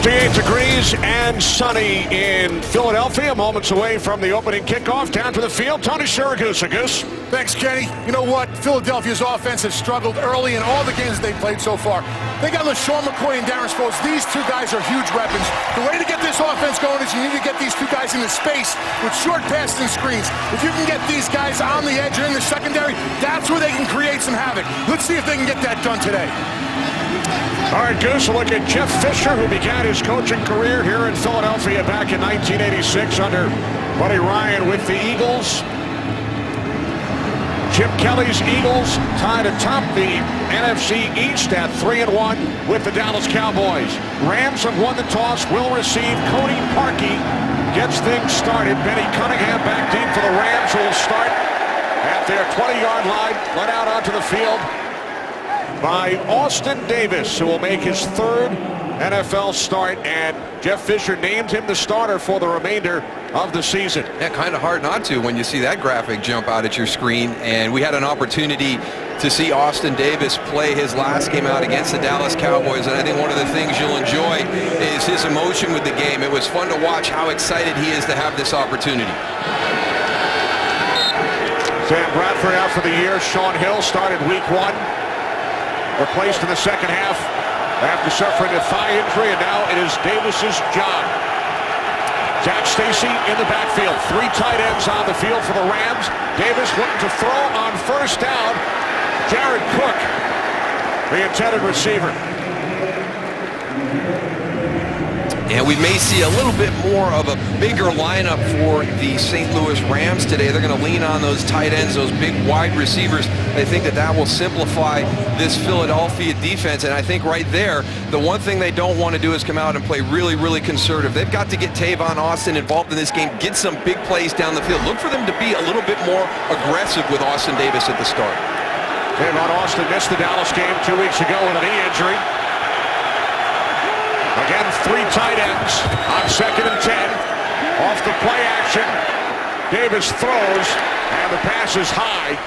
58 degrees and sunny in Philadelphia, moments away from the opening kickoff. Down to the field, Tony Siragusa. Goose. Thanks, Kenny. You know what? Philadelphia's offense has struggled early in all the games they've played so far. They got LaShawn McCoy and Darren Sproles. These two guys are huge weapons. The way to get this offense going is you need to get these two guys into space with short passes and screens. If you can get these guys on the edge or in the secondary, that's where they can create some havoc. Let's see if they can get that done today. All right, Goose, a look at Jeff Fisher, who began his coaching career here in Philadelphia back in 1986 under Buddy Ryan with the Eagles. Chip Kelly's Eagles tied atop the NFC East at 3-1 with the Dallas Cowboys. Rams have won the toss, will receive. Cody Parkey gets things started. Benny Cunningham back deep for the Rams, who will start at their 20-yard line, let out onto the field by Austin Davis, who will make his third NFL start, and Jeff Fisher named him the starter for the remainder of the season. Yeah, kind of hard not to when you see that graphic jump out at your screen. And we had an opportunity to see Austin Davis play his last game out against the Dallas Cowboys, and I think one of the things you'll enjoy is his emotion with the game. It was fun to watch how excited he is to have this opportunity. Sam Bradford out for the year. Sean Hill started week 1. Replaced in the second half after suffering a thigh injury, and now it is Davis's job. Zach Stacy in the backfield. 3 tight ends on the field for the Rams. Davis looking to throw on first down. Jared Cook, the intended receiver. And we may see a little bit more of a bigger lineup for the St. Louis Rams today. They're going to lean on those tight ends, those big wide receivers. They think that that will simplify this Philadelphia defense. And I think right there, the one thing they don't want to do is come out and play really, really conservative. They've got to get Tavon Austin involved in this game, get some big plays down the field. Look for them to be a little bit more aggressive with Austin Davis at the start. Tavon Austin missed the Dallas game 2 weeks ago with a knee injury. Again, 3 tight ends on 2nd and 10. Off the play action. Davis throws, and the pass is high.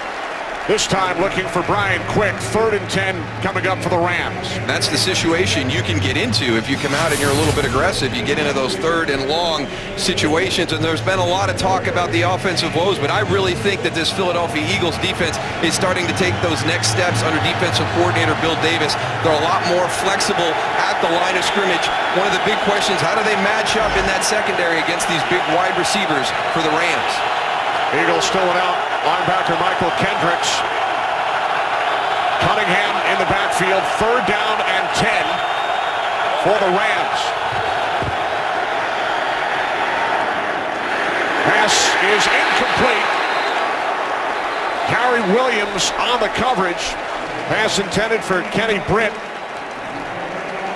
This time looking for Brian Quick. 3rd and 10 coming up for the Rams. That's the situation you can get into if you come out and you're a little bit aggressive. You get into those 3rd and long situations, and there's been a lot of talk about the offensive woes, but I really think that this Philadelphia Eagles defense is starting to take those next steps under defensive coordinator Bill Davis. They're a lot more flexible at the line of scrimmage. One of the big questions, how do they match up in that secondary against these big wide receivers for the Rams? Eagles still without linebacker Michael Kendricks. Cunningham in the backfield. 3rd down and 10 for the Rams. Pass is incomplete. Gary Williams on the coverage. Pass intended for Kenny Britt.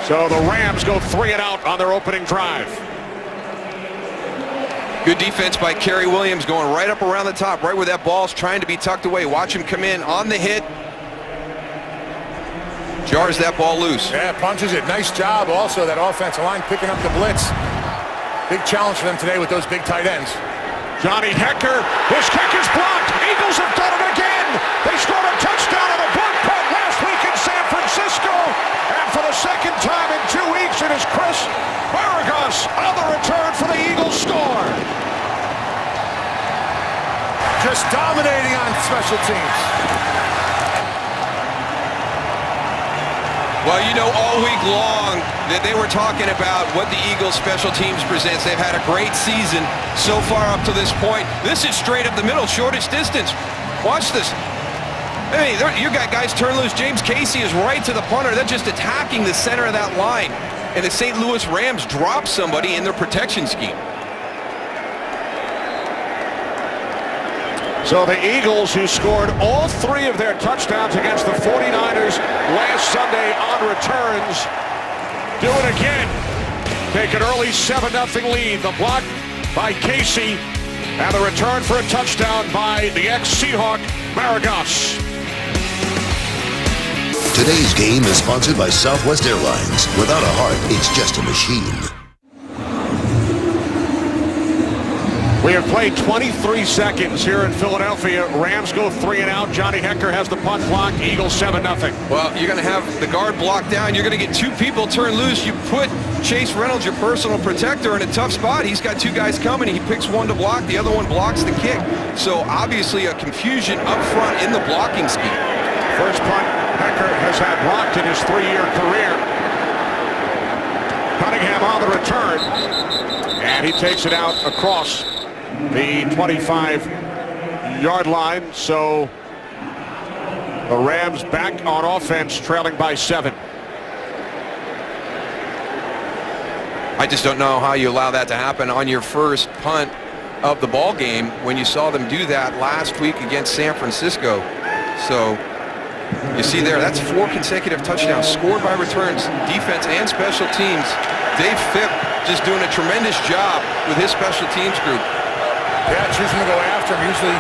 So the Rams go 3 and out on their opening drive. Good defense by Kerry Williams, going right up around the top, right where that ball's trying to be tucked away. Watch him come in on the hit. Jars that ball loose. Yeah, punches it. Nice job also, that offensive line picking up the blitz. Big challenge for them today with those big tight ends. Johnny Hekker, his kick is blocked. Eagles have done it again. They scored a touchdown on a block punt last week in San Francisco. And for the 2nd time in 2 weeks, it is Chris Maragos on the return for the Eagles score. Just dominating on special teams. Well, you know, all week long that they were talking about what the Eagles special teams presents. They've had a great season so far up to this point. This is straight up the middle, shortest distance. Watch this. I mean, you got guys turn loose. James Casey is right to the punter. They're just attacking the center of that line. And the St. Louis Rams drop somebody in their protection scheme. So the Eagles, who scored all 3 of their touchdowns against the 49ers last Sunday on returns, do it again. Take an early 7-0 lead. The block by Casey, and the return for a touchdown by the ex-Seahawk, Maragos. Today's game is sponsored by Southwest Airlines. Without a heart, it's just a machine. We have played 23 seconds here in Philadelphia. Rams go 3 and out. Johnny Hekker has the punt block. Eagles 7-0. Well, you're going to have the guard blocked down. You're going to get 2 people turned loose. You put Chase Reynolds, your personal protector, in a tough spot. He's got 2 guys coming. He picks one to block. The other one blocks the kick. So obviously a confusion up front in the blocking scheme. First punt Hekker has had blocked in his 3-year career. Cunningham on the return. And he takes it out across the 25-yard line. So the Rams back on offense, trailing by 7. I just don't know how you allow that to happen on your first punt of the ball game when you saw them do that last week against San Francisco. So you see there, that's 4 consecutive touchdowns scored by returns, defense and special teams. Dave Phipp just doing a tremendous job with his special teams group. Yeah, choosing to go after him. Usually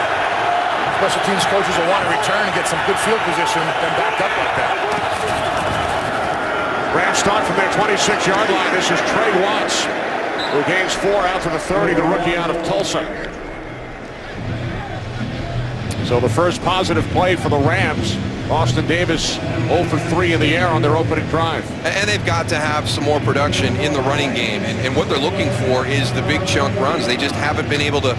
special teams coaches will want to return and get some good field position, then back up like that. Rams start from their 26-yard line. This is Trey Watts, who gains 4 out to the 30, the rookie out of Tulsa. So the first positive play for the Rams. Austin Davis 0 for 3 in the air on their opening drive. And they've got to have some more production in the running game. And what they're looking for is the big chunk runs. They just haven't been able to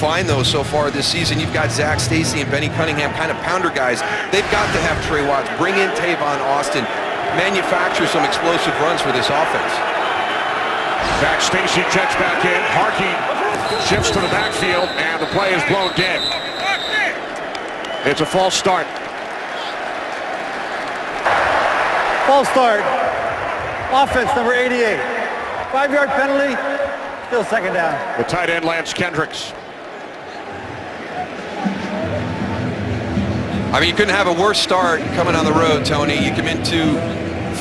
find those so far this season. You've got Zach Stacy and Benny Cunningham, kind of pounder guys. They've got to have Trey Watts, bring in Tavon Austin, manufacture some explosive runs for this offense. Zach Stacy checks back in. Harkey shifts to the backfield, and the play is blown dead. It's a false start. False start. Offense number 88. 5-yard penalty. Still second down. The tight end, Lance Kendricks. I mean, you couldn't have a worse start coming on the road, Tony. You come into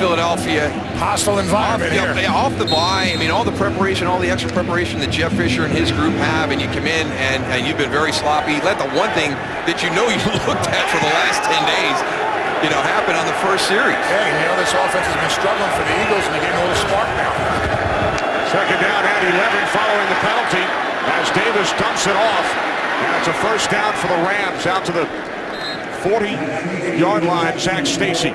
Philadelphia. Hostile environment here. Off the bye. I mean, all the preparation, all the extra preparation that Jeff Fisher and his group have, and you come in and you've been very sloppy. Let the one thing that you looked at for the last 10 days, happen on the first series. Hey, this offense has been struggling for the Eagles, and they're getting a little spark now. Second down and 11 following the penalty as Davis dumps it off. And it's a first down for the Rams out to the 40-yard line. Zach Stacy.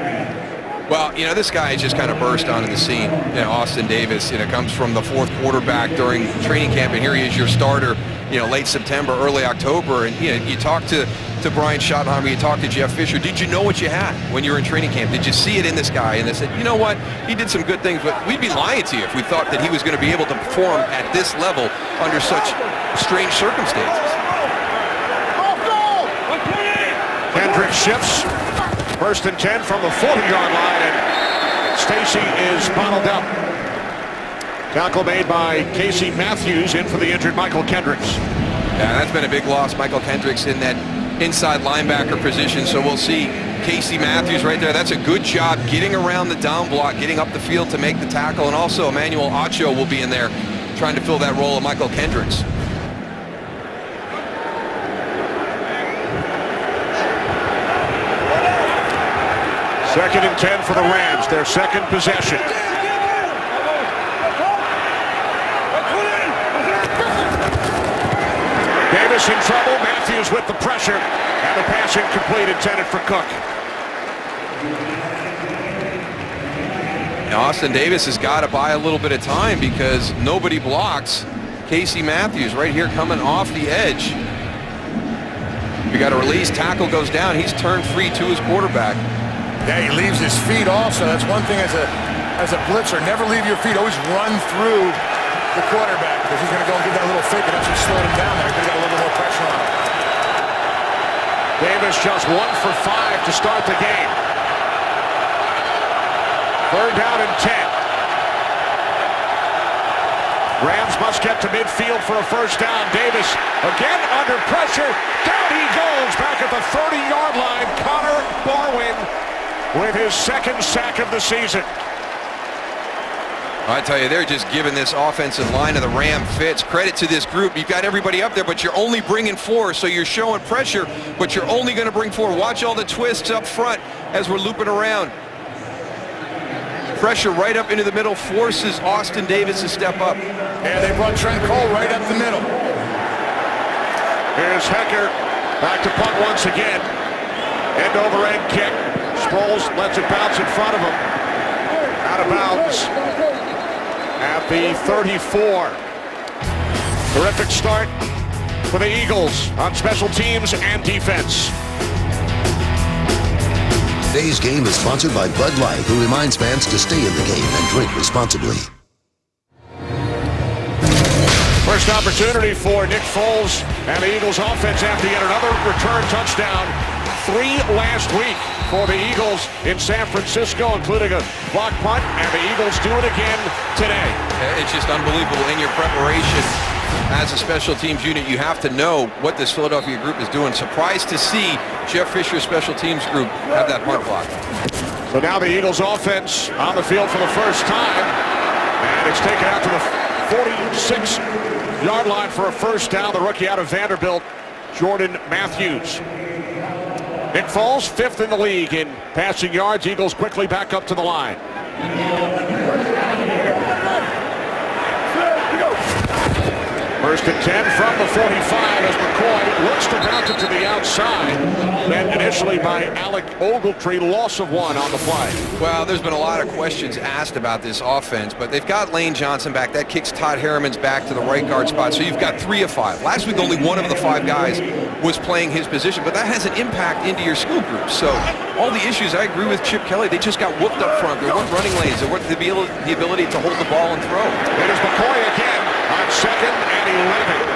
Well, this guy has just kind of burst onto the scene. Austin Davis, comes from the 4th quarterback during training camp, and here he is, your starter, late September, early October. And, you talk to Brian Schottenheimer, you talk to Jeff Fisher. Did you know what you had when you were in training camp? Did you see it in this guy? And they said, you know what? He did some good things, but we'd be lying to you if we thought that he was going to be able to perform at this level under such strange circumstances. Kendrick shifts. 1st and 10 from the 40-yard line, and Stacy is bottled up. Tackle made by Casey Matthews, in for the injured Michael Kendricks. Yeah, that's been a big loss. Michael Kendricks in that inside linebacker position, so we'll see Casey Matthews right there. That's a good job getting around the down block, getting up the field to make the tackle, and also Emmanuel Acho will be in there trying to fill that role of Michael Kendricks. Second and 10 for the Rams, their second possession. Davis in trouble, Matthews with the pressure, and the pass incomplete, intended for Cook. Now Austin Davis has got to buy a little bit of time because nobody blocks Casey Matthews right here coming off the edge. You got a release, tackle goes down, he's turned free to his quarterback. Yeah, he leaves his feet also. That's one thing as a blitzer. Never leave your feet. Always run through the quarterback because he's going to go and give that little fake and actually slow him down there. He's going to get a little bit more pressure on him. Davis just 1 for 5 to start the game. 3rd down and 10. Rams must get to midfield for a first down. Davis again under pressure. Down he goes back at the 30-yard line. Connor Barwin with his 2nd sack of the season. I tell you, they're just giving this offensive line of the Ram fits. Credit to this group. You've got everybody up there, but you're only bringing 4, so you're showing pressure, but you're only going to bring 4. Watch all the twists up front as we're looping around. Pressure right up into the middle forces Austin Davis to step up. And they brought Trent Cole right up the middle. Here's Hecker back to punt once again. End over end kick. Sproles lets it bounce in front of him. Out of bounds at the 34. Terrific start for the Eagles on special teams and defense. Today's game is sponsored by Bud Light, who reminds fans to stay in the game and drink responsibly. First opportunity for Nick Foles and the Eagles offense after yet another return touchdown. 3 last week for the Eagles in San Francisco, including a block punt, and the Eagles do it again today. It's just unbelievable. In your preparation as a special teams unit, you have to know what this Philadelphia group is doing. Surprised to see Jeff Fisher's special teams group have that punt block. So now the Eagles offense on the field for the first time, and it's taken out to the 46-yard line for a first down. The rookie out of Vanderbilt, Jordan Matthews. Nick Foles, 5th in the league in passing yards. Eagles quickly back up to the line. First and 10 from the 45 as McCoy looks to bounce it to the outside. Then initially by Alec Ogletree, loss of 1 on the play. Well, there's been a lot of questions asked about this offense, but they've got Lane Johnson back. That kicks Todd Harriman's back to the right guard spot. So you've got 3 of 5. Last week, only 1 of the 5 guys was playing his position, but that has an impact into your skill group. So all the issues, I agree with Chip Kelly. They just got whooped up front. There weren't running lanes. There weren't the ability to hold the ball and throw. It is McCoy again on 2nd and 11.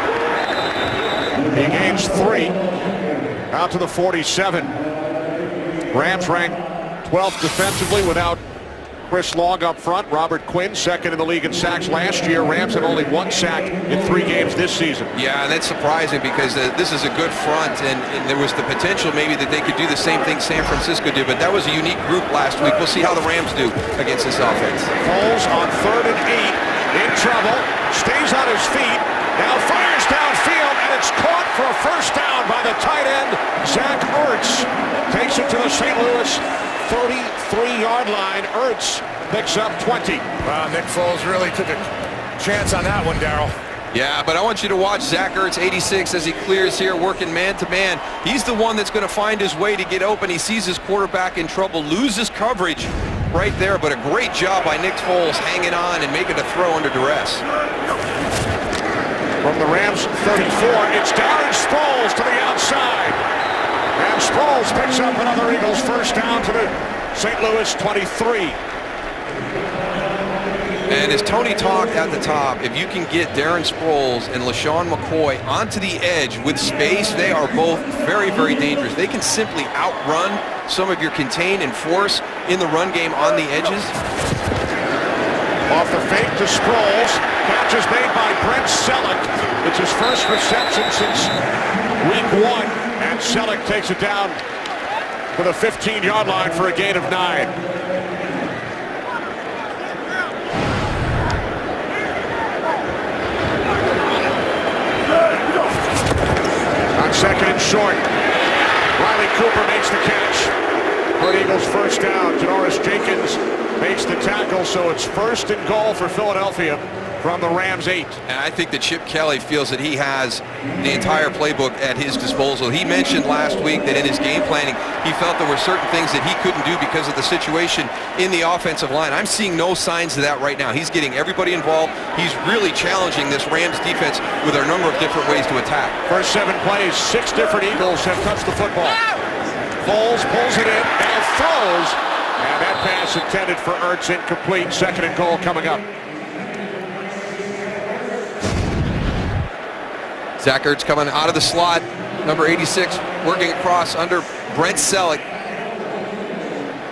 He gains 3 out to the 47. Rams ranked 12th defensively without Chris Long up front. Robert Quinn, 2nd in the league in sacks last year. Rams have only 1 sack in 3 games this season. Yeah, and that's surprising because this is a good front, and there was the potential maybe that they could do the same thing San Francisco did, but that was a unique group last week. We'll see how the Rams do against this offense. Foles on 3rd and 8, in trouble, stays on his feet, now fires downfield, and it's caught for a first down by the tight end, Zach Ertz. Takes it to the St. Louis 33-yard line. Ertz picks up 20. Wow, Nick Foles really took a chance on that one, Darryl. Yeah, but I want you to watch Zach Ertz, 86, as he clears here, working man-to-man. He's the one that's going to find his way to get open. He sees his quarterback in trouble, loses coverage right there, but a great job by Nick Foles hanging on and making a throw under duress. From the Rams 34, it's Darren Sproles to the outside. And Sproles picks up another Eagles first down to the St. Louis 23. And as Tony talked at the top, if you can get Darren Sproles and LaShawn McCoy onto the edge with space, they are both very, very dangerous. They can simply outrun some of your contain and force in the run game on the edges. Off the fake to Sproles. Catch is made by Brent Selleck. It's his first reception since week 1. And Selleck takes it down to the 15-yard line for a gain of 9. On 2nd and short, Riley Cooper makes the catch for an Eagles first down. Janoris Jenkins makes the tackle, so it's 1st and goal for Philadelphia from the Rams 8. And I think that Chip Kelly feels that he has the entire playbook at his disposal. He mentioned last week that in his game planning, he felt there were certain things that he couldn't do because of the situation in the offensive line. I'm seeing no signs of that right now. He's getting everybody involved. He's really challenging this Rams defense with a number of different ways to attack. First 7 plays, 6 different Eagles have touched the football. Foles pulls it in, now throws, and that pass intended for Ertz incomplete. 2nd and goal coming up. Zach Ertz coming out of the slot, number 86, working across under Brent Selleck,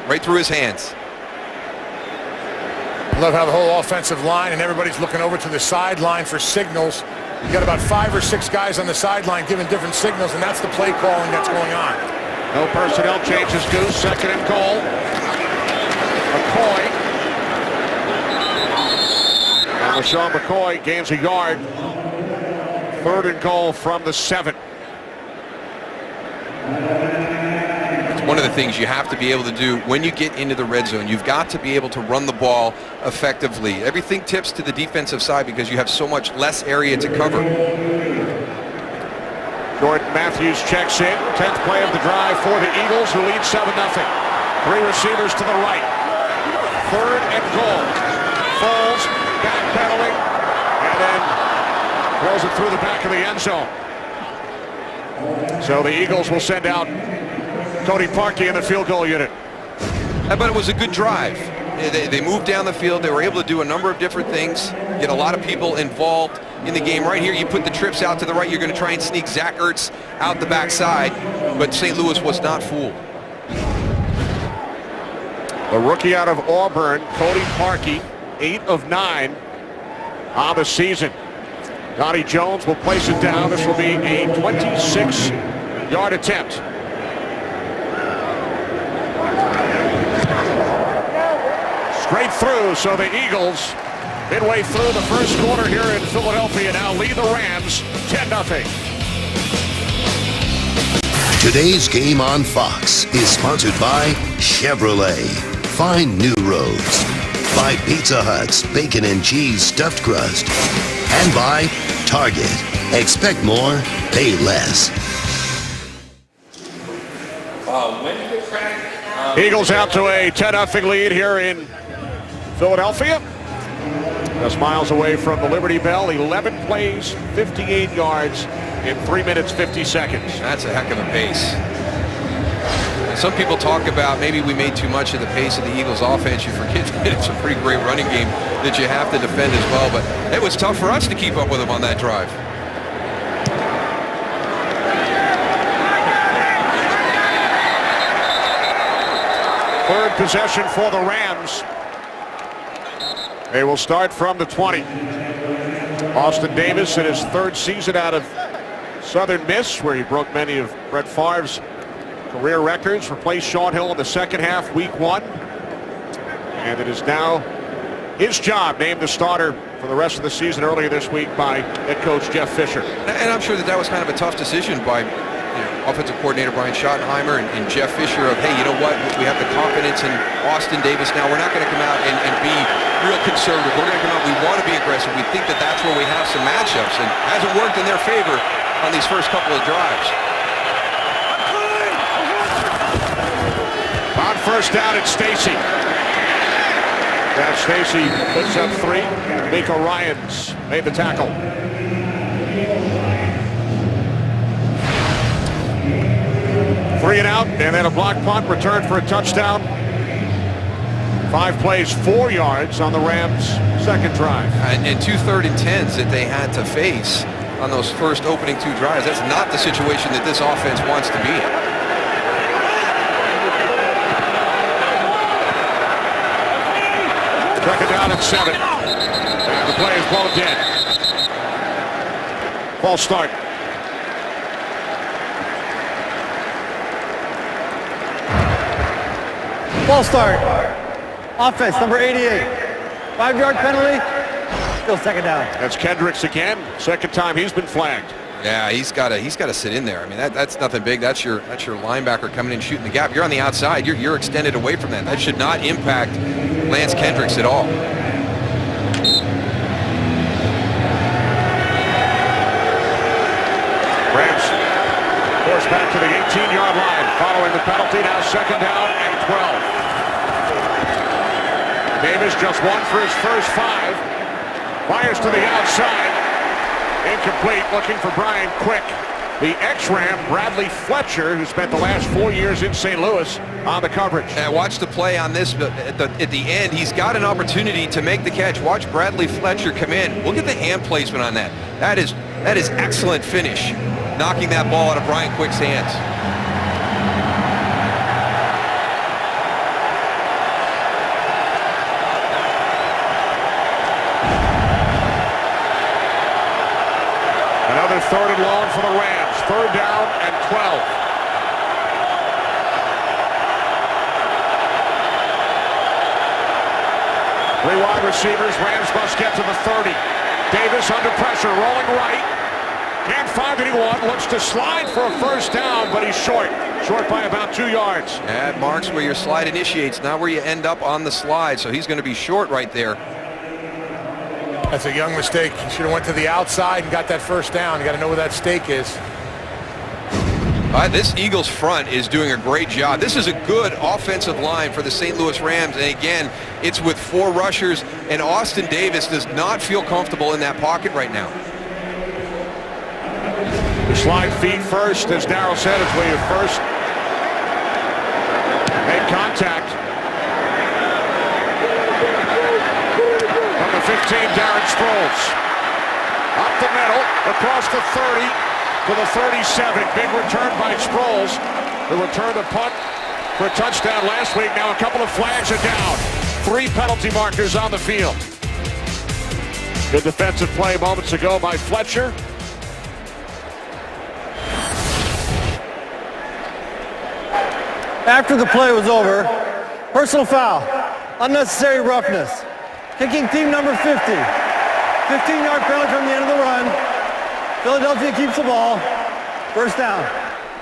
right through his hands. I love how the whole offensive line and everybody's looking over to the sideline for signals. You got about 5 or 6 guys on the sideline giving different signals, and that's the play calling that's going on. No personnel changes, Goose. 2nd and goal. McCoy. And LaShawn McCoy gains a yard. 3rd and goal from the 7. It's one of the things you have to be able to do when you get into the red zone. You've got to be able to run the ball effectively. Everything tips to the defensive side because you have so much less area to cover. Jordan Matthews checks in. 10th play of the drive for the Eagles, who lead 7-0. 3 receivers to the right. 3rd and goal. Foles backpedaling and then throws it through the back of the end zone. So the Eagles will send out Cody Parkey in the field goal unit. But it was a good drive. They moved down the field. They were able to do a number of different things, get a lot of people involved in the game. Right here, you put the trips out to the right. You're going to try and sneak Zach Ertz out the backside, but St. Louis was not fooled. The rookie out of Auburn, Cody Parkey, 8 of 9 on the season. Donnie Jones will place it down. This will be a 26-yard attempt. Straight through, so the Eagles, midway through the first quarter here in Philadelphia, now lead the Rams 10-0. Today's game on Fox is sponsored by Chevrolet. Find new roads. By Pizza Hut's Bacon and Cheese Stuffed Crust. And by Target. Expect more, pay less. Eagles out to a 10-0 lead here in Philadelphia. Just miles away from the Liberty Bell. 11 plays, 58 yards in 3 minutes, 50 seconds. That's a heck of a pace. Some people talk about maybe we made too much of the pace of the Eagles offense. You forget that it's a pretty great running game that you have to defend as well. But it was tough for us to keep up with them on that drive. Third possession for the Rams. They will start from the 20. Austin Davis in his 3rd season out of Southern Miss, where he broke many of Brett Favre's career records, replaced Sean Hill in the second half, week 1. And it is now his job, named the starter for the rest of the season earlier this week by head coach Jeff Fisher. And I'm sure that was kind of a tough decision by offensive coordinator Brian Schottenheimer and Jeff Fisher of, hey, you know what, we have the confidence in Austin Davis now. We're not going to come out and be real conservative. We're going to come out, we want to be aggressive. We think that that's where we have some matchups, and hasn't worked in their favor on these first couple of drives. On first down, it's Stacy. Now Stacy puts up 3. Miko Ryans made the tackle. Three and out, and then a block punt, return for a touchdown. 5 plays, 4 yards on the Rams' second drive. And 2 3rd and 10s that they had to face on those first opening 2 drives. That's not the situation that this offense wants to be in. Second down at 7. And the play is blown dead. False start. False start. Offense, number 88. 5-yard penalty. Still second down. That's Kendricks again. Second time he's been flagged. Yeah, he's got to sit in there. I mean, that's nothing big. That's your linebacker coming in shooting the gap. You're on the outside. You're extended away from that. That should not impact Lance Kendricks at all. Rams forced back to the 18-yard line following the penalty. Now second down and 12. Davis just 1 for his first 5. Fires to the outside. Incomplete, looking for Brian Quick. The ex-Ram, Bradley Fletcher, who spent the last 4 years in St. Louis, on the coverage. And watch the play on this. At the end, he's got an opportunity to make the catch. Watch Bradley Fletcher come in. Look at the hand placement on that. That is excellent finish, knocking that ball out of Brian Quick's hands. Another 3rd and long for the Rams. 3rd down and 12. Three wide receivers. Rams must get to the 30. Davis under pressure, rolling right. Can't find anyone. Looks to slide for a first down, but he's short. Short by about 2 yards. That marks where your slide initiates, not where you end up on the slide. So he's going to be short right there. That's a young mistake. He should have went to the outside and got that first down. You got to know where that stake is. This Eagles front is doing a great job. This is a good offensive line for the St. Louis Rams. And again, it's with 4 rushers, and Austin Davis does not feel comfortable in that pocket right now. The slide feet first, as Darryl said, it's way first. Made contact. From the 15, Darren Sproles. Up the middle, across the 30 to the 37. Big return by Sproles. The return to punt for a touchdown last week. Now a couple of flags are down. 3 penalty markers on the field. Good defensive play moments ago by Fletcher. After the play was over, personal foul, unnecessary roughness, kicking team number 50. 15-yard penalty from the end of the run. Philadelphia keeps the ball. First down.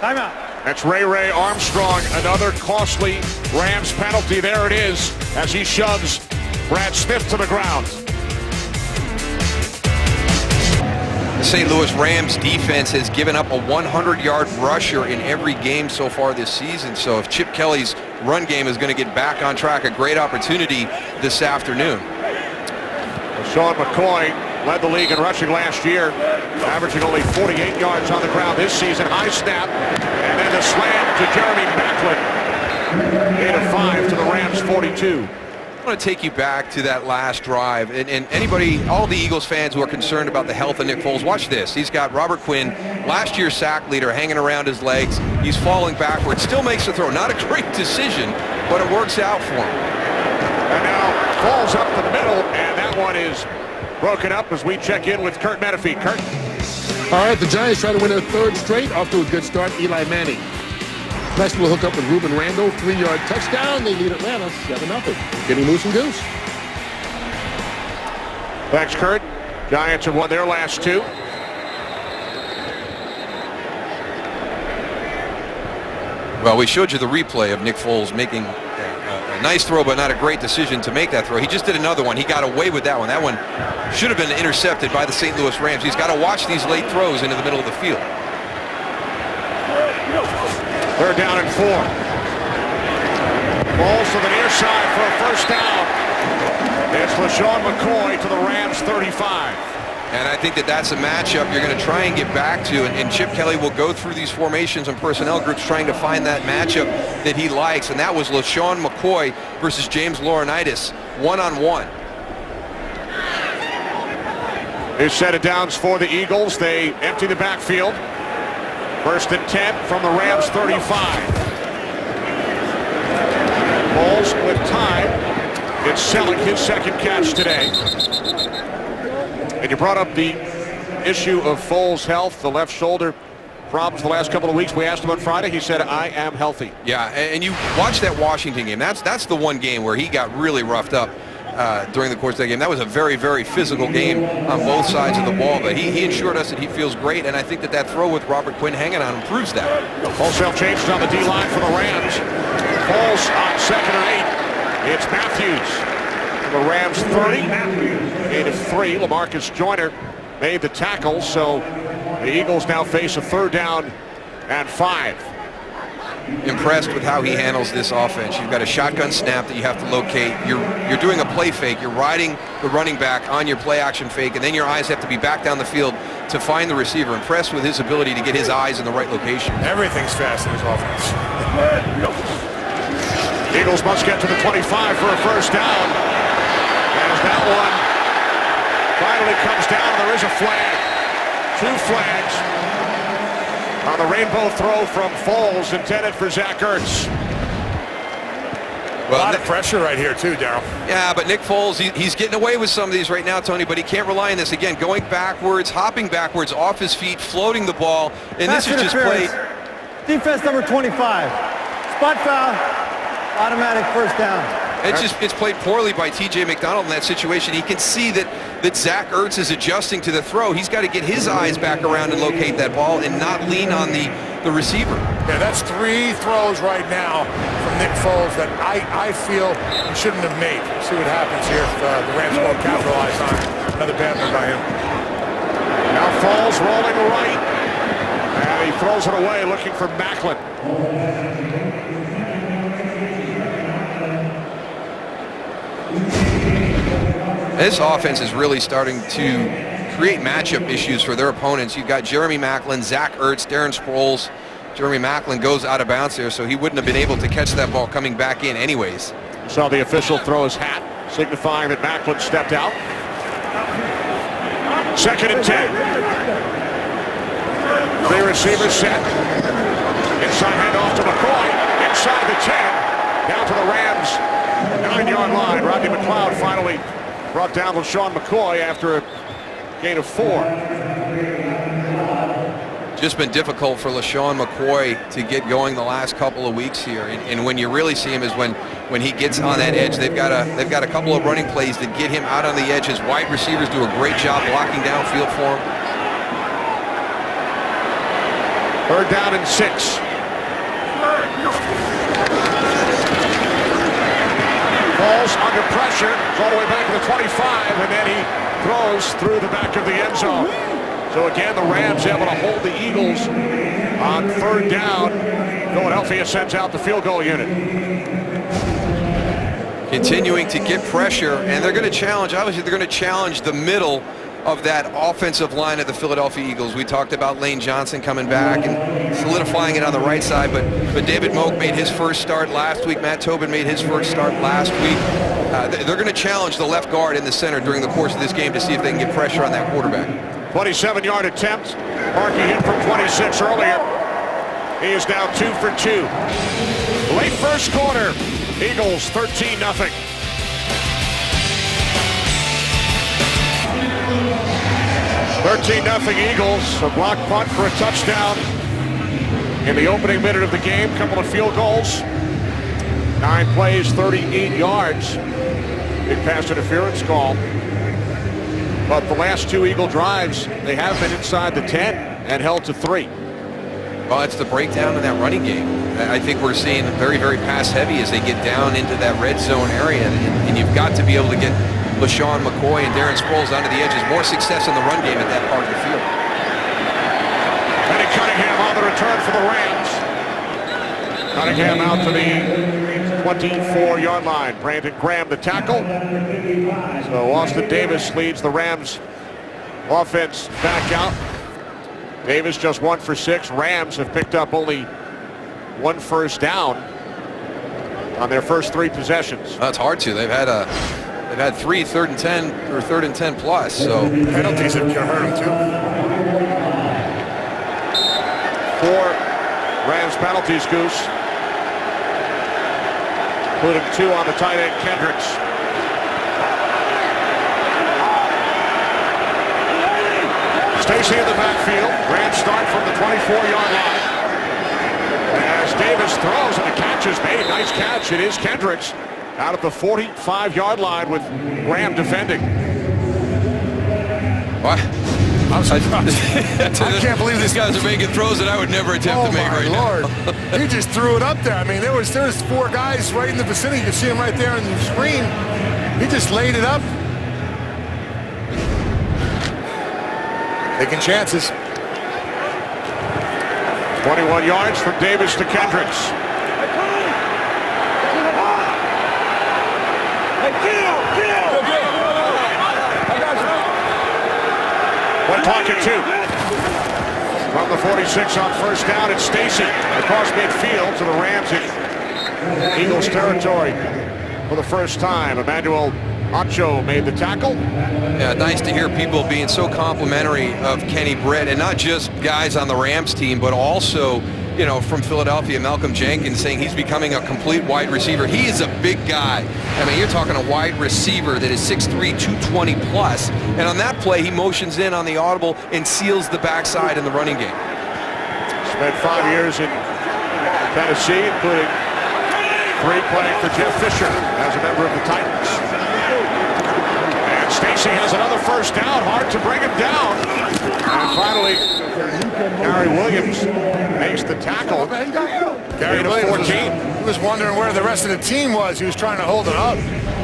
Timeout. That's Ray Armstrong. Another costly Rams penalty. There it is as he shoves Brad Smith to the ground. The St. Louis Rams defense has given up a 100-yard rusher in every game so far this season. So if Chip Kelly's run game is going to get back on track, a great opportunity this afternoon. Sean McCoy led the league in rushing last year, averaging only 48 yards on the ground this season. High snap, and then the slam to Jeremy Maclin. Gain of 5 to the Rams 42. I want to take you back to that last drive, and anybody, all the Eagles fans who are concerned about the health of Nick Foles, watch this. He's got Robert Quinn, last year's sack leader, hanging around his legs. He's falling backwards, still makes the throw. Not a great decision, but it works out for him. And now Foles up the middle, and that one is broken up as we check in with Kurt Menefee. Kurt. All right, the Giants try to win their 3rd straight. Off to a good start, Eli Manning. Next, we'll hook up with Ruben Randall, 3-yard touchdown. They lead Atlanta 7-0. Getting loose and goose. Thanks, Kurt. Giants have won their last 2. Well, we showed you the replay of Nick Foles making a nice throw, but not a great decision to make that throw. He just did another one. He got away with that one. That one should have been intercepted by the St. Louis Rams. He's got to watch these late throws into the middle of the field. They're down and 4. Balls to the near side for a first down. It's LaShawn McCoy to the Rams 35. And I think that that's a matchup you're going to try and get back to, and Chip Kelly will go through these formations and personnel groups trying to find that matchup that he likes, and that was LaShawn McCoy versus James Laurinaitis, one-on-one. Here's set of downs for the Eagles. They empty the backfield. 1st and 10 from the Rams 35. Balls with time. It's Selleck, his 2nd catch today. And you brought up the issue of Foles' health, the left shoulder problems the last couple of weeks. We asked him on Friday. He said, I am healthy. Yeah, and you watch that Washington game. That's the one game where he got really roughed up during the course of that game. That was a very, very physical game on both sides of the ball. But he assured us that he feels great, and I think that throw with Robert Quinn hanging on him proves that. Wholesale changes on the D-line for the Rams. Foles on 2nd and 8. It's Matthews. The Rams 30, gain of 3. LaMarcus Joyner made the tackle, so the Eagles now face a 3rd down and 5. Impressed with how he handles this offense. You've got a shotgun snap that you have to locate. You're doing a play fake. You're riding the running back on your play action fake, and then your eyes have to be back down the field to find the receiver. Impressed with his ability to get his eyes in the right location. Everything's fast in his offense. Eagles must get to the 25 for a first down. As that one finally comes down, there is a flag. 2 flags on the rainbow throw from Foles intended for Zach Ertz. Well, a lot of pressure right here too, Darryl. Yeah, but Nick Foles, he's getting away with some of these right now, Tony, but he can't rely on this. Again, going backwards, hopping backwards off his feet, floating the ball, and Pass this is just played. Defense number 25. Spot foul. Automatic first down. It's played poorly by T.J. McDonald in that situation. He can see that Zach Ertz is adjusting to the throw. He's got to get his eyes back around and locate that ball and not lean on the receiver. Yeah, that's 3 throws right now from Nick Foles that I feel he shouldn't have made. See what happens here if the Rams won't capitalize on it. Another bad one by him. Now Foles rolling right. And he throws it away looking for Macklin. This offense is really starting to create matchup issues for their opponents. You've got Jeremy Macklin, Zach Ertz, Darren Sproles. Jeremy Macklin goes out of bounds there, so he wouldn't have been able to catch that ball coming back in anyways. Saw the official throw his hat, signifying that Macklin stepped out. 2nd and 10. Three receivers set. Inside handoff to McCoy. Inside the 10. Down to the Rams 9-yard line. Rodney McLeod finally brought down LaShawn McCoy after a gain of 4. Just been difficult for LaShawn McCoy to get going the last couple of weeks here, and when you really see him is when he gets on that edge. They've got a couple of running plays that get him out on the edge. His wide receivers do a great job blocking downfield for him. 3rd down and 6. Falls under pressure, it's all the way back to the 25, and then he throws through the back of the end zone. So again, the Rams able to hold the Eagles on 3rd down. Philadelphia sends out the field goal unit. Continuing to get pressure, and they're going to challenge, obviously they're going to challenge the middle of that offensive line of the Philadelphia Eagles. We talked about Lane Johnson coming back and solidifying it on the right side, but David Moak made his first start last week. Matt Tobin made his first start last week. They're going to challenge the left guard in the center during the course of this game to see if they can get pressure on that quarterback. 27-yard attempt. Parkey hit from 26 earlier. He is now 2 for 2. Late first quarter. Eagles 13-0. Eagles. A block punt for a touchdown in the opening minute of the game. Couple of field goals. 9 plays, 38 yards. Big pass interference call. But the last 2 Eagle drives, they have been inside the 10 and held to 3. Well, it's the breakdown in that running game. I think we're seeing very, very pass heavy as they get down into that red zone area. And you've got to be able to get LaShawn McCoy and Darren Sproles onto the edges. More success in the run game at that part of the field. Benny Cunningham on the return for the Rams. Cunningham out to the 24-yard line. Brandon Graham the tackle. So Austin Davis leads the Rams offense back out. Davis just 1 for 6. Rams have picked up only 1 first down on their first 3 possessions. That's hard to. They've had 3 3rd and 10 or 3rd and 10 plus. So Penalties have hurt them too. 4 Rams penalties, Goose, including 2 on the tight end Kendricks. Stacy in the backfield. Rams start from the 24-yard line. As Davis throws and the catch is made. Nice catch. It is Kendricks out at the 45-yard line with Graham defending. what? I'm surprised. I can't believe these guys are making throws that I would never attempt to make right Lord. now. He just threw it up there. I mean, there's 4 guys right in the vicinity. You can see him right there on the screen. He just laid it up. Taking chances. 21 yards from Davis to Kendricks. One pocket 2. From the 46 on first down, it's Stacy across midfield to the Rams in Eagles territory for the first time. Emmanuel Acho made the tackle. Yeah, nice to hear people being so complimentary of Kenny Britt, and not just guys on the Rams team, but also, you know, from Philadelphia, Malcolm Jenkins saying he's becoming a complete wide receiver. He is a big guy. I mean, you're talking a wide receiver that is 6'3", 220 plus, and on that play, he motions in on the audible and seals the backside in the running game. Spent 5 years in Tennessee, including 3 playing for Jeff Fisher as a member of the Titans. Stacy has another first down. Hard to bring him down. And finally, Gary Williams makes the tackle. Gary Williams was wondering where the rest of the team was. He was trying to hold it up.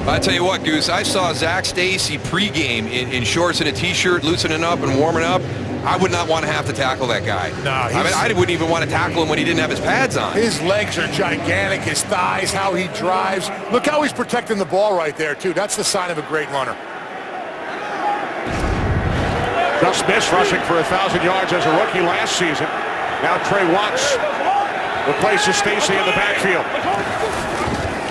I tell you what, Goose, I saw Zach Stacy pregame in shorts and a t-shirt, loosening up and warming up. I would not want to have to tackle that guy. No, I mean, I wouldn't even want to tackle him when he didn't have his pads on. His legs are gigantic, his thighs, how he drives. Look how he's protecting the ball right there, too. That's the sign of a great runner. Just missed rushing for 1,000 yards as a rookie last season. Now Trey Watts replaces Stacy in the backfield.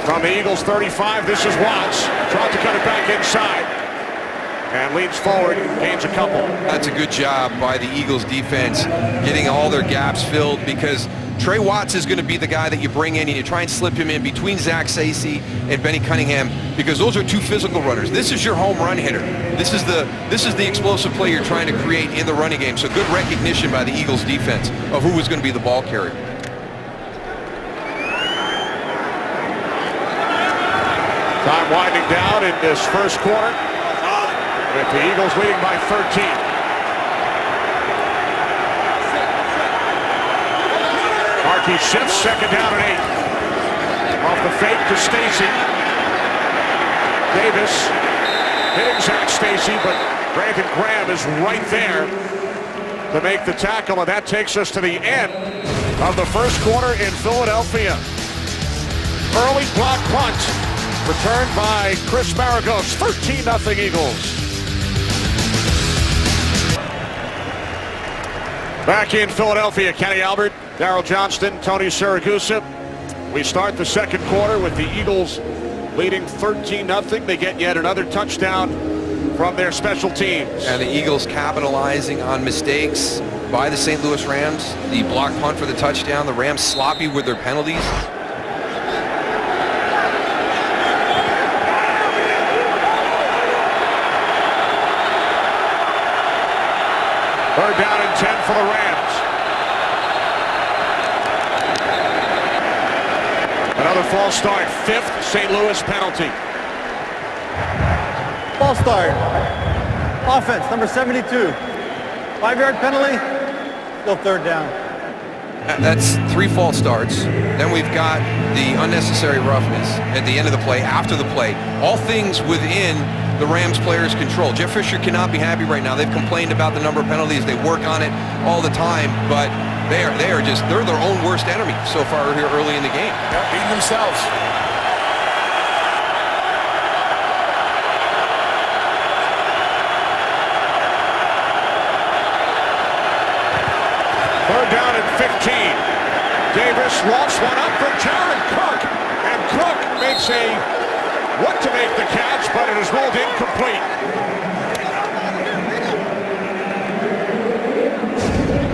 From the Eagles 35, this is Watts. Trying to cut it back inside. And leans forward, gains a couple. That's a good job by the Eagles defense, getting all their gaps filled, because Trey Watts is going to be the guy that you bring in and you try and slip him in between Zach Stacy and Benny Cunningham, because those are two physical runners. This is your home run hitter. This is the explosive play you're trying to create in the running game. So good recognition by the Eagles defense of who was going to be the ball carrier. Time winding down in this first quarter, with the Eagles leading by 13. Markey shifts, second down and 8. Off the fake to Stacy. Davis hitting Zach Stacy, but Brandon Graham is right there to make the tackle, and that takes us to the end of the first quarter in Philadelphia. Early block punt, returned by Chris Maragos. 13-0 Eagles. Back in Philadelphia, Kenny Albert, Darryl Johnston, Tony Siragusa. We start the second quarter with the Eagles leading 13-0. They get yet another touchdown from their special teams. And the Eagles capitalizing on mistakes by the St. Louis Rams. The block punt for the touchdown. The Rams sloppy with their penalties. Third down and 10 for the Rams. Another false start. 5th St. Louis penalty. False start. Offense, number 72. 5-yard penalty. Still third down. That's 3 false starts. Then we've got the unnecessary roughness at the end of the play, after the play. All things within the Rams players' control. Jeff Fisher cannot be happy right now. They've complained about the number of penalties. They work on it all the time, but they're their own worst enemy so far here early in the game. They're beating themselves. Third down and 15. Davis lost one up for Jared Cook, and Cook makes what to make the catch, but it is ruled incomplete.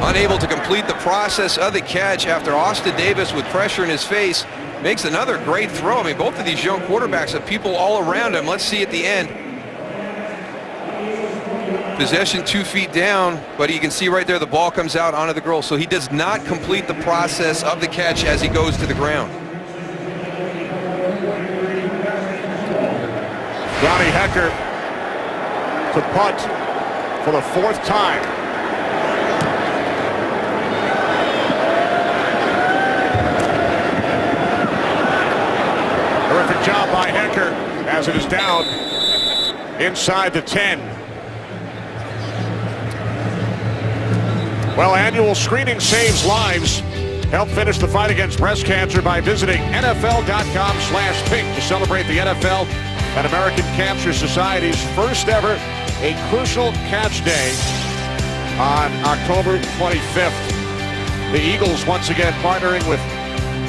Unable to complete the process of the catch after Austin Davis, with pressure in his face, makes another great throw. I mean, both of these young quarterbacks have people all around him. Let's see at the end. Possession 2 feet down, but you can see right there the ball comes out onto the goal. So he does not complete the process of the catch as he goes to the ground. Johnny Hekker to punt for the 4th time. Terrific job by Hekker as it is down inside the 10. Well, annual screening saves lives. Help finish the fight against breast cancer by visiting NFL.com/pink to celebrate the NFL and American Cancer Society's first ever A Crucial Catch Day on October 25th. The Eagles once again partnering with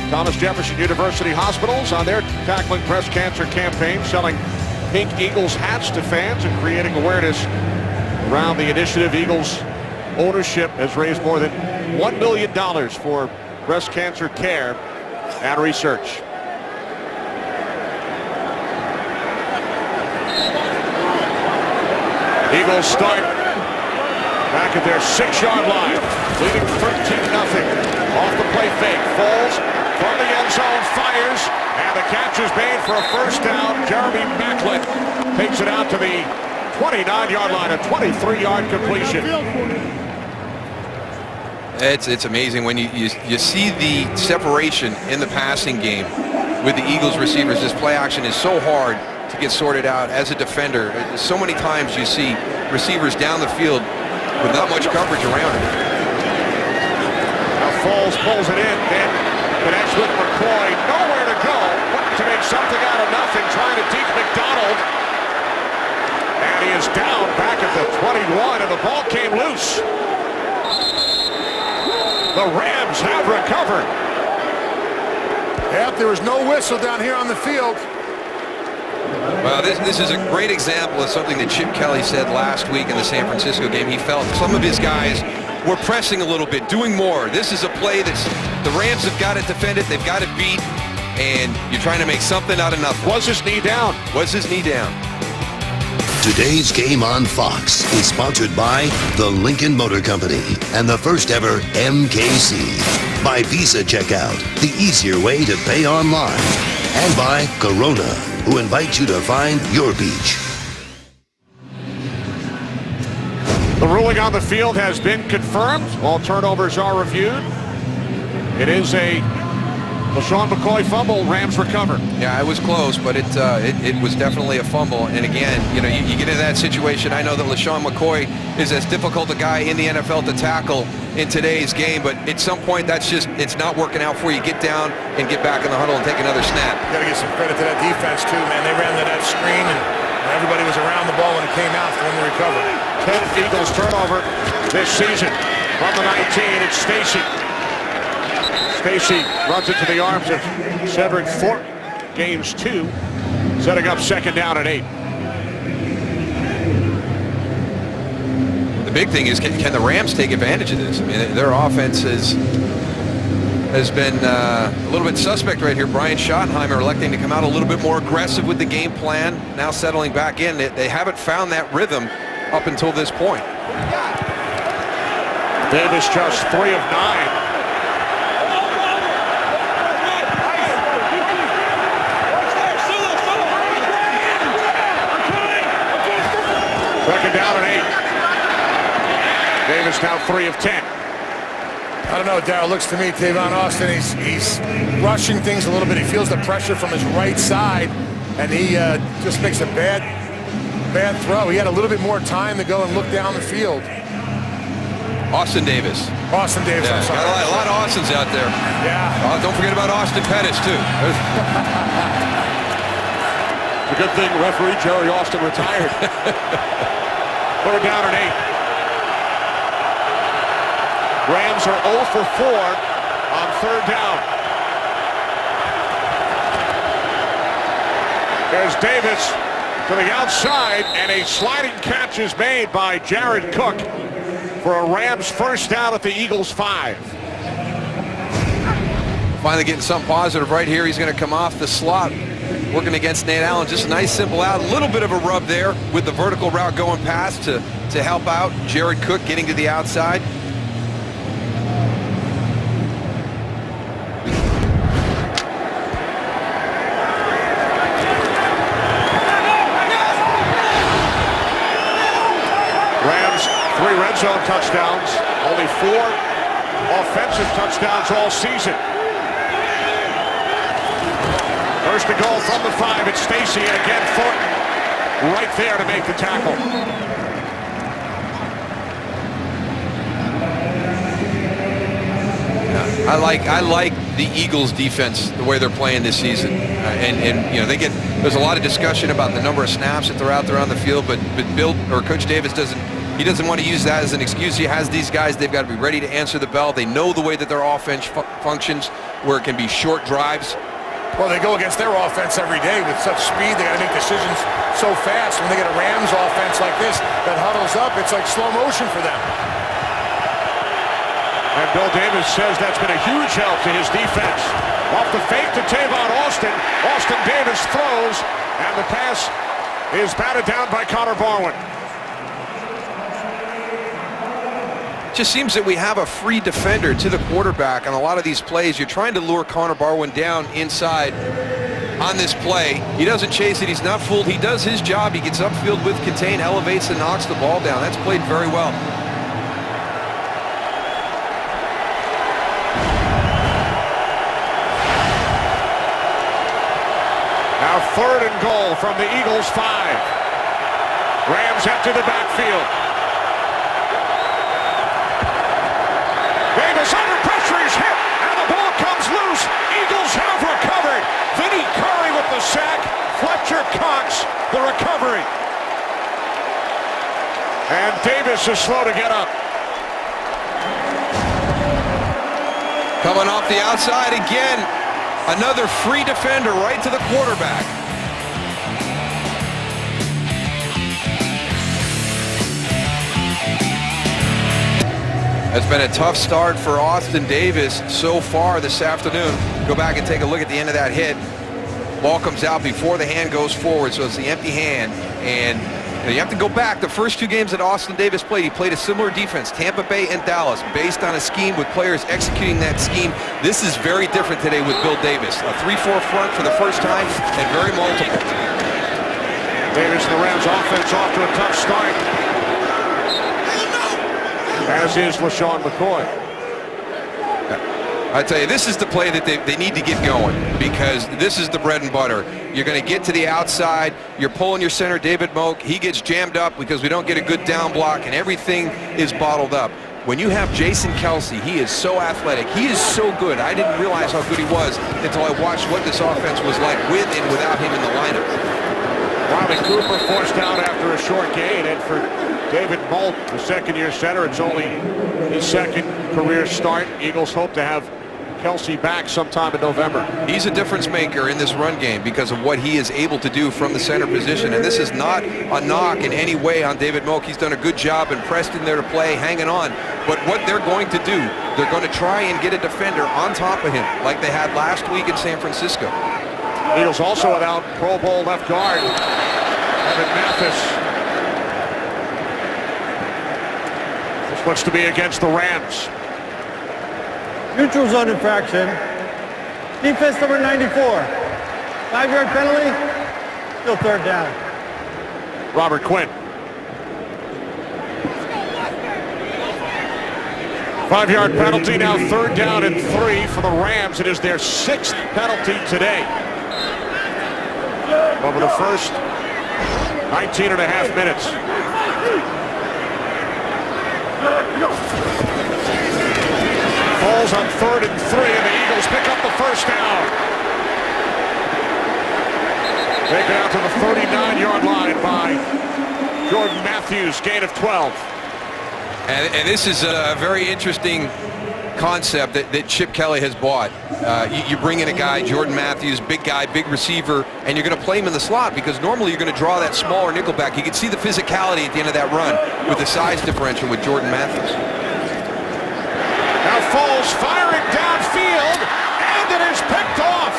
Thomas Jefferson University Hospitals on their Tackling Breast Cancer campaign, selling Pink Eagles hats to fans and creating awareness around the initiative. Eagles ownership has raised more than $1 million for breast cancer care and research. Eagles start back at their 6-yard line, leading 13-0. Off the play fake, falls from the end zone, fires, and the catch is made for a first down. Jeremy Maclin takes it out to the 29-yard line, a 23-yard completion. It's amazing when you see the separation in the passing game with the Eagles receivers. This play action is so hard to get sorted out as a defender. So many times you see receivers down the field with not much coverage around him. Now Foles pulls it in, then connects with McCoy. Nowhere to go. Looking to make something out of nothing. Trying to deke McDonald. And he is down back at the 21, and the ball came loose. The Rams have recovered. Yep, there was no whistle down here on the field. Well, this is a great example of something that Chip Kelly said last week in the San Francisco game. He felt some of his guys were pressing a little bit, doing more. This is a play that's the Rams have got to defend it. They've got to beat, and you're trying to make something out of nothing. Was his knee down? Was his knee down? Today's Game on Fox is sponsored by the Lincoln Motor Company and the first ever MKC. By Visa Checkout, the easier way to pay online. And by Corona, who invites you to find your beach. The ruling on the field has been confirmed. All turnovers are reviewed. It is a LeSean McCoy fumble. Rams recover. Yeah, it was close, but it was definitely a fumble. And again, you get into that situation. I know that LeSean McCoy is as difficult a guy in the NFL to tackle in today's game, but at some point it's not working out for you. Get down and get back in the huddle and take another snap. Got to give some credit to that defense too, man. They ran to that screen and everybody was around the ball when it came out for them to recover. 10th Eagles turnover this season. From the 19, it's Stacy. Stacy runs it to the arms of Cedric Fort. Gains 2, setting up second down and 8. The big thing is, can the Rams take advantage of this? I mean, their offense has been a little bit suspect right here. Brian Schottenheimer electing to come out a little bit more aggressive with the game plan. Now settling back in. They haven't found that rhythm up until this point. Davis just 3 of 9. Second down and 8. Davis now 3 of 10. I don't know, Darryl. Looks to me, Tavon Austin, he's rushing things a little bit. He feels the pressure from his right side, and he just makes a bad throw. He had a little bit more time to go and look down the field. Austin Davis. Austin Davis, Yeah, I'm sorry. got a lot of Austins out there. Yeah. Don't forget about Austin Pettis, too. It's a good thing referee Jerry Austin retired. Third down and 8. Rams are 0 for 4 on third down. There's Davis to the outside, and a sliding catch is made by Jared Cook for a Rams first down at the Eagles' 5. Finally getting something positive right here. He's going to come off the slot, working against Nate Allen. Just a nice simple out. A little bit of a rub there with the vertical route going past to help out Jared Cook getting to the outside. Rams 3 red zone touchdowns, only 4 offensive touchdowns all season. First to goal from the 5, it's Stacy, and again Thornton right there to make the tackle. I like the Eagles defense, the way they're playing this season, and there's a lot of discussion about the number of snaps that they're out there on the field, but Coach Davis doesn't want to use that as an excuse. He has these guys; they've got to be ready to answer the bell. They know the way that their offense functions, where it can be short drives. Well, they go against their offense every day with such speed. They got to make decisions so fast. When they get a Rams offense like this that huddles up, it's like slow motion for them. And Bill Davis says that's been a huge help to his defense. Off the fake to Tavon Austin. Austin Davis throws, and the pass is batted down by Connor Barwin. Just seems that we have a free defender to the quarterback on a lot of these plays. You're trying to lure Connor Barwin down inside on this play. He doesn't chase it. He's not fooled. He does his job. He gets upfield with contain, elevates, and knocks the ball down. That's played very well. Now third and goal from the Eagles' 5. Rams empty the backfield. Davis, the recovery. And Davis is slow to get up. Coming off the outside again. Another free defender right to the quarterback. It's been a tough start for Austin Davis so far this afternoon. Go back and take a look at the end of that hit. Ball comes out before the hand goes forward, so it's the empty hand. And you have to go back. The first two games that Austin Davis played, he played a similar defense, Tampa Bay and Dallas, based on a scheme with players executing that scheme. This is very different today with Bill Davis. A 3-4 front for the first time and very multiple. Davis and the Rams offense off to a tough start. As is LaShawn McCoy. I tell you, this is the play that they need to get going, because this is the bread and butter. You're going to get to the outside. You're pulling your center, David Moak. He gets jammed up because we don't get a good down block, and everything is bottled up. When you have Jason Kelce, he is so athletic. He is so good. I didn't realize how good he was until I watched what this offense was like with and without him in the lineup. Riley Cooper forced out after a short gain, and for David Moak, the second-year center, it's only his second career start. Eagles hope to have Kelce back sometime in November. He's a difference maker in this run game because of what he is able to do from the center position. And this is not a knock in any way on David Moak. He's done a good job, and Preston there to play, hanging on. But what they're going to do, they're going to try and get a defender on top of him like they had last week in San Francisco. Eagles also without Pro Bowl left guard Evan Mathis. This looks to be against the Rams. Neutral zone infraction. Defense number 94. 5-yard penalty. Still third down. Robert Quinn. 5-yard penalty, now third down and 3 for the Rams. It is their 6th penalty today. Over the first 19 and a half minutes. Falls on 3rd and 3, and the Eagles pick up the first down. Taken out to the 39-yard line by Jordan Matthews, gain of 12. And this is a very interesting concept that Chip Kelly has bought. You bring in a guy, Jordan Matthews, big guy, big receiver, and you're going to play him in the slot because normally you're going to draw that smaller nickelback. You can see the physicality at the end of that run with the size differential with Jordan Matthews. Now Foles firing downfield, and it is picked off.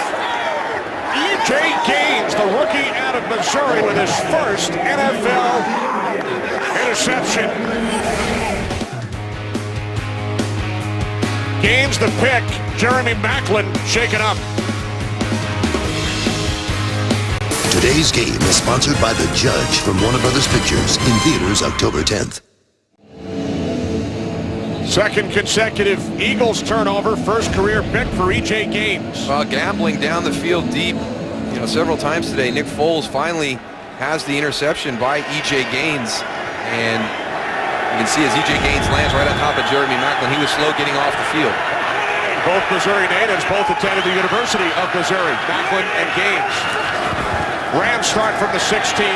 E.J. Gaines, the rookie out of Missouri, with his first NFL interception. Gaines the pick. Jeremy Maclin shaken up. Today's game is sponsored by The Judge from Warner Brothers Pictures in theaters October 10th. Second consecutive Eagles turnover, first career pick for E.J. Gaines. Well, gambling down the field deep, several times today. Nick Foles finally has the interception by E.J. Gaines, and you can see as E.J. Gaines lands right on top of Jeremy Maclin, he was slow getting off the field. Both Missouri natives, both attended the University of Missouri, Maclin and Gaines. Rams start from the 16.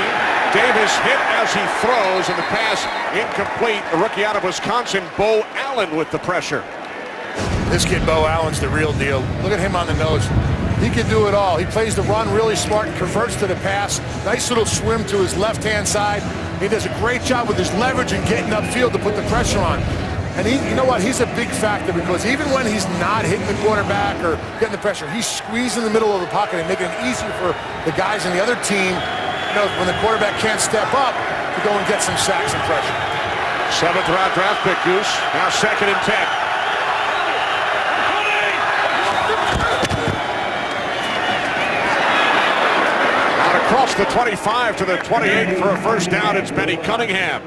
Davis hit as he throws, and the pass incomplete. The rookie out of Wisconsin, Bo Allen, with the pressure. This kid, Bo Allen's the real deal. Look at him on the nose. He can do it all. He plays the run really smart and converts to the pass. Nice little swim to his left-hand side. He does a great job with his leverage and getting upfield to put the pressure on. And you know what? He's a big factor because even when he's not hitting the quarterback or getting the pressure, he's squeezing the middle of the pocket and making it easier for the guys in the other team, when the quarterback can't step up, to go and get some sacks and pressure. 7th round draft pick, Goose. Now 2nd and 10. Out across the 25 to the 28 for a first down. It's Benny Cunningham.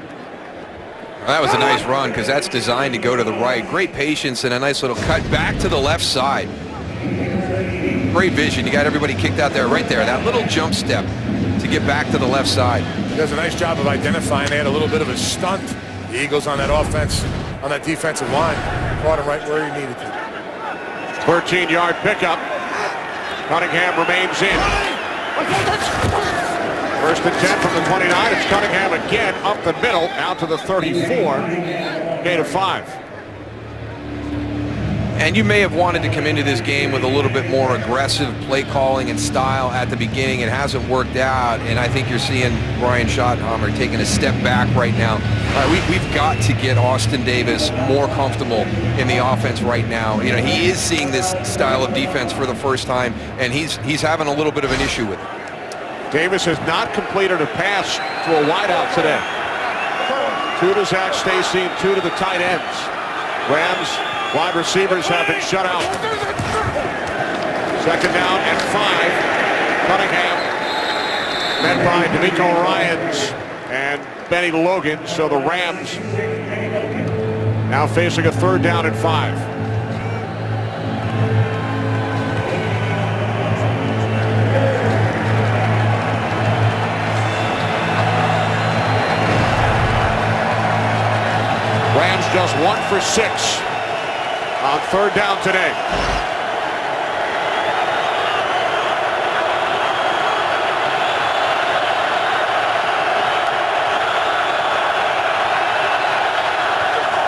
That was a nice run because that's designed to go to the right. Great patience and a nice little cut back to the left side. Great vision. You got everybody kicked out there, right there. That little jump step to get back to the left side. He does a nice job of identifying. They had a little bit of a stunt. The Eagles on that offense, on that defensive line, caught him right where he needed to. 13-yard pickup. Cunningham remains in. First and 10 from the 29. It's Cunningham again up the middle, out to the 34. Gain of 5. And you may have wanted to come into this game with a little bit more aggressive play calling and style at the beginning. It hasn't worked out, and I think you're seeing Brian Schottenheimer taking a step back right now. We've got to get Austin Davis more comfortable in the offense right now. You know, he is seeing this style of defense for the first time, and he's having a little bit of an issue with it. Davis has not completed a pass to a wideout today. 2 to Zach Stacy, 2 to the tight ends. Rams wide receivers have been shut out. Second down and 5. Cunningham met by DeMeco Ryans and Benny Logan. So the Rams now facing a 3rd down and 5. Rams just 1 for 6 on 3rd down today.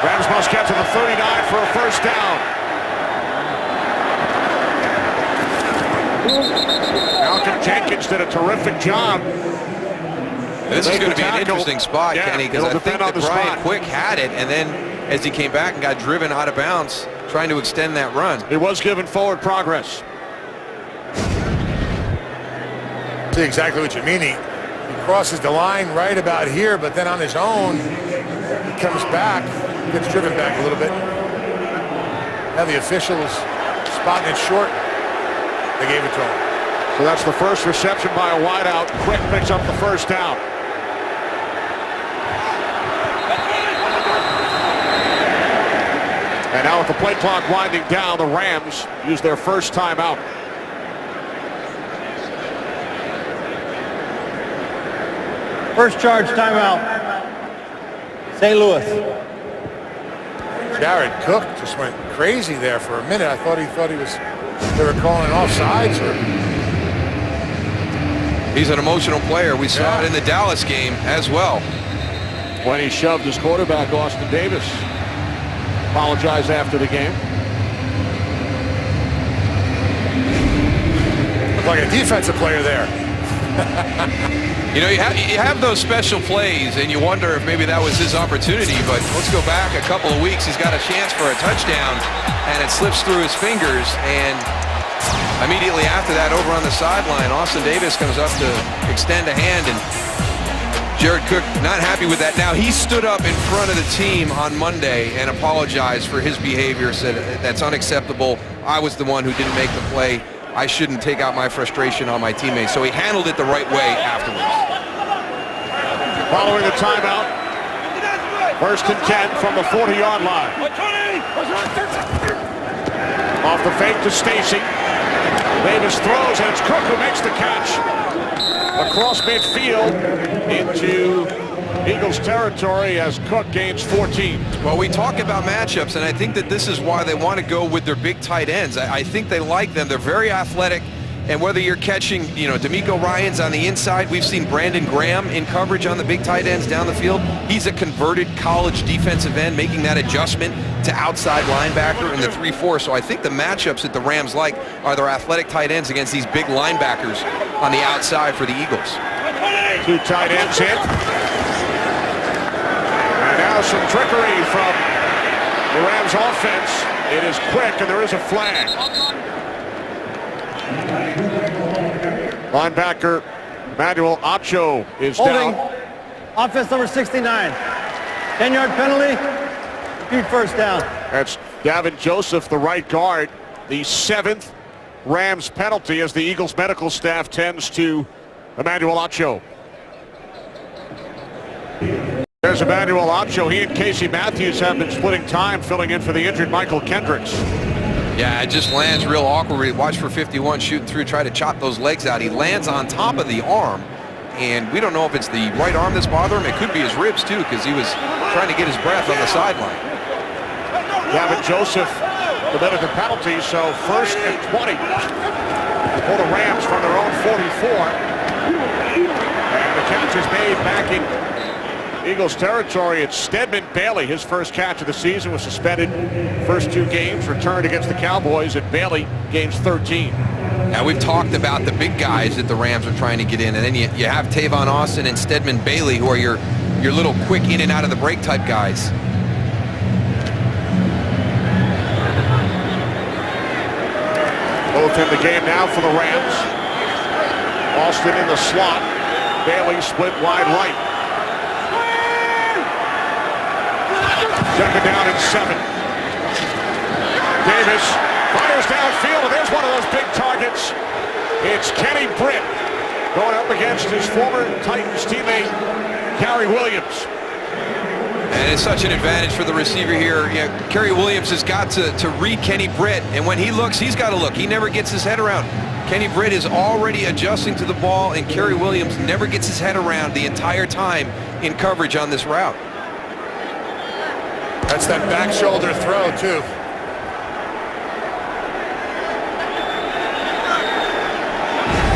Rams must get to the 39 for a 1st down. Malcolm Jenkins did a terrific job. This is going to be an interesting spot, yeah, Kenny, because I think that Brian Quick had it, and then as he came back and got driven out of bounds, trying to extend that run. He was given forward progress. See exactly what you mean. He crosses the line right about here, but then on his own, he comes back, gets driven back a little bit. Now the officials spotting it short. They gave it to him. So that's the first reception by a wideout. Quick picks up the 1st down. And now with the play clock winding down, the Rams use their first timeout. First charge timeout. St. Louis. Jared Cook just went crazy there for a minute. I thought they were calling offsides. He's an emotional player. We saw it in the Dallas game as well. When he shoved his quarterback, Austin Davis apologized after the game. Looked like a defensive player there. You know, you have those special plays, and you wonder if maybe that was his opportunity, but let's go back a couple of weeks. He's got a chance for a touchdown, and it slips through his fingers, and immediately after that, over on the sideline, Austin Davis comes up to extend a hand, and Jared Cook not happy with that. Now, he stood up in front of the team on Monday and apologized for his behavior, said that's unacceptable. I was the one who didn't make the play. I shouldn't take out my frustration on my teammates. So he handled it the right way afterwards. Following the timeout, 1st and 10 from the 40-yard line. Off the fake to Stacy. Davis throws, and it's Cook who makes the catch. Across midfield into Eagles territory as Cook gains 14. Well, we talk about matchups, and I think that this is why they want to go with their big tight ends. I think they like them. They're very athletic, and whether you're catching, you know, DeMeco Ryans on the inside, we've seen Brandon Graham in coverage on the big tight ends down the field. He's a converted college defensive end, making that adjustment to outside linebacker in the 3-4. So I think the matchups that the Rams like are their athletic tight ends against these big linebackers on the outside for the Eagles. 2 tight ends in. And now some trickery from the Rams offense. It is Quick, and there is a flag. Linebacker Manuel Acho is Holding. down. Offense number 69. 10-yard penalty. Repeat 1st down. That's Gavin Joseph, the right guard. The 7th Rams penalty as the Eagles medical staff tends to Emmanuel Acho. There's Emmanuel Acho. He and Casey Matthews have been splitting time filling in for the injured Michael Kendricks. Yeah, it just lands real awkwardly. Watch for 51 shooting through, try to chop those legs out. He lands on top of the arm, and we don't know if it's the right arm that's bothering him. It could be his ribs, too, because he was trying to get his breath on the sideline. Gavin Joseph committed the penalty, so 1st and 20 for the Rams from their own 44. And the catch is made back in Eagles territory. It's Stedman Bailey. His first catch of the season was suspended first 2 games, returned against the Cowboys, and Bailey gains 13. Now, we've talked about the big guys that the Rams are trying to get in, and then you have Tavon Austin and Stedman Bailey, who are your little quick in and out of the break type guys. Both in the game now for the Rams. Austin in the slot. Bailey split wide right. Second down and 7. Davis fires downfield, and there's one of those big targets. It's Kenny Britt going up against his former Titans teammate, Gary Williams. And it's such an advantage for the receiver here. Kerry Williams has got to read Kenny Britt, and when he looks, he's got to look. He never gets his head around. Kenny Britt is already adjusting to the ball, and Kerry Williams never gets his head around the entire time in coverage on this route. That's that back shoulder throw, too.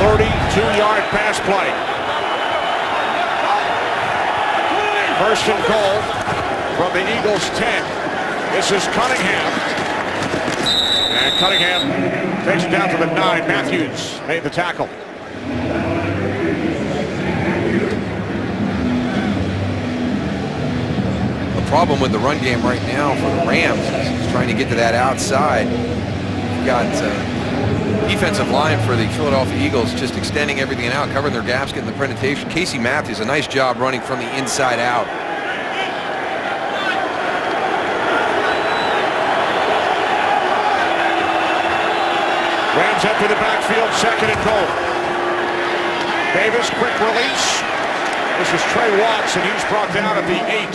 $32-yard pass play. First and goal from the Eagles 10. This is Cunningham. And Cunningham takes it down to the 9. Matthews made the tackle. The problem with the run game right now for the Rams is trying to get to that outside. You've got defensive line for the Philadelphia Eagles just extending everything out, covering their gaps, getting the penetration. Casey Matthews, a nice job running from the inside out. Rams enter the backfield, second and goal. Davis, quick release. This is Trey Watts, and he's brought down at the 8.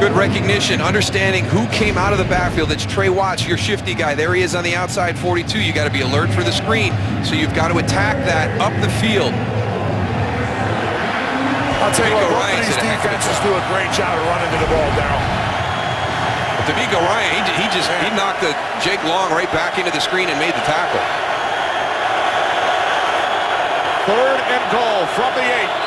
Good recognition, understanding who came out of the backfield. It's Trey Watts, your shifty guy. There he is on the outside 42. You got to be alert for the screen, so you've got to attack that up the field. I'll tell you what, both of these defenses do a great job of running to the ball, Darryl. D'Amico Ryan, he knocked Jake Long right back into the screen and made the tackle. Third and goal from the 8.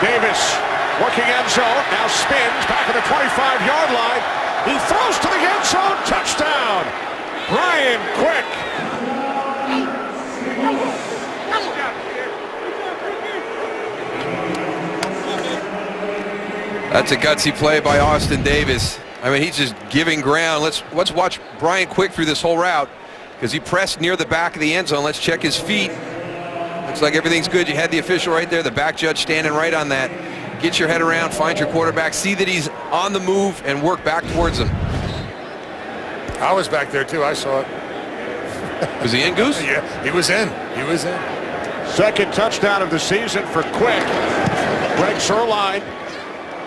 Davis working end zone, now spins back at the 25-yard line. He throws to the end zone, touchdown! Brian Quick. That's a gutsy play by Austin Davis. I mean, he's just giving ground. Let's watch Brian Quick through this whole route, because he pressed near the back of the end zone. Let's check his feet. Looks like everything's good. You had the official right there, the back judge standing right on that. Get your head around, find your quarterback, see that he's on the move, and work back towards him. I was back there, too. I saw it. Was he in, Goose? Yeah, he was in. He was in. Second touchdown of the season for Quick. Greg Zuerlein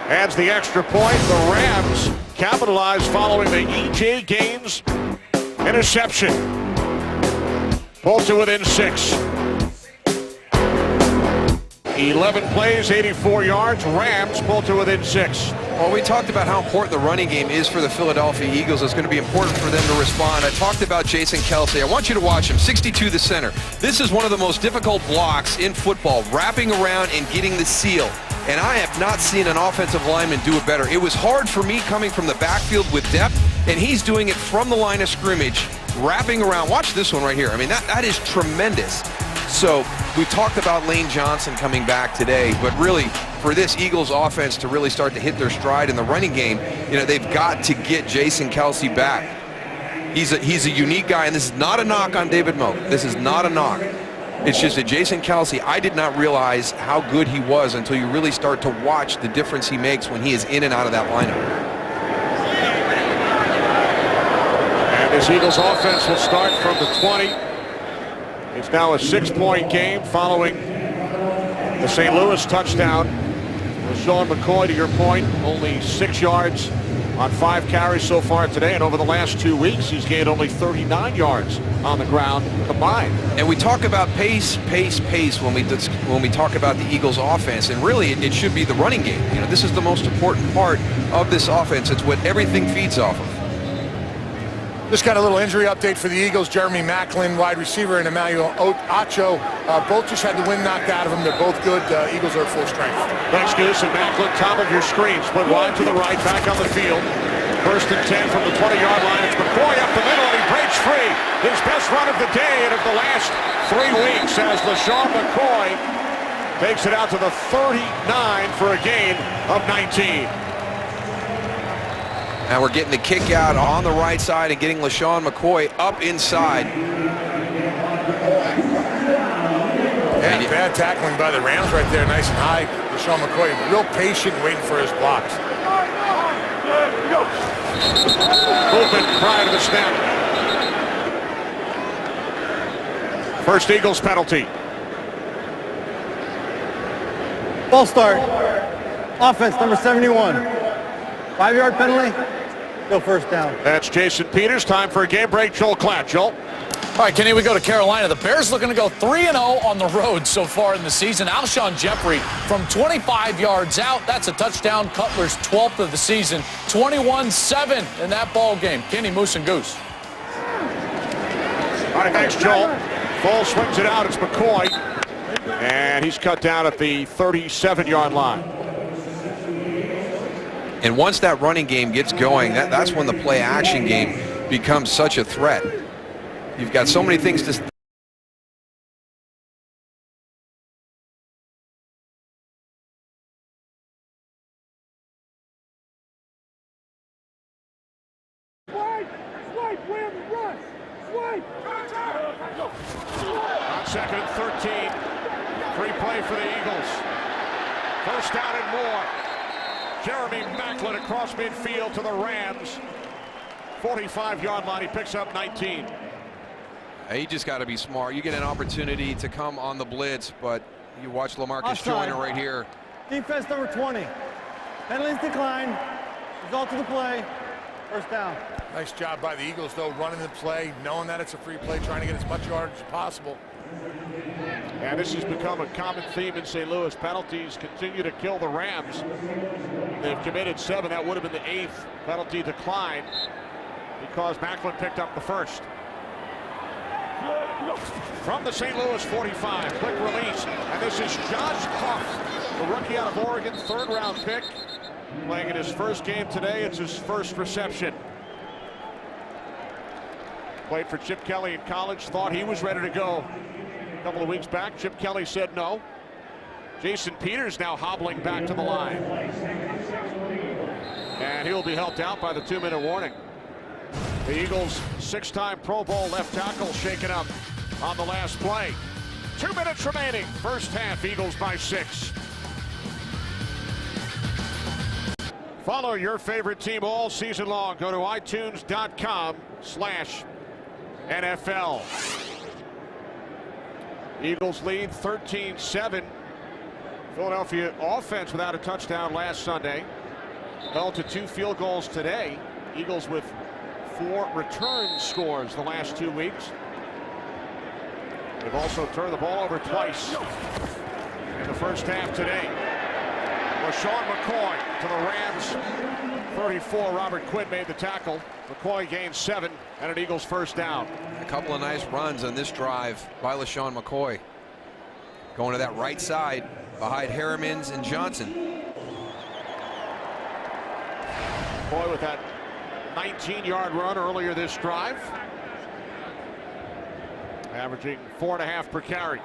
adds the extra point. The Rams capitalize following the E.J. Gaines interception. Pulled to within 6. 11 plays, 84 yards. Rams pulled to within 6. Well, we talked about how important the running game is for the Philadelphia Eagles. It's going to be important for them to respond. I talked about Jason Kelce. I want you to watch him. 62 the center. This is one of the most difficult blocks in football, wrapping around and getting the seal. And I have not seen an offensive lineman do it better. It was hard for me coming from the backfield with depth, and he's doing it from the line of scrimmage, wrapping around. Watch this one right here. I mean, that is tremendous. So we talked about Lane Johnson coming back today, but really for this Eagles offense to really start to hit their stride in the running game, you know, they've got to get Jason Kelce back. He's a unique guy, and this is not a knock on David Moe. This is not a knock. It's just that Jason Kelce, I did not realize how good he was until you really start to watch the difference he makes when he is in and out of that lineup. And this Eagles offense will start from the 20. It's now a 6-point game following the St. Louis touchdown. Sean McCoy, to your point, only 6 yards on 5 carries so far today, and over the last 2 weeks, he's gained only 39 yards on the ground combined. And we talk about pace when we talk about the Eagles offense, and really it should be the running game. You know, this is the most important part of this offense. It's what everything feeds off of. Just got a little injury update for the Eagles. Jeremy Maclin, wide receiver, and Emmanuel Acho both just had the wind knocked out of them. They're both good. Eagles are at full strength. Thanks, Goose, and Maclin, top of your screen. Split wide to the right, back on the field. First and 10 from the 20-yard line. It's McCoy up the middle, and he breaks free. His best run of the day and of the last 3 weeks as LeSean McCoy takes it out to the 39 for a gain of 19. Now we're getting the kick out on the right side and getting LeSean McCoy up inside. And bad tackling by the Rams right there, nice and high. LeSean McCoy, real patient, waiting for his blocks. Movement prior to the snap. First Eagles penalty. Ball start. Offense, number 71. 5-yard penalty. Still first down. That's Jason Peters. Time for a game break. Joel Klatt. Joel. All right, Kenny, we go to Carolina. The Bears looking to go 3-0 on the road so far in the season. Alshon Jeffrey from 25 yards out. That's a touchdown. Cutler's 12th of the season. 21-7 in that ball game. Kenny, Moose, and Goose. All right, thanks, Joel. Ball swings it out. It's McCoy. And he's cut down at the 37-yard line. And once that running game gets going, that's when the play-action game becomes such a threat. You've got so many things to... On second and 13. Free play for the Eagles. First down and more. Jeremy Maclin across midfield to the Rams. 45-yard line. He picks up 19. You just got to be smart. You get an opportunity to come on the blitz, but you watch LaMarcus Joyner right here. Defense number 20. Penalties decline. Result of the play. First down. Nice job by the Eagles, though, running the play, knowing that it's a free play, trying to get as much yardage as possible. And this has become a common theme in St. Louis. Penalties continue to kill the Rams. They've committed 7. That would have been the 8th penalty decline because Maclin picked up the first. From the St. Louis 45, quick release, and this is Josh Huff, the rookie out of Oregon, 3rd-round pick, playing in his first game today. It's his first reception. Played for Chip Kelly in college, thought he was ready to go a couple of weeks back. Chip Kelly said no. Jason Peters now hobbling back to the line. And he'll be helped out by the 2-minute warning. The Eagles' 6-time Pro Bowl left tackle shaken up on the last play. 2 minutes remaining. First half, Eagles by 6. Follow your favorite team all season long. Go to itunes.com/NFL. Eagles lead 13-7. Philadelphia offense without a touchdown last Sunday. Held to 2 field goals today. Eagles with 4 return scores the last 2 weeks. They've also turned the ball over twice in the first half today. LeSean McCoy to the Rams. 34, Robert Quinn made the tackle. McCoy gains 7 and an Eagles first down. A couple of nice runs on this drive by LeSean McCoy. Going to that right side behind Harrimans and Johnson. McCoy with that 19-yard run earlier this drive. Averaging 4.5 per carry.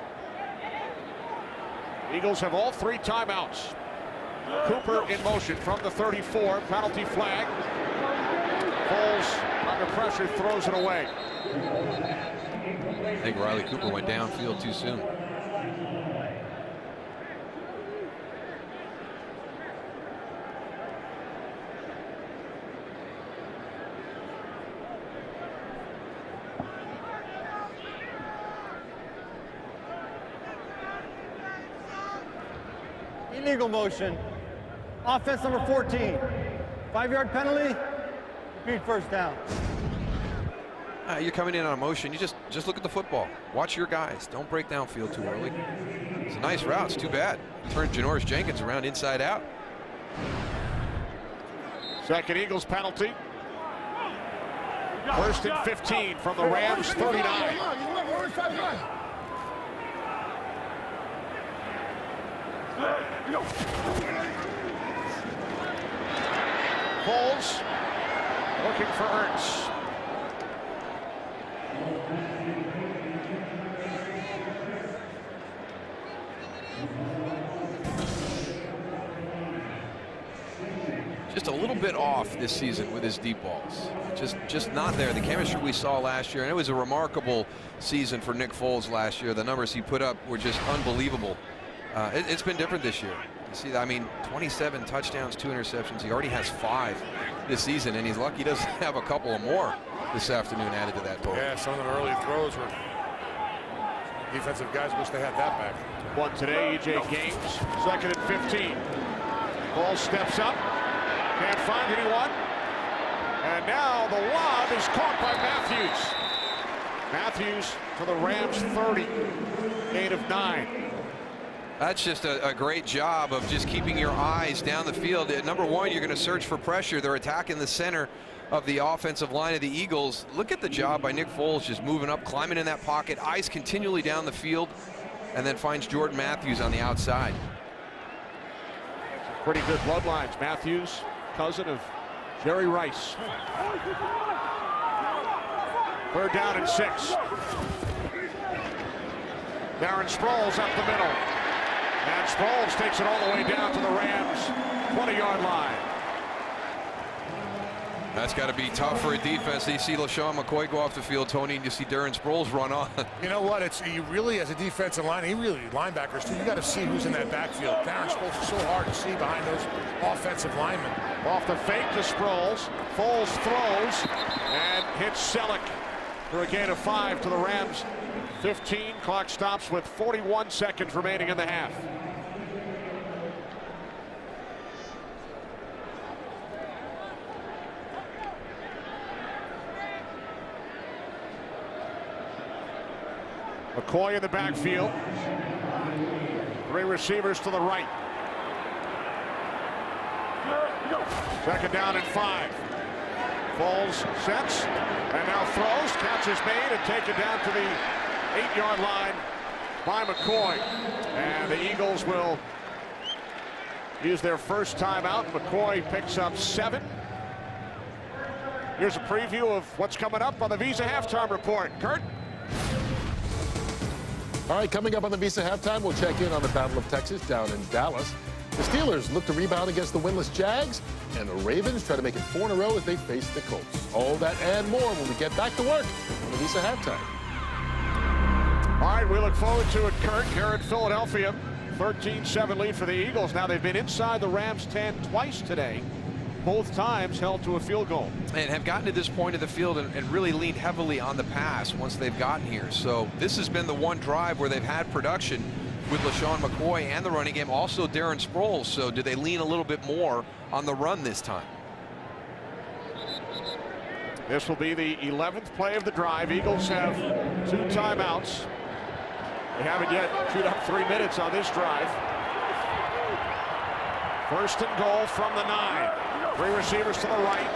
Eagles have all 3 timeouts. Cooper in motion from the 34. Penalty flag. Foles under pressure, throws it away. I think Riley Cooper went downfield too soon. Illegal motion. Offense number 14. 5-yard penalty. Repeat first down. You're coming in on a motion. You just look at the football. Watch your guys. Don't break downfield too early. It's a nice route. It's too bad. Turned Janoris Jenkins around inside out. Second Eagles penalty. First and 15 from the Rams 39. Foles looking for Ertz. Just a little bit off this season with his deep balls. Just not there. The chemistry we saw last year, and it was a remarkable season for Nick Foles last year. The numbers he put up were just unbelievable. It's been different this year. You see, I mean, 27 touchdowns, 2 interceptions. He already has 5 this season, and he's lucky he doesn't have a couple of more this afternoon added to that total. Yeah, some of the early throws were defensive guys wish they had that back. One today, E.J. Gaines, second and 15. Ball steps up, can't find anyone. And now the lob is caught by Matthews. Matthews to the Rams 30, gain of 9. That's just a great job of just keeping your eyes down the field. Number one, you're going to search for pressure. They're attacking the center of the offensive line of the Eagles. Look at the job by Nick Foles, just moving up, climbing in that pocket, eyes continually down the field, and then finds Jordan Matthews on the outside. Pretty good bloodlines. Matthews, cousin of Jerry Rice. Third down and 6. Darren Sproles up the middle. And Sproles takes it all the way down to the Rams' 20-yard line. That's got to be tough for a defense. You see LaShawn McCoy go off the field, Tony, and you see Darren Sproles run on. You know what? You really, as a defensive line, linebackers too, you got to see who's in that backfield. Darren Sproles is so hard to see behind those offensive linemen. Off the fake to Sproles. Foles throws and hits Selleck for a gain of 5 to the Rams. 15. Clock stops with 41 seconds remaining in the half. McCoy in the backfield. 3 receivers to the right. Second down and 5. Foles sets and now throws. Catch is made and taken down to the 8-yard line by McCoy. And the Eagles will use their first timeout. McCoy picks up 7. Here's a preview of what's coming up on the Visa Halftime Report. Kurt? All right, coming up on the Visa Halftime, we'll check in on the Battle of Texas down in Dallas. The Steelers look to rebound against the winless Jags, and the Ravens try to make it 4 in a row as they face the Colts. All that and more when we get back to work on the Visa Halftime. All right, we look forward to it, Kurt. Here in Philadelphia, 13-7 lead for the Eagles. Now they've been inside the Rams 10 twice today. Both times held to a field goal. And have gotten to this point of the field and really leaned heavily on the pass once they've gotten here. So this has been the one drive where they've had production with LaShawn McCoy and the running game. Also Darren Sproles. So do they lean a little bit more on the run this time? This will be the 11th play of the drive. Eagles have 2 timeouts. They haven't yet chewed up 3 minutes on this drive. First and goal from the 9. 3 receivers to the right.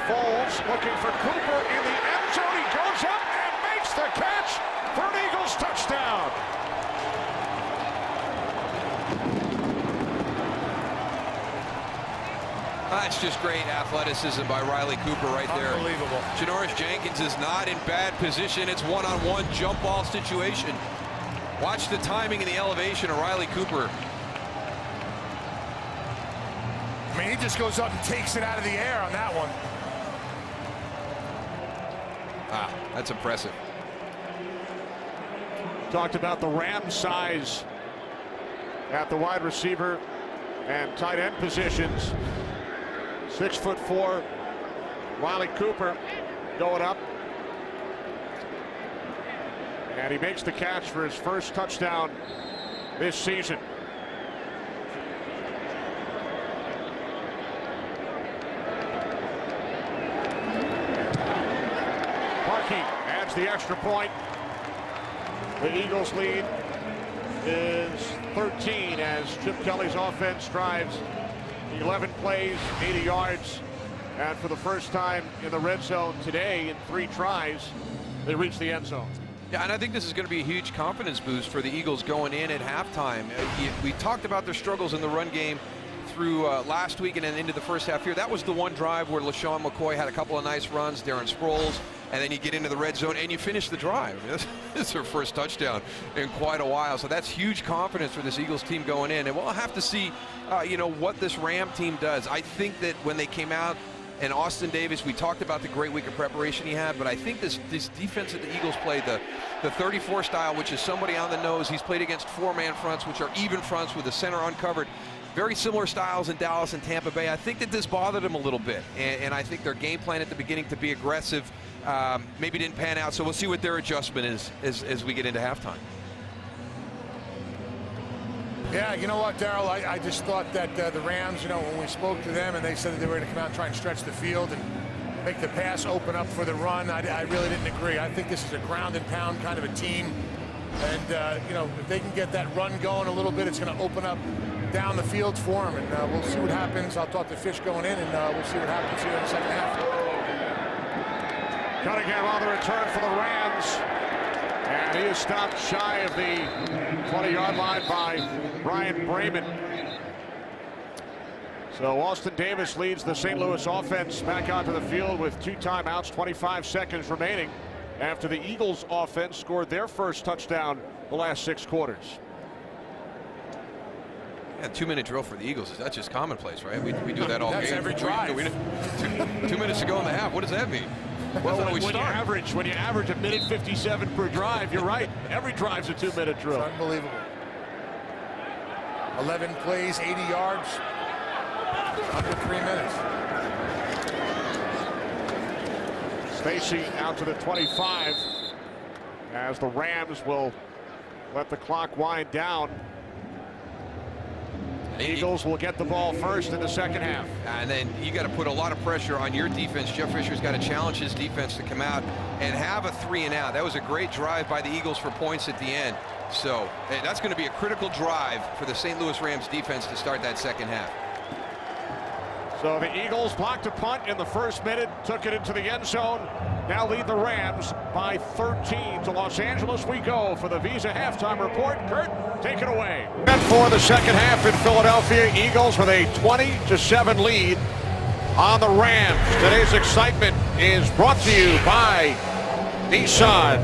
Foles looking for Cooper in the end zone. He goes up and makes the catch for an Eagles touchdown. That's just great athleticism by Riley Cooper right there. Unbelievable. Janoris Jenkins is not in bad position. It's one-on-one jump ball situation. Watch the timing and the elevation of Riley Cooper. I mean, he just goes up and takes it out of the air on that one. That's impressive. Talked about the Rams' size at the wide receiver and tight end positions. 6'4" Riley Cooper going up. And he makes the catch for his first touchdown this season. Parkey adds the extra point. The Eagles lead is 13 as Chip Kelly's offense drives 11 plays, 80 yards, And for the first time in the red zone today in 3 tries, they reached the end zone. Yeah, and I think this is going to be a huge confidence boost for the Eagles going in at halftime. We talked about their struggles in the run game through last week and then into the first half here. That was the one drive where LaShawn McCoy had a couple of nice runs, Darren Sproles, and then you get into the red zone and you finish the drive. This is their first touchdown in quite a while, so that's huge confidence for this Eagles team going in. And we'll have to see, what this Ram team does. I think that when they came out, and Austin Davis, we talked about the great week of preparation he had, but I think this defense that the Eagles play, the 34 style, which is somebody on the nose. He's played against 4-man fronts, which are even fronts with the center uncovered. Very similar styles in Dallas and Tampa Bay. I think that this bothered them a little bit, and I think their game plan at the beginning to be aggressive maybe didn't pan out, so we'll see what their adjustment is as we get into halftime. Yeah, you know what, Daryl? I just thought that the Rams, when we spoke to them and they said that they were going to come out and try and stretch the field and make the pass open up for the run, I really didn't agree. I think this is a ground and pound kind of a team. And, if they can get that run going a little bit, it's going to open up down the field for them. And we'll see what happens. I'll talk to Fish going in, and we'll see what happens here in the second half. Cunningham on the return for the Rams. And he is stopped shy of the 20-yard line by Brian Brayman. So Austin Davis leads the St. Louis offense back onto the field with 2 timeouts, 25 seconds remaining after the Eagles offense scored their first touchdown the last 6 quarters. Yeah, 2-minute drill for the Eagles. That's just commonplace, right? We do that all That's game. every drive. 2 minutes to go in the half. What does that mean? Well, when you average a minute 57 per drive, you're right. Every drive's a 2-minute drill. It's unbelievable. 11 plays, 80 yards, under 3 minutes. Stacy out to the 25 as the Rams will let the clock wind down. The Eagles will get the ball first in the second half. And then you got to put a lot of pressure on your defense. Jeff Fisher's got to challenge his defense to come out and have a 3-and-out. That was a great drive by the Eagles for points at the end. So that's going to be a critical drive for the St. Louis Rams defense to start that second half. So the Eagles blocked a punt in the first minute, took it into the end zone. Now lead the Rams by 13. To Los Angeles we go for the Visa halftime report. Kurt, take it away. And for the second half in Philadelphia, Eagles with a 20-7 lead on the Rams. Today's excitement is brought to you by Nissan.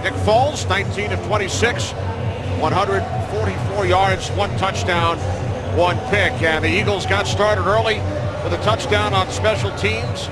Nick Foles, 19 of 26, 144 yards, 1 touchdown, 1 pick. And the Eagles got started early with a touchdown on special teams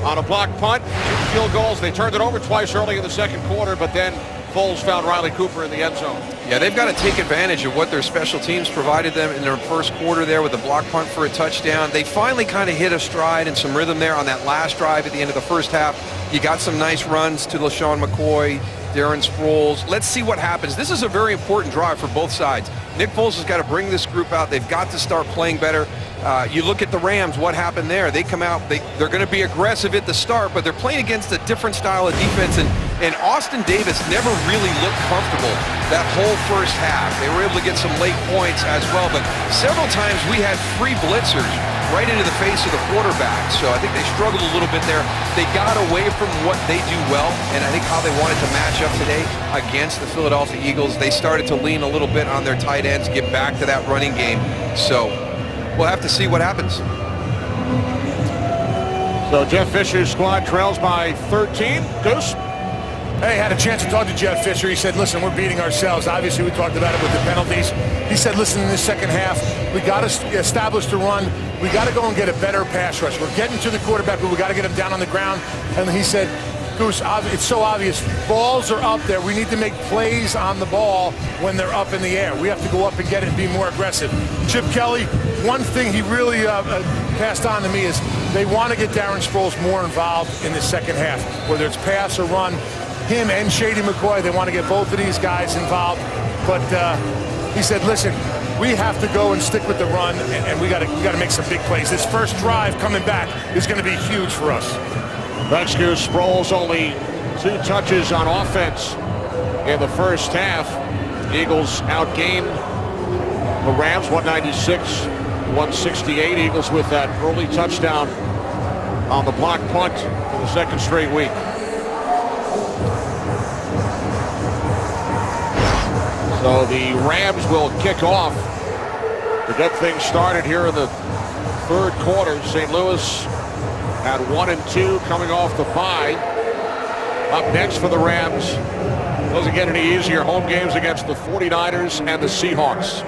on a blocked punt, 2 field goals. They turned it over twice early in the second quarter, but then Foles found Riley Cooper in the end zone. Yeah, they've got to take advantage of what their special teams provided them in their first quarter there with the block punt for a touchdown. They finally kind of hit a stride and some rhythm there on that last drive at the end of the first half. You got some nice runs to LaShawn McCoy, Darren Sproles. Let's see what happens. This is a very important drive for both sides. Nick Foles has got to bring this group out. They've got to start playing better. You look at the Rams, what happened there? They come out, they're going to be aggressive at the start, but they're playing against a different style of defense, and Austin Davis never really looked comfortable that whole first half. They were able to get some late points as well, but several times we had free blitzers right into the face of the quarterback, so I think they struggled a little bit there. They got away from what they do well, and I think how they wanted to match up today against the Philadelphia Eagles. They started to lean a little bit on their tight ends, get back to that running game, so we'll have to see what happens. So Jeff Fisher's squad trails by 13. Goose? Hey, had a chance to talk to Jeff Fisher. He said, listen, we're beating ourselves. Obviously, we talked about it with the penalties. He said, listen, in the second half, we got to establish the run. We got to go and get a better pass rush. We're getting to the quarterback, but we got to get him down on the ground. And he said, Goose, it's so obvious. Balls are up there. We need to make plays on the ball when they're up in the air. We have to go up and get it and be more aggressive. Chip Kelly, one thing he really passed on to me is they want to get Darren Sproles more involved in the second half, whether it's pass or run. Him and Shady McCoy, they want to get both of these guys involved. But he said, listen, we have to go and stick with the run, and we got to make some big plays. This first drive coming back is going to be huge for us. Rescue Sproles only 2 touches on offense in the first half. Eagles outgained the Rams 196-168. Eagles with that early touchdown on the block punt for the second straight week. So the Rams will kick off to get things started here in the third quarter. St. Louis at 1-2 coming off the bye. Up next for the Rams, doesn't get any easier, home games against the 49ers and the Seahawks.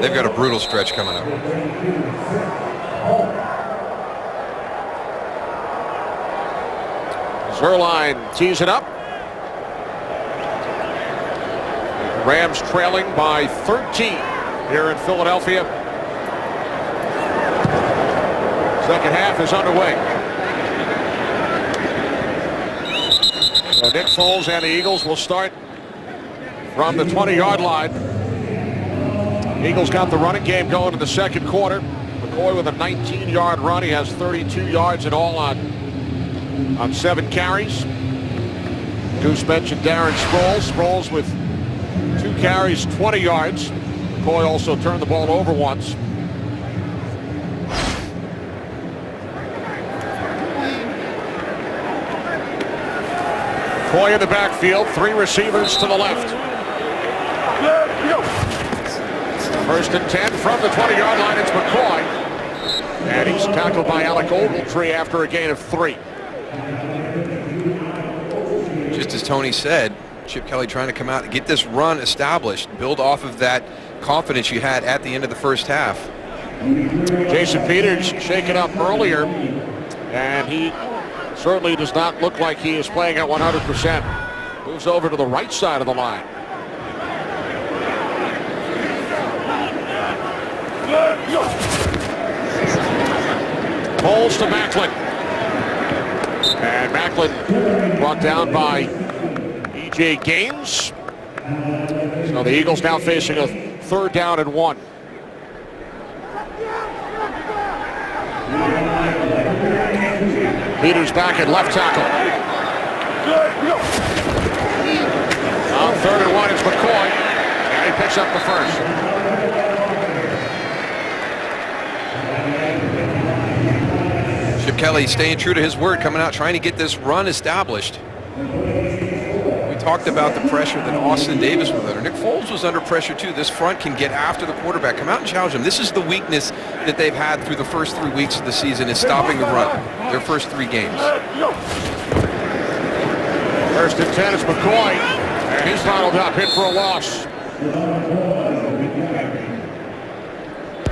They've got a brutal stretch coming up. Zuerlein tees it up. Rams trailing by 13 here in Philadelphia. Second half is underway. So Nick Foles and the Eagles will start from the 20-yard line. Eagles got the running game going in the second quarter. McCoy with a 19-yard run. He has 32 yards in all on 7 carries. Goose mentioned Darren Sproles. Sproles with 2 carries, 20 yards. McCoy also turned the ball over once. McCoy in the backfield, 3 receivers to the left. First and 10 from the 20-yard line, it's McCoy. And he's tackled by Alec Ogletree after a gain of 3. Just as Tony said, Chip Kelly trying to come out and get this run established, build off of that confidence you had at the end of the first half. Jason Peters shaken up earlier, and he certainly does not look like he is playing at 100%. Moves over to the right side of the line. Foles to Macklin. And Macklin brought down by E.J. Gaines. So the Eagles now facing a 3rd down and 1. Peters back at left tackle. On 3rd and 1, it's McCoy. And he picks up the first. Chip Kelly staying true to his word, coming out trying to get this run established. We talked about the pressure that Austin Davis was under. Nick Foles was under pressure too. This front can get after the quarterback, come out and challenge him. This is the weakness that they've had through the first 3 weeks of the season, is stopping the run. Their first 3 games. First and 10 is McCoy, and he's bottled up, hit for a loss.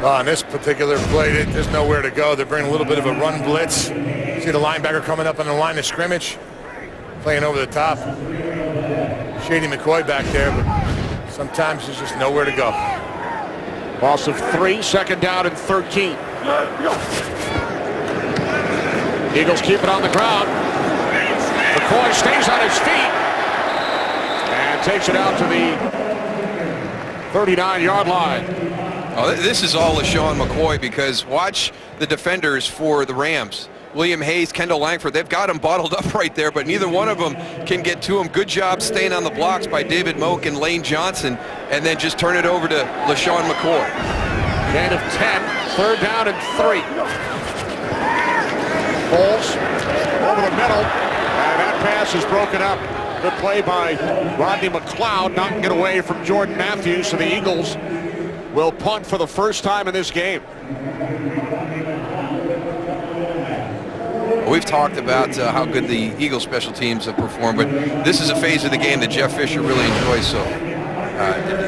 On this particular play, there's nowhere to go. They're bringing a little bit of a run blitz. See the linebacker coming up on the line of scrimmage, playing over the top. Shady McCoy back there, but sometimes there's just nowhere to go. Loss of 3, 2nd down and 13. Eagles keep it on the ground. McCoy stays on his feet and takes it out to the 39-yard line. Oh, this is all LeSean McCoy, because watch the defenders for the Rams. William Hayes, Kendall Langford, they've got him bottled up right there, but neither one of them can get to him. Good job staying on the blocks by David Moak and Lane Johnson, and then just turn it over to LeSean McCoy. Gain of 10, 3rd down and 3. Foles over the middle, and that pass is broken up. Good play by Rodney McLeod, knocking it away from Jordan Matthews, so the Eagles will punt for the first time in this game. We've talked about how good the Eagles special teams have performed, but this is a phase of the game that Jeff Fisher really enjoys. So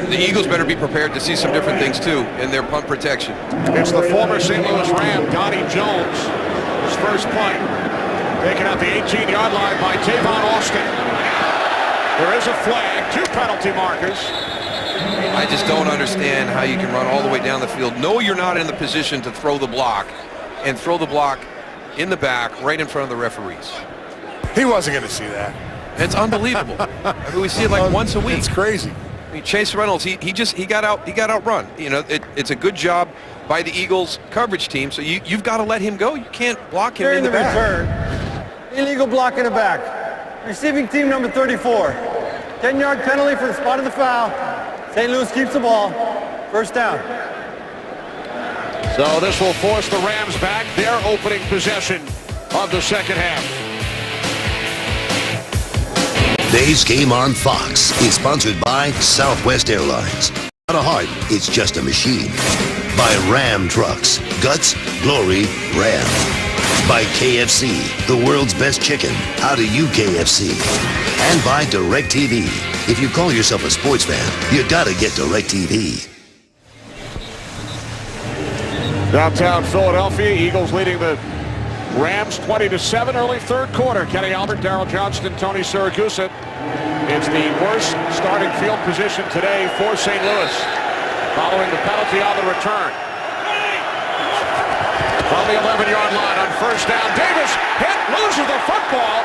the Eagles better be prepared to see some different things too in their punt protection. It's the former St. Louis Ram, Donnie Jones, his first punt, taken at the 18-yard line by Tavon Austin. There is a flag, 2 penalty markers. I just don't understand how you can run all the way down the field. No, you're not in the position to throw the block, and throw the block in the back right in front of the referees. He wasn't going to see that. It's unbelievable. I mean, we see it like once a week. It's crazy. I mean, Chase Reynolds, he got outrun. You know, it's a good job by the Eagles coverage team. So you've got to let him go. You can't block him in the back. Return. Illegal block in the back. Receiving team number 34. 10-yard penalty for the spot of the foul. St. Louis keeps the ball. First down. So this will force the Rams back. Their opening possession of the second half. Today's Game on Fox is sponsored by Southwest Airlines. Not a heart, it's just a machine. By Ram Trucks. Guts, glory, Ram. By KFC, the world's best chicken. How do you KFC? And by DirecTV. If you call yourself a sports fan, you gotta get DirecTV. Downtown Philadelphia, Eagles leading the Rams 20-7 early third quarter. Kenny Albert, Darryl Johnston, Tony Siragusa. It's the worst starting field position today for St. Louis following the penalty on the return. From the 11-yard line on first down, Davis loses the football,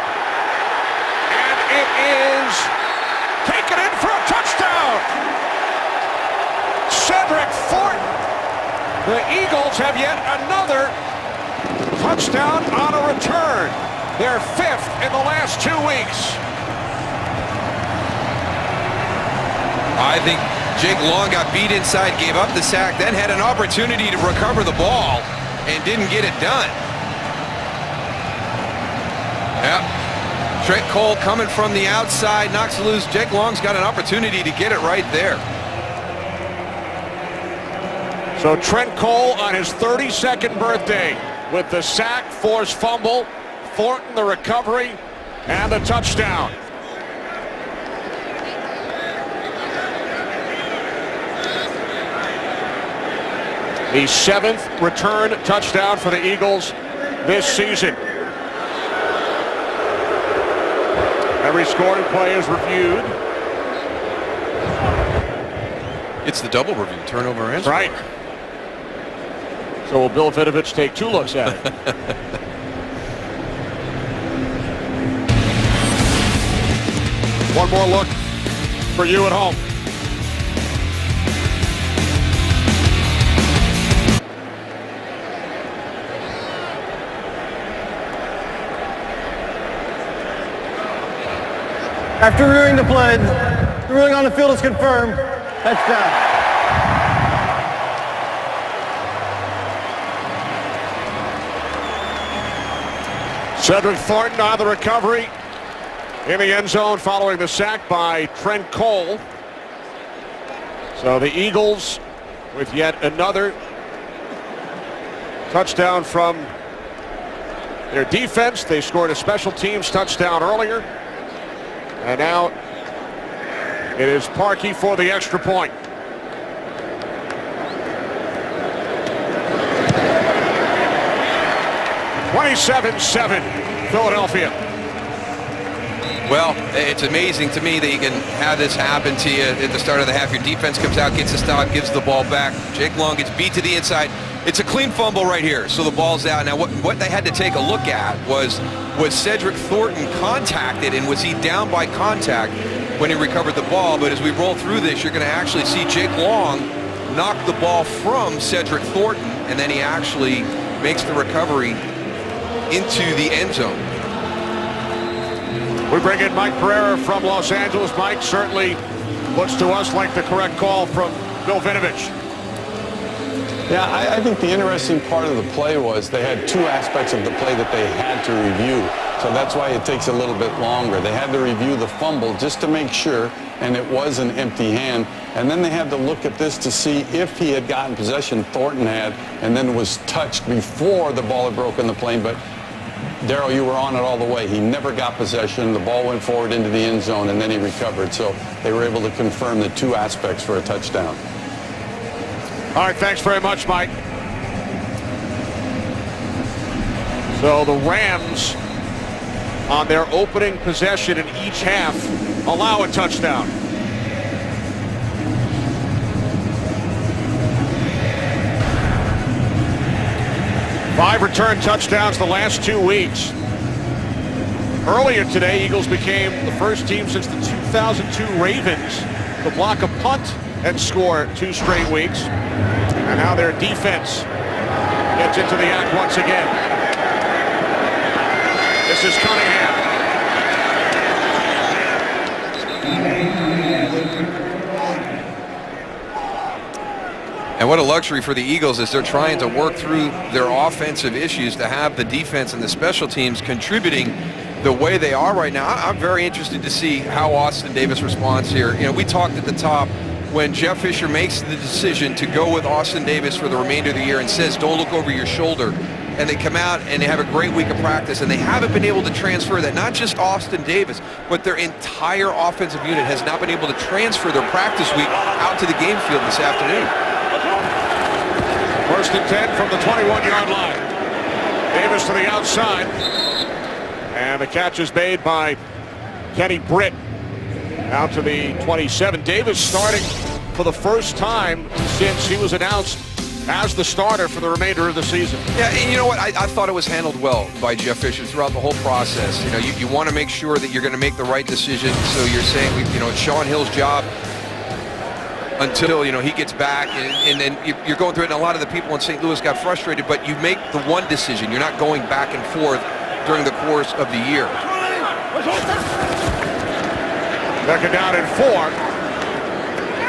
and it is taken in for a touchdown. Cedric Thornton. The Eagles have yet another touchdown on a return. Their fifth in the last 2 weeks. I think Jake Long got beat inside, gave up the sack, then had an opportunity to recover the ball and didn't get it done. Yep. Trent Cole coming from the outside, knocks it loose. Jake Long's got an opportunity to get it right there. So Trent Cole on his 32nd birthday with the sack, forced fumble, Thornton the recovery, and the touchdown. The 7th return touchdown for the Eagles this season. Every scored play is reviewed. It's the double review, turnover and Right. So will Bill Vinovich take 2 looks at it? One more look for you at home. After reviewing the play, the ruling on the field is confirmed. Touchdown. Cedric Thornton on the recovery in the end zone following the sack by Trent Cole. So the Eagles with yet another touchdown from their defense. They scored a special teams touchdown earlier. And now it is Parkey for the extra point. (27-7) Philadelphia. Well, it's amazing to me that you can have this happen to you at the start of the half. Your defense comes out, gets a stop, gives the ball back. Jake Long gets beat to the inside. It's a clean fumble right here, so the ball's out. Now, what they had to take a look at was Cedric Thornton contacted, and was he down by contact when he recovered the ball? But as we roll through this, you're going to actually see Jake Long knock the ball from Cedric Thornton, and then he actually makes the recovery into the end zone. We bring in Mike Pereira from Los Angeles. Mike, certainly looks to us like the correct call from Bill Vinovich. Yeah, I think the interesting part of the play was they had 2 aspects of the play that they had to review. So that's why it takes a little bit longer. They had to review the fumble just to make sure, and it was an empty hand. And then they had to look at this to see if he had gotten possession, Thornton had, and then was touched before the ball had broken the plane. But Darryl, you were on it all the way. He never got possession. The ball went forward into the end zone, and then he recovered. So they were able to confirm the 2 aspects for a touchdown. All right, thanks very much, Mike. So the Rams, on their opening possession in each half, allow a touchdown. Five return touchdowns the last 2 weeks. Earlier today, Eagles became the first team since the 2002 Ravens to block a punt and score 2 straight weeks. And now their defense gets into the act once again. This is Cunningham. And what a luxury for the Eagles as they're trying to work through their offensive issues to have the defense and the special teams contributing the way they are right now. I'm very interested to see how Austin Davis responds here. You know, we talked at the top when Jeff Fisher makes the decision to go with Austin Davis for the remainder of the year and says, don't look over your shoulder. And they come out and they have a great week of practice, and they haven't been able to transfer that. Not just Austin Davis, but their entire offensive unit has not been able to transfer their practice week out to the game field this afternoon. 1st and 10 from the 21-yard line. Davis to the outside. And the catch is made by Kenny Britt out to the 27. Davis starting for the first time since he was announced as the starter for the remainder of the season. Yeah, and you know what? I thought it was handled well by Jeff Fisher throughout the whole process. You know, you want to make sure that you're going to make the right decision. So you're saying, you know, it's Sean Hill's job until, you know, he gets back, and then you're going through it. And a lot of the people in St. Louis got frustrated, but you make the one decision. You're not going back and forth during the course of the year. 2nd down and 4.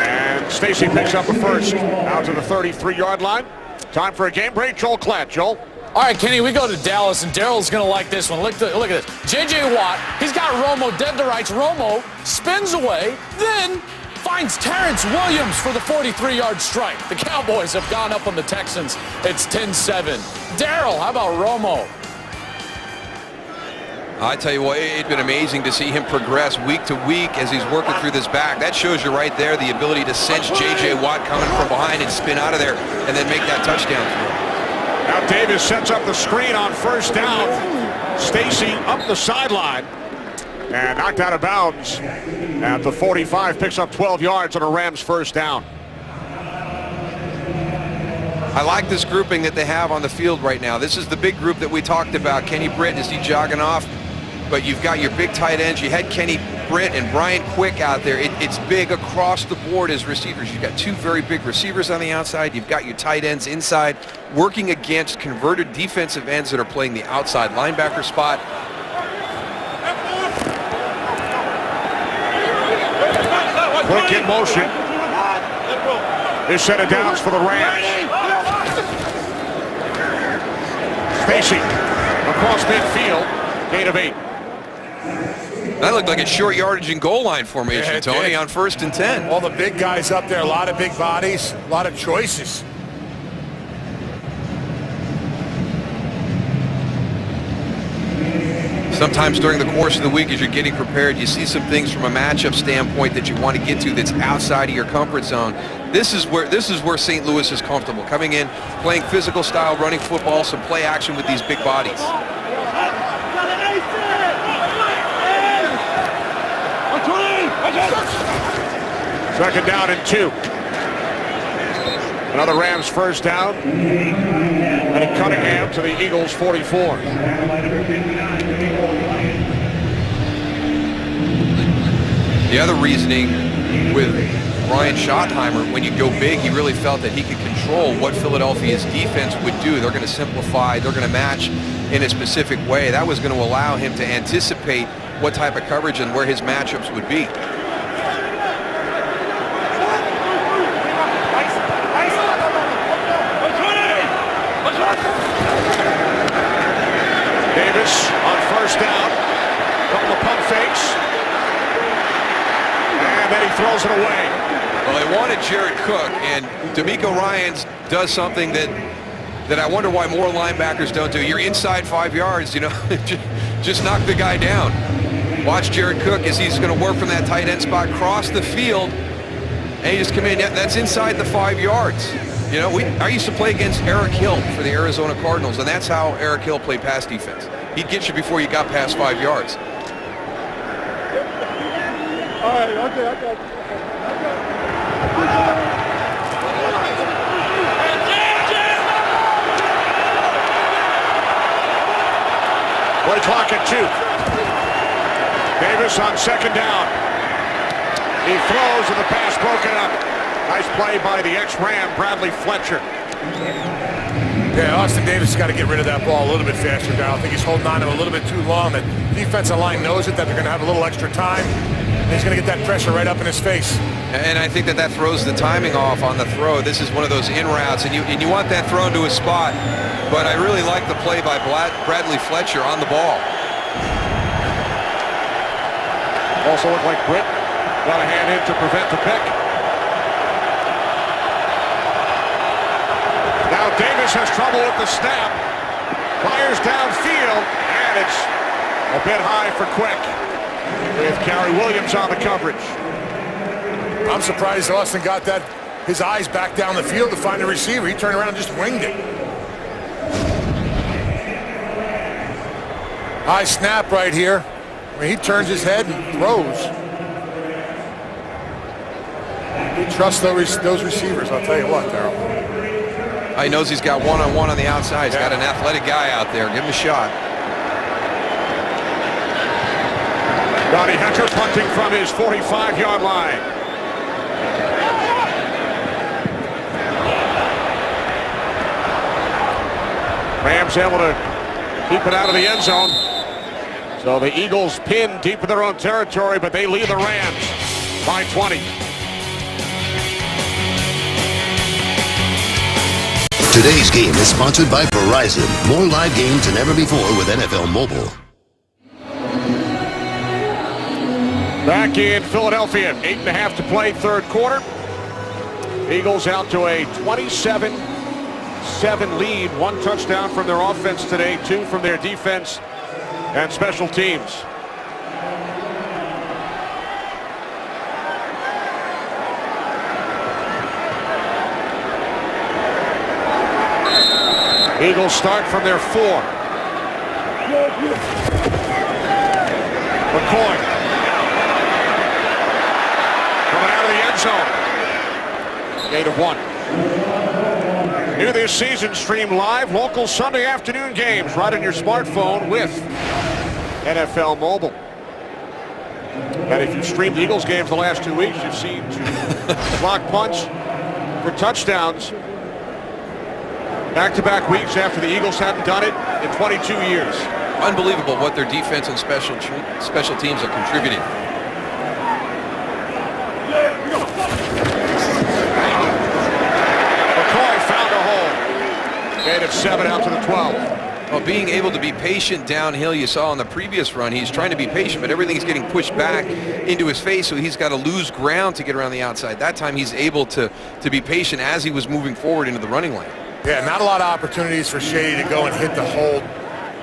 And Stacy picks up the first out to the 33-yard line. Time for a game break. Joel Klatt. Joel. All right, Kenny, we go to Dallas, and Daryl's going to like this one. Look at this. J.J. Watt, he's got Romo dead to rights. Romo spins away, then finds Terrence Williams for the 43-yard strike. The Cowboys have gone up on the Texans. It's 10-7. Daryl, how about Romo? I tell you what, it's been amazing to see him progress week to week as he's working through this back. That shows you right there the ability to sense J.J. Watt coming from behind and spin out of there and then make that touchdown throw. Now Davis sets up the screen on 1st down. Stacy up the sideline and knocked out of bounds at the 45. Picks up 12 yards on a Rams 1st down. I like this grouping that they have on the field right now. This is the big group that we talked about. Kenny Britt, is he jogging off? But you've got your big tight ends. You had Kenny Britt and Brian Quick out there. It's big across the board as receivers. You've got 2 very big receivers on the outside. You've got your tight ends inside working against converted defensive ends that are playing the outside linebacker spot. Quick in motion. This set of downs for the Rams. Stacy across midfield. Gain of 8. That looked like a short yardage and goal line formation, Tony, on 1st and 10. All the big guys up there, a lot of big bodies, a lot of choices. Sometimes during the course of the week as you're getting prepared, you see some things from a matchup standpoint that you want to get to that's outside of your comfort zone. This is where St. Louis is comfortable, coming in, playing physical style, running football, some play action with these big bodies. 2nd down and 2. Another Rams 1st down. And a Cunningham to the Eagles 44. The other reasoning with Brian Schottenheimer, when you go big, he really felt that he could control what Philadelphia's defense would do. They're going to simplify, they're going to match in a specific way. That was going to allow him to anticipate what type of coverage and where his matchups would be. Davis on 1st down. Couple of pump fakes. And then he throws it away. Well, they wanted Jared Cook, and D'Amico Ryans does something that I wonder why more linebackers don't do. You're inside 5 yards, you know, just knock the guy down. Watch Jared Cook as he's going to work from that tight end spot, cross the field, and he just come in. That's inside the 5 yards. You know, I used to play against Eric Hill for the Arizona Cardinals, and that's how Eric Hill played pass defense. He'd get you before you got past 5 yards. All right, okay. Play clock at 2. Davis on 2nd down. He throws and the pass broken up. Nice play by the ex-Ram, Bradley Fletcher. Yeah, Austin Davis has got to get rid of that ball a little bit faster, Darryl. I think he's holding on to it a little bit too long. The defensive line knows it, that they're going to have a little extra time. And he's going to get that pressure right up in his face. And I think that throws the timing off on the throw. This is one of those in routes, and you want that thrown to a spot. But I really like the play by Bradley Fletcher on the ball. Also looked like Britt got a hand in to prevent the pick. Now Davis has trouble with the snap. Fires downfield, and it's a bit high for Quick with Cary Williams on the coverage. I'm surprised Austin got his eyes back down the field to find the receiver. He turned around and just winged it. High snap right here. I mean, he turns his head and throws. He trusts those receivers, I'll tell you what, Darryl. He knows he's got one-on-one on the outside. He's got an athletic guy out there. Give him a shot. Rodney Hunter punting from his 45-yard line. Rams able to keep it out of the end zone. So the Eagles pin deep in their own territory, but they lead the Rams by 20. Today's game is sponsored by Verizon. More live games than ever before with NFL Mobile. Back in Philadelphia, 8.5 to play, third quarter. Eagles out to a 27-7 lead. One touchdown from their offense today, two from their defense and special teams. Eagles start from their 4. McCoy coming out of the end zone. Gain of 1. New this season, stream live local Sunday afternoon games right on your smartphone with NFL Mobile. And if you've streamed Eagles games the last 2 weeks, you've seen 2 block punts for touchdowns back-to-back weeks after the Eagles hadn't done it in 22 years. Unbelievable what their defense and special teams are contributing. McCoy found a hole. Gain of 7 out to the 12. Well, being able to be patient downhill, you saw on the previous run, he's trying to be patient, but everything's getting pushed back into his face, so he's got to lose ground to get around the outside. That time he's able to be patient as he was moving forward into the running lane. Yeah, not a lot of opportunities for Shady to go and hit the hole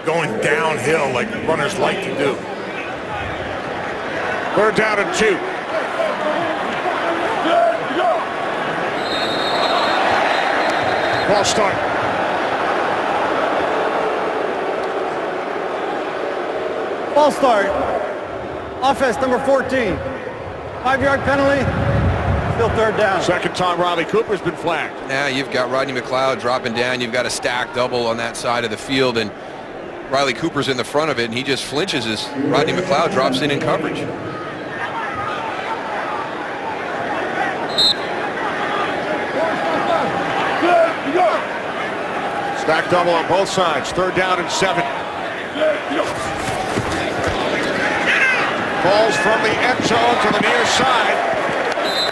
going downhill like runners like to do. Third down and 2. Ball start. Ball start. Offense number 14. 5-yard penalty. Still third down. Second time Riley Cooper's been flagged. Now you've got Rodney McLeod dropping down. You've got a stack double on that side of the field, and Riley Cooper's in the front of it, and he just flinches as Rodney McLeod drops in coverage. Stack double on both sides. Third down and 7. Falls from the end zone to the near side.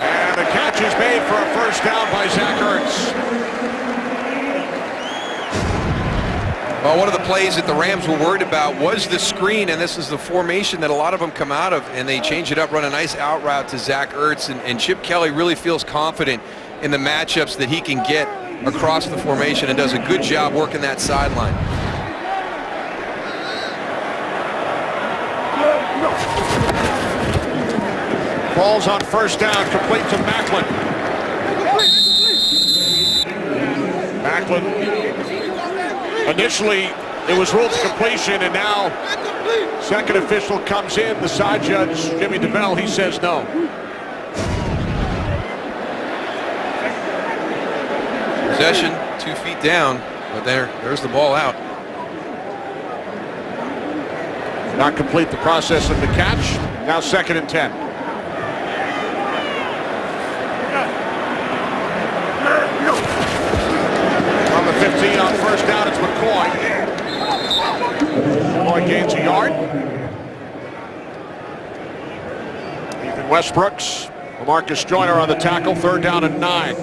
And the catch is made for a first down by Zach Ertz. Well, one of the plays that the Rams were worried about was the screen, and this is the formation that a lot of them come out of, and they change it up, run a nice out route to Zach Ertz, and Chip Kelly really feels confident in the matchups that he can get across the formation and does a good job working that sideline. Falls on first down, complete to Macklin. Macklin, initially it was ruled to completion, and now second official comes in, the side judge, Jimmy DeBell, he says no. Possession, 2 feet down, but there's the ball out. Not complete the process of the catch. Now second and 10. On the 15 on first Detroit gains a yard. Ethan Westbrooks, Marcus Joyner on the tackle, 3rd down and 9.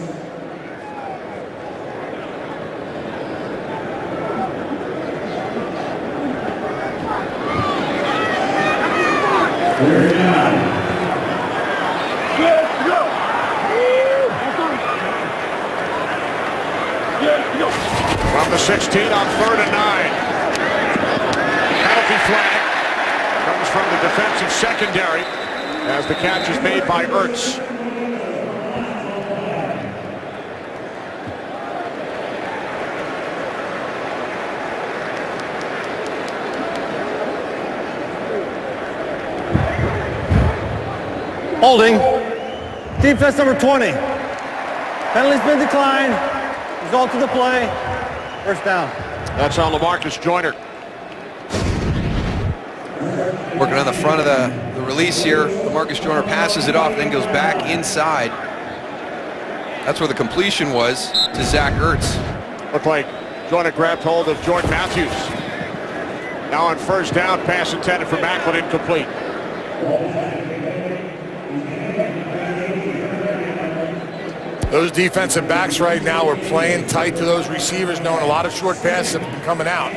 From the 16 on 3rd and 9. Penalty flag comes from the defensive secondary as the catch is made by Ertz. Holding. Defense number 20. Penalty's been declined. Result of the play. 1st down. That's on LaMarcus Joyner. Working on the front of the release here. LaMarcus Joyner passes it off, then goes back inside. That's where the completion was to Zach Ertz. Looked like Joyner grabbed hold of Jordan Matthews. Now on 1st down, pass intended for Macklin, incomplete. Those defensive backs right now are playing tight to those receivers, knowing a lot of short passes have been coming out.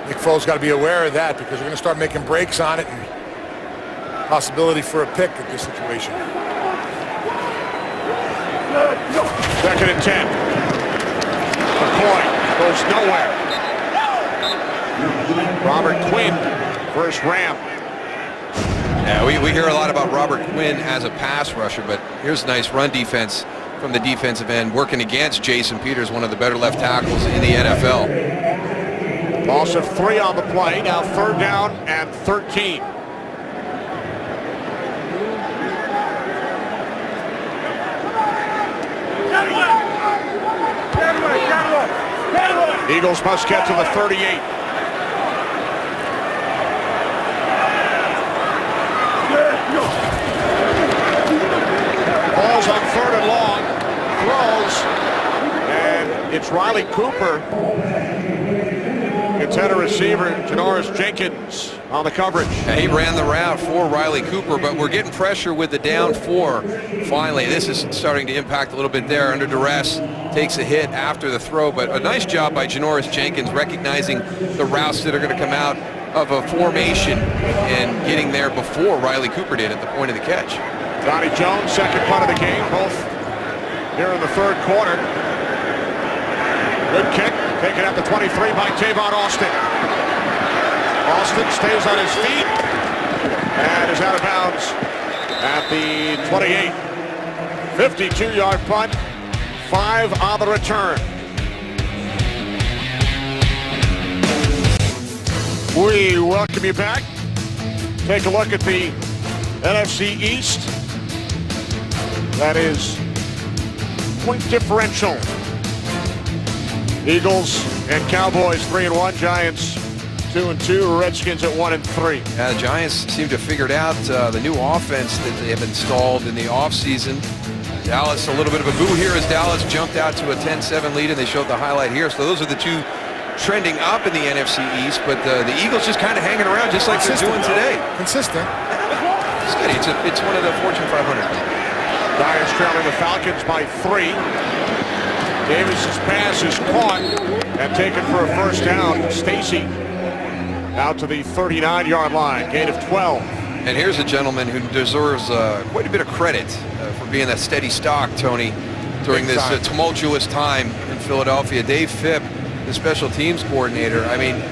Nick Foles got to be aware of that because we're going to start making breaks on it and possibility for a pick at this situation. 2nd and 10. McCoy goes nowhere. Robert Quinn, first Ram. Yeah, we hear a lot about Robert Quinn as a pass rusher, but here's a nice run defense from the defensive end working against Jason Peters, one of the better left tackles in the NFL. Loss of 3 on the play, now 3rd down and 13. Eagles must get to the 38. Ball's on 3rd and long, throws, and it's Riley Cooper. Intended receiver, Janoris Jenkins on the coverage. Yeah, he ran the route for Riley Cooper, but we're getting pressure with the down 4. Finally, this is starting to impact a little bit there. Under duress, takes a hit after the throw, but a nice job by Janoris Jenkins recognizing the routes that are going to come out of a formation and getting there before Riley Cooper did at the point of the catch. Donnie Jones, 2nd punt of the game, both here in the 3rd quarter. Good kick, taken at the 23 by Tavon Austin. Austin stays on his feet and is out of bounds at the 28. 52-yard punt, 5 on the return. We welcome you back. Take a look at the NFC East. That is point differential. Eagles and Cowboys 3-1, Giants 2-2, Redskins at 1-3. The Giants seem to have figured out the new offense that they have installed in the offseason. Dallas, a little bit of a boo here as Dallas jumped out to a 10-7 lead, and they showed the highlight here. So those are the two trending up in the NFC East, but the Eagles just kind of hanging around just like they're doing today. Consistent. Steady. It's one of the Fortune 500. Giants trailing the Falcons by 3. Davis's pass is caught and taken for a 1st down. Stacy out to the 39-yard line, gain of 12. And here's a gentleman who deserves quite a bit of credit for being that steady stock, Tony, during this tumultuous time in Philadelphia. Dave Phipp, the special teams coordinator. I mean,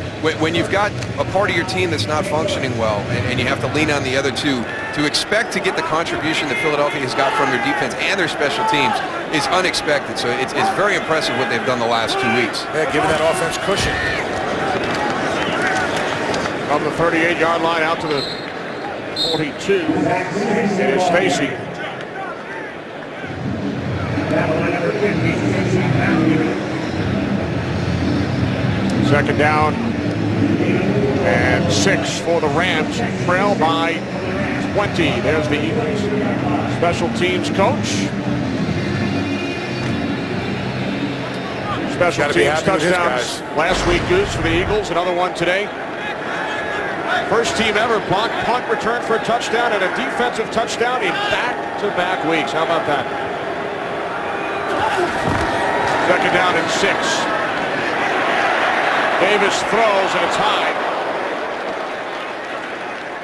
when you've got a part of your team that's not functioning well and you have to lean on the other two, to expect to get the contribution that Philadelphia has got from their defense and their special teams is unexpected. So it's very impressive what they've done the last 2 weeks. Yeah, giving that offense cushion. From the 38-yard line out to the 42, it is Stacy. Second down and 6 for the Rams. Trail by 20. There's the Eagles special teams coach. Special Gotta be teams happy with his touchdowns guys. last week, Goose, for the Eagles. Another one today. First team ever block, punt, return for a touchdown, and a defensive touchdown in back-to-back weeks. How about that? Second down and 6. Davis throws, and it's high.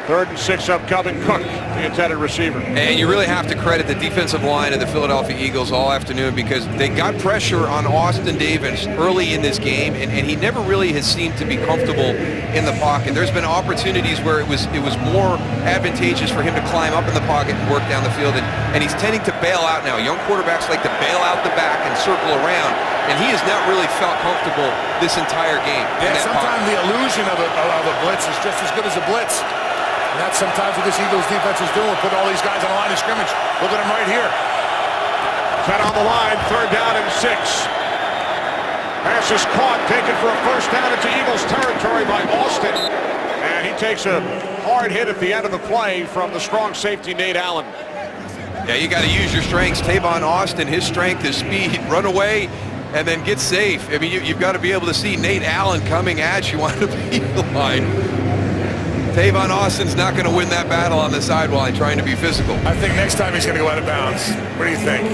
3rd and 6 upcoming. Cook, the intended receiver. And you really have to credit the defensive line of the Philadelphia Eagles all afternoon, because they got pressure on Austin Davis early in this game, and he never really has seemed to be comfortable in the pocket. There's been opportunities where it was more advantageous for him to climb up in the pocket and work down the field, and he's tending to bail out now. Young quarterbacks like to bail out the back and circle around, and he has not really felt comfortable this entire game. Yeah, sometimes the illusion of a blitz is just as good as a blitz. And that's sometimes what this Eagles defense is doing, putting all these guys on the line of scrimmage. Look at them right here. 10 on the line, 3rd down and 6. Pass is caught, taken for a first down into Eagles territory by Austin. And he takes a hard hit at the end of the play from the strong safety, Nate Allen. Yeah, you got to use your strengths. Tavon Austin, his strength is speed. Run away and then get safe. I mean, you've got to be able to see Nate Allen coming at you on the field line. Tavon Austin's not going to win that battle on the sideline trying to be physical. I think next time he's going to go out of bounds. What do you think?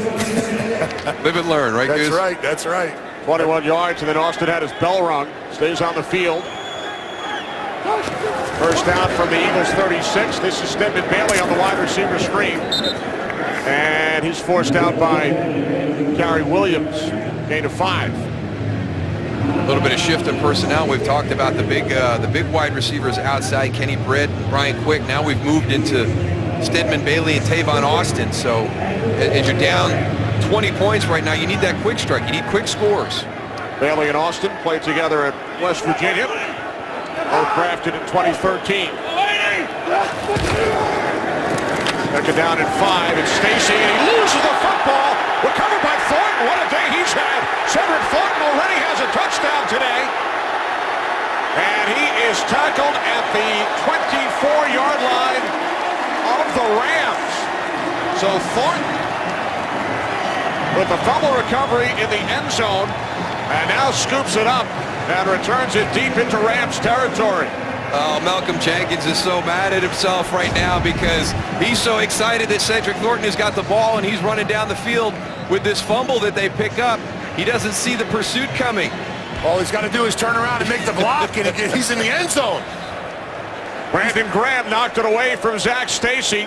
Live and learn, right, That's Goose? right. That's right. 21 yards, and then Austin had his bell rung. Stays on the field. First down from the Eagles 36. This is Stedman Bailey on the wide receiver screen. And he's forced out by Gary Williams. Gain of 5. A little bit of shift in personnel. We've talked about the big wide receivers outside, Kenny Britt, Brian Quick. Now we've moved into Stedman Bailey and Tavon Austin. So as you're down 20 points right now, you need that quick strike. You need quick scores. Bailey and Austin played together at West Virginia. Both drafted in 2013. Second down and 5. It's Stacy, and he loses the football. Recovered by Thornton. What a day he's had. Cedric Thornton already has a touchdown today. And he is tackled at the 24-yard line of the Rams. So Thornton with the fumble recovery in the end zone, and now scoops it up and returns it deep into Rams territory. Oh, Malcolm Jenkins is so mad at himself right now because he's so excited that Cedric Thornton has got the ball and he's running down the field with this fumble that they pick up. He doesn't see the pursuit coming. All he's got to do is turn around and make the block, and he's in the end zone. Brandon Graham knocked it away from Zach Stacy.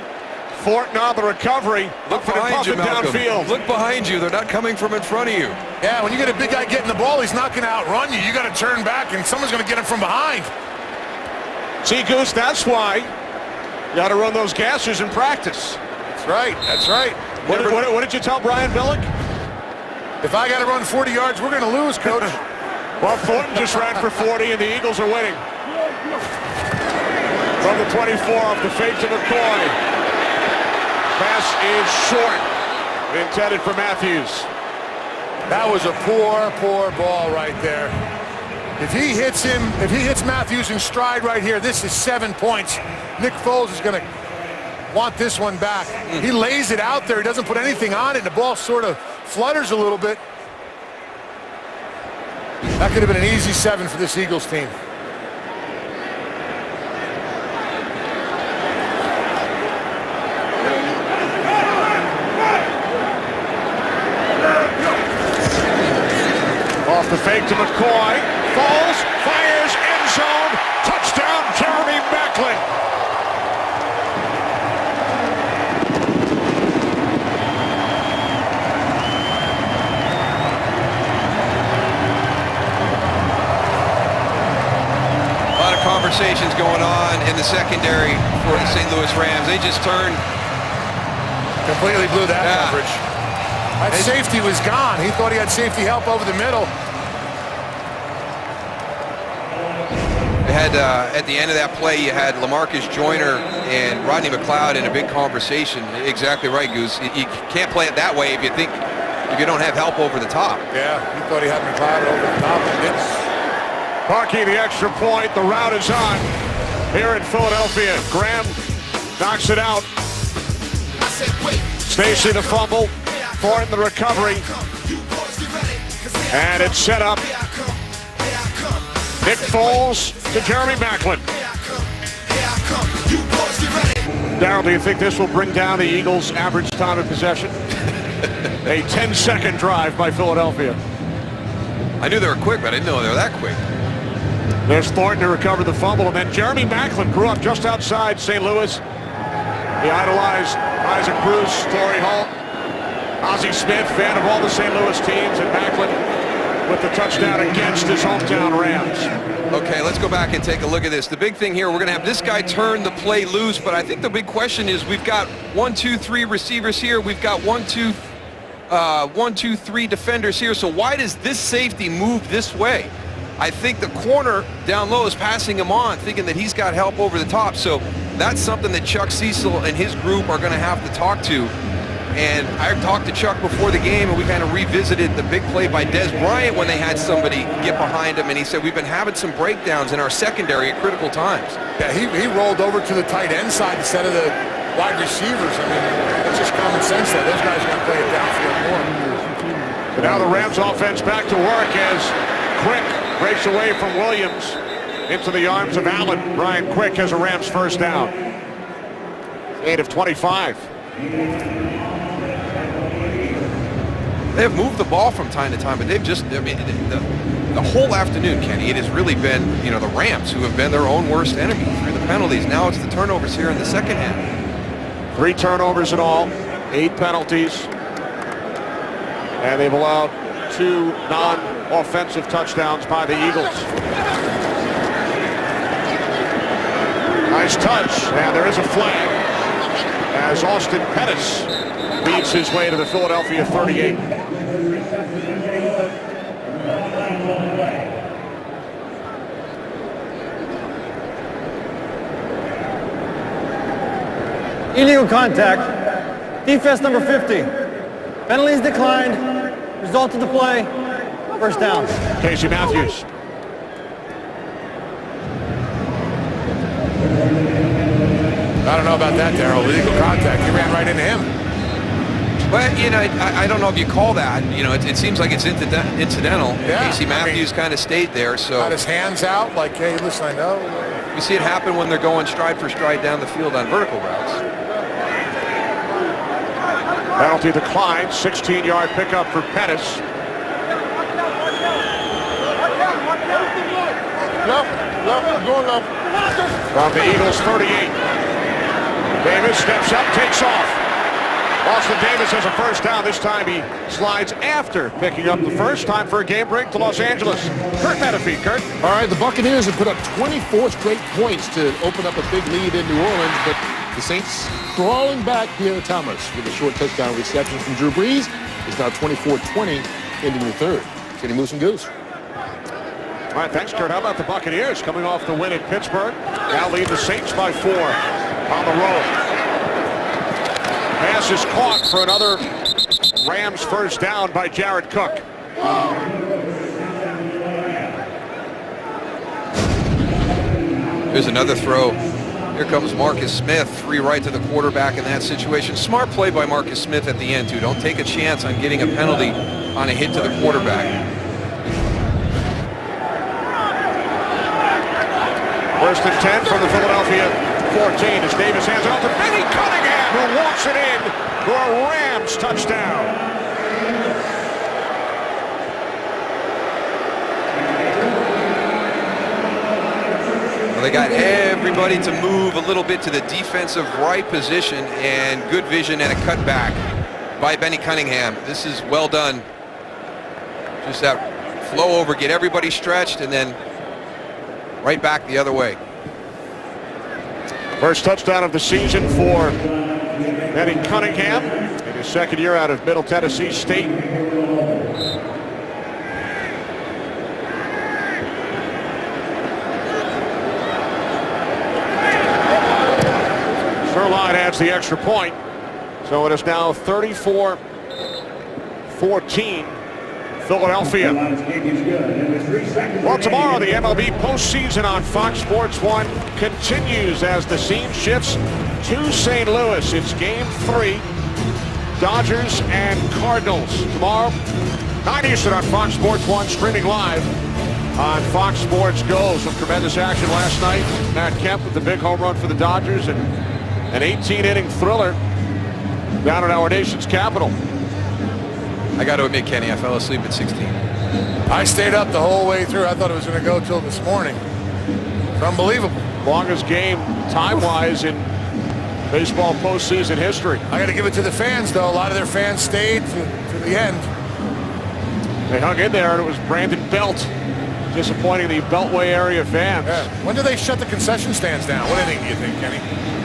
Thornton on the recovery. Look behind you, Malcolm. Downfield. Look behind you. They're not coming from in front of you. Yeah, when you get a big guy getting the ball, he's not going to outrun you. You got to turn back, and someone's going to get him from behind. See, Goose, that's why you got to run those gassers in practice. That's right. That's right. What did you tell Brian Billick? If I got to run 40 yards, we're going to lose, Coach. Well, Thornton just ran for 40, and the Eagles are winning. From the 24 off the fake to McCoy. Pass is short. Intended for Matthews. That was a poor ball right there. If he hits Matthews in stride right here, this is 7 points. Nick Foles is going to want this one back. He lays it out there. He doesn't put anything on it, and the ball sort of flutters a little bit. That could have been an easy 7 for this Eagles team. Off the fake to McCoy. Falls, fires, end zone. Touchdown, Jeremy Maclin. A lot of conversations going on in the secondary for the St. Louis Rams. They just turned. Completely blew that coverage. That safety was gone. He thought he had safety help over the middle. Had at the end of that play, you had LaMarcus Joyner and Rodney McLeod in a big conversation. Exactly right, Goose. You can't play it that way if you don't have help over the top. Yeah, he thought he had McLeod over the top. Parkey, the extra point. The route is on here in Philadelphia. Graham knocks it out. Stacy the fumble. Thornton the recovery. And it's set up. Nick Foles to Jeremy Maclin. Darryl, do you think this will bring down the Eagles' average time of possession? A 10-second drive by Philadelphia. I knew they were quick, but I didn't know they were that quick. There's Thornton to recover the fumble, and then Jeremy Maclin grew up just outside St. Louis. He idolized Isaac Bruce, Torrey Holt, Ozzie Smith, fan of all the St. Louis teams, and Maclin with the touchdown against his hometown Rams. Okay, let's go back and take a look at this. The big thing here, we're going to have this guy turn the play loose, but I think the big question is we've got 1, 2, 3 receivers here. We've got 1, 2, 3 defenders here. So why does this safety move this way? I think the corner down low is passing him on, thinking that he's got help over the top. So that's something that Chuck Cecil and his group are going to have to talk to. And I talked to Chuck before the game, and we kind of revisited the big play by Dez Bryant when they had somebody get behind him, and he said, we've been having some breakdowns in our secondary at critical times. Yeah, he rolled over to the tight end side instead of the wide receivers. I mean, it's just common sense that those guys are going to play it downfield more. But now the Rams offense back to work as Quick breaks away from Williams into the arms of Allen. Brian Quick has a Rams first down. 8 of 25. They have moved the ball from time to time, but they've just, I mean, the whole afternoon, Kenny, it has really been, you know, the Rams who have been their own worst enemy through the penalties. Now it's the turnovers here in the second half. 3 turnovers in all, 8 penalties. And they've allowed 2 non-offensive touchdowns by the Eagles. Nice touch, and there is a flag as Austin Pettis leads his way to the Philadelphia 38. Illegal contact. Defense number 50. Penalties declined. Result of the play. First down. Casey Matthews. I don't know about that, Darryl. Illegal contact. He ran right into him. But, you know, I don't know if you call that. You know, it seems like it's incidental. Yeah, Casey Matthews kind of stayed there. So got his hands out like, hey, listen, I know. we see it happen when they're going stride for stride down the field on vertical routes. Penalty declined. 16-yard pickup for Pettis. No, going up. From the Eagles 38. Davis steps up, takes off. Austin Davis has a first down. This time he slides after picking up the first time for a game break to Los Angeles. Kurt Menefee, Kurt. All right, the Buccaneers have put up 24 straight points to open up a big lead in New Orleans, but the Saints crawling back. Pierre Thomas with a short touchdown reception from Drew Brees. It's now 24-20 ending the third. Kenny Moose and Goose. All right, thanks, Kurt. How about the Buccaneers coming off the win at Pittsburgh? Now lead the Saints by 4 on the road. Pass is caught for another Rams first down by Jared Cook. Here's another throw. Here comes Marcus Smith, free right to the quarterback in that situation. Smart play by Marcus Smith at the end, too. Don't take a chance on getting a penalty on a hit to the quarterback. First and 10 from the Philadelphia 14 as Davis hands it off to Benny Cunningham, who walks it in for a Rams touchdown. They got everybody to move a little bit to the defensive right position, and good vision and a cutback by Benny Cunningham. This is well done. Just that flow over, get everybody stretched, and then right back the other way. First touchdown of the season for Benny Cunningham in his second year out of Middle Tennessee State. Sirline adds the extra point, so it is now 34-14 Philadelphia. Well, tomorrow the MLB postseason on Fox Sports 1 continues as the scene shifts to St. Louis. It's Game 3, Dodgers and Cardinals. Tomorrow, 9 Eastern on Fox Sports 1, streaming live on Fox Sports Go. Some tremendous action last night. Matt Kemp with the big home run for the Dodgers and an 18-inning thriller down in our nation's capital. I got to admit, Kenny, I fell asleep at 16. I stayed up the whole way through. I thought it was going to go till this morning. It's unbelievable. Longest game time-wise in baseball postseason history. I got to give it to the fans, though. A lot of their fans stayed to the end. They hung in there, and it was Brandon Belt disappointing the Beltway area fans. Yeah. When did they shut the concession stands down? What inning do you think, Kenny?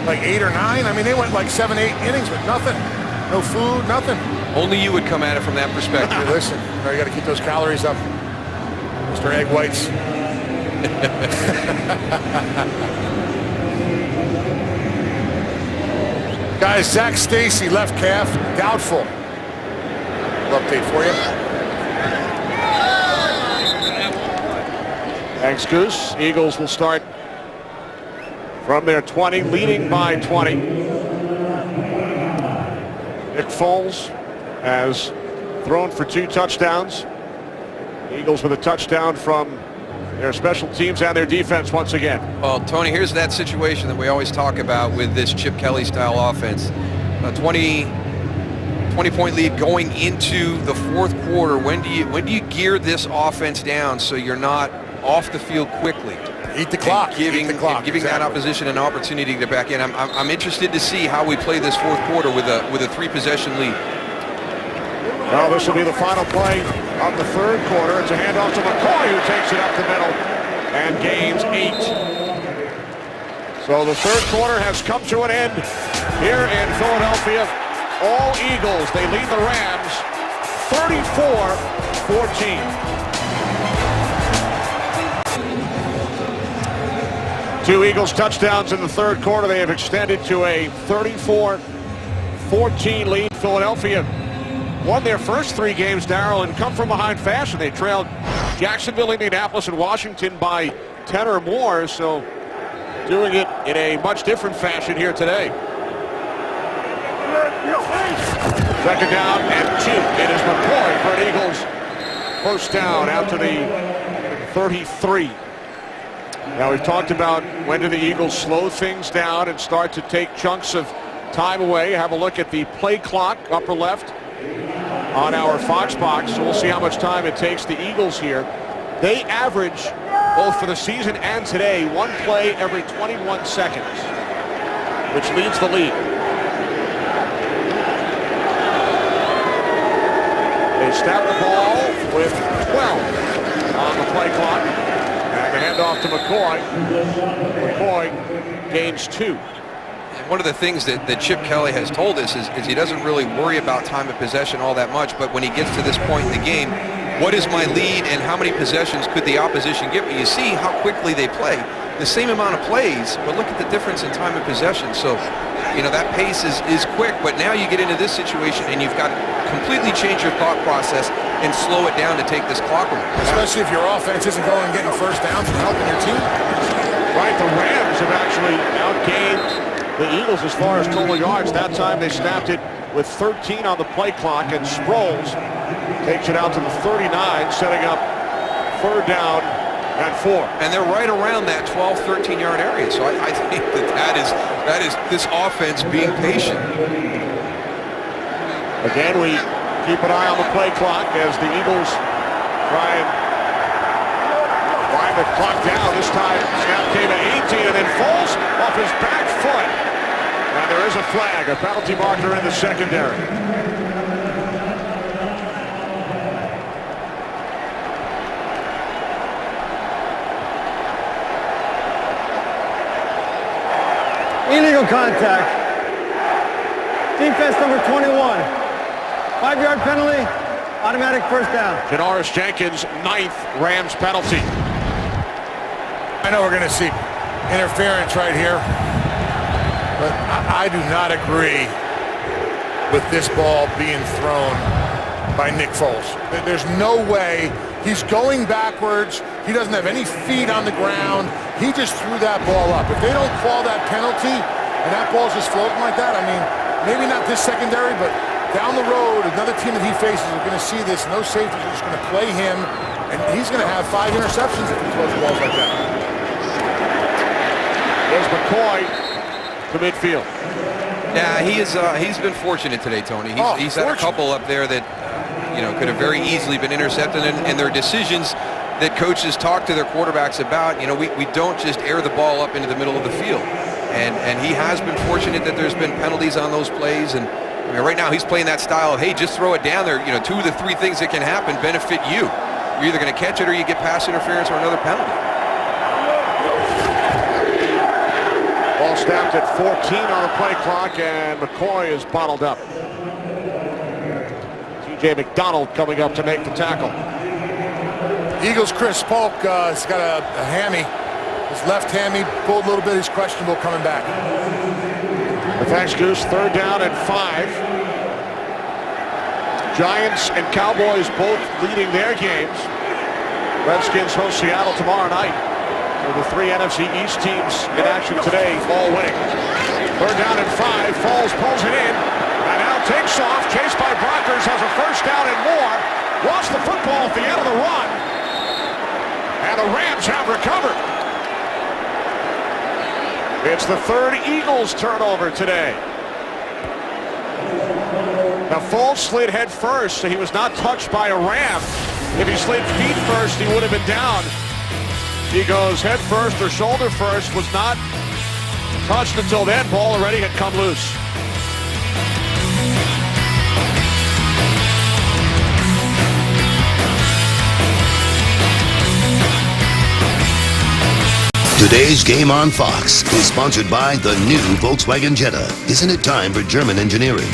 Like 8 or 9? I mean, they went like 7, 8 innings with nothing. No food, nothing. Only you would come at it from that perspective. Hey, listen, you got to keep those calories up, Mr. Egg Whites. Guys, Zach Stacy, left calf, doubtful. Update for you. Thanks, Goose. Eagles will start from their 20, leading by 20. Nick Foles has thrown for 2 touchdowns. Eagles with a touchdown from their special teams and their defense once again. Well, Tony, here's that situation that we always talk about with this Chip Kelly style offense. A 20-point lead going into the fourth quarter. When do you gear this offense down so you're not off the field quickly? Eat the clock. Giving exactly. that opposition an opportunity to get back in. I'm interested to see how we play this fourth quarter with a 3-possession lead. Well, this will be the final play of the third quarter. It's a handoff to McCoy, who takes it up the middle and gains 8. So the third quarter has come to an end here in Philadelphia. All Eagles, they lead the Rams 34-14. 2 Eagles touchdowns in the third quarter. They have extended to a 34-14 lead. Philadelphia won their first 3 games, Darrell, in come-from-behind fashion. They trailed Jacksonville, Indianapolis, and Washington by 10 or more, so doing it in a much different fashion here today. Second down and 2. It is McCoy for an Eagles first down out to the 33. Now, we've talked about when do the Eagles slow things down and start to take chunks of time away. Have a look at the play clock, upper left, on our Fox box. So we'll see how much time it takes the Eagles here. They average, both for the season and today, 1 play every 21 seconds, which leads the league. They snap the ball with 12 on the play clock. And the handoff to McCoy. McCoy gains 2. One of the things that Chip Kelly has told us is he doesn't really worry about time of possession all that much, but when he gets to this point in the game, what is my lead and how many possessions could the opposition give me? You see how quickly they play. The same amount of plays, but look at the difference in time of possession. So, you know, that pace is quick, but now you get into this situation and you've got to completely change your thought process and slow it down to take this clock away. Especially if your offense isn't going and getting first downs and helping your team. Right, the Rams have actually outgained the Eagles as far as total yards. That time they snapped it with 13 on the play clock, and Sproles takes it out to the 39, setting up third down and 4. And they're right around that 12, 13-yard area. So I think that is this offense being patient. Again, we keep an eye on the play clock as the Eagles try and wind the clock down. This time, snap came at 18 and then falls off his back foot. And there is a flag, a penalty marker in the secondary. Illegal contact. Defense number 21. 5-yard penalty, automatic first down. Janoris Jenkins, 9th Rams penalty. I know we're going to see interference right here, but I do not agree with this ball being thrown by Nick Foles. There's no way. He's going backwards. He doesn't have any feet on the ground. He just threw that ball up. If they don't call that penalty and that ball's just floating like that, I mean, maybe not this secondary, but down the road, another team that he faces are going to see this, and those safeties are just going to play him, and he's going to have 5 interceptions if he throws balls like that. There's McCoy to midfield. Yeah, he's been fortunate today, Tony. He's had a couple up there that could have very easily been intercepted, and their decisions that coaches talk to their quarterbacks about. We don't just air the ball up into the middle of the field, and he has been fortunate that there's been penalties on those plays. And right now he's playing that style of, hey, just throw it down there. 2 of the 3 things that can happen benefit you. You're either going to catch it or you get pass interference or another penalty. Ball snapped at 14 on the play clock, and McCoy is bottled up. T.J. McDonald coming up to make the tackle. Eagles' Chris Polk has got a hammy. His left hammy pulled a little bit. He's questionable coming back. Thanks, Goose. 3rd down and 5. Giants and Cowboys both leading their games. Redskins host Seattle tomorrow night. So the 3 NFC East teams in action today, all winning. 3rd down and 5. Foles pulls it in, and now takes off. Chased by Brockers, has a 1st down and more. Lost the football at the end of the run. And the Rams have recovered. It's the 3rd Eagles turnover today. Now Foles slid head first, so he was not touched by a Ram. If he slid feet first, he would have been down. He goes head first or shoulder first, was not touched until then. Ball already had come loose. Today's Game on Fox is sponsored by the new Volkswagen Jetta. Isn't it time for German engineering?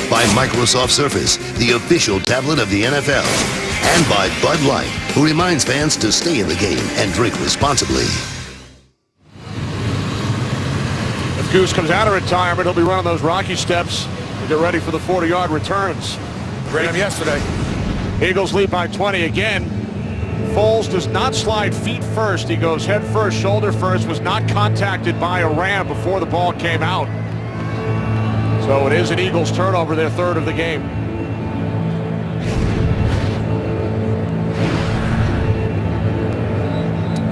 By Microsoft Surface, the official tablet of the NFL. And by Bud Light, who reminds fans to stay in the game and drink responsibly. If Goose comes out of retirement, he'll be running those Rocky steps to get ready for the 40-yard returns. Ran him yesterday. Eagles lead by 20 again. Foles does not slide feet first. He goes head first, shoulder first, was not contacted by a Ram before the ball came out. So it is an Eagles turnover, their 3rd of the game.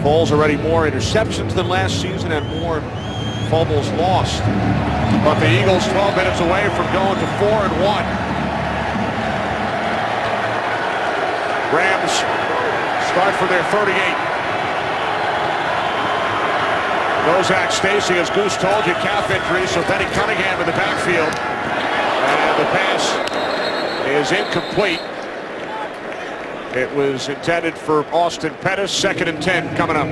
Foles already more interceptions than last season and more fumbles lost. But the Eagles 12 minutes away from going to 4-1. Rams start for their 38. Bozak Stacy, as Goose told you, calf injury, so Benny Cunningham in the backfield. And the pass is incomplete. It was intended for Austin Pettis. 2nd and 10 coming up.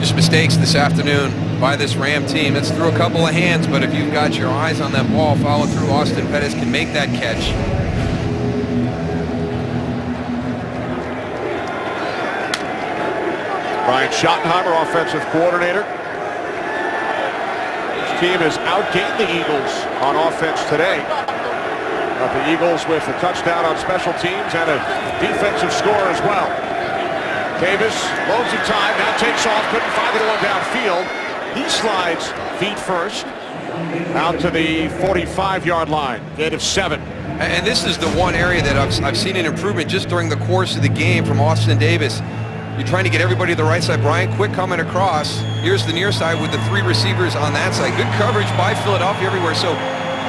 Just mistakes this afternoon by this Ram team. It's through a couple of hands, but if you've got your eyes on that ball, follow through. Austin Pettis can make that catch. Brian Schottenheimer, offensive coordinator. His team has outgained the Eagles on offense today. But the Eagles with a touchdown on special teams and a defensive score as well. Davis loads of time, now takes off, couldn't find the one downfield. He slides feet first out to the 45-yard line, gain of 7. And this is the one area that I've seen an improvement just during the course of the game from Austin Davis. You're trying to get everybody to the right side. Brian Quick coming across. Here's the near side with the 3 receivers on that side. Good coverage by Philadelphia everywhere. So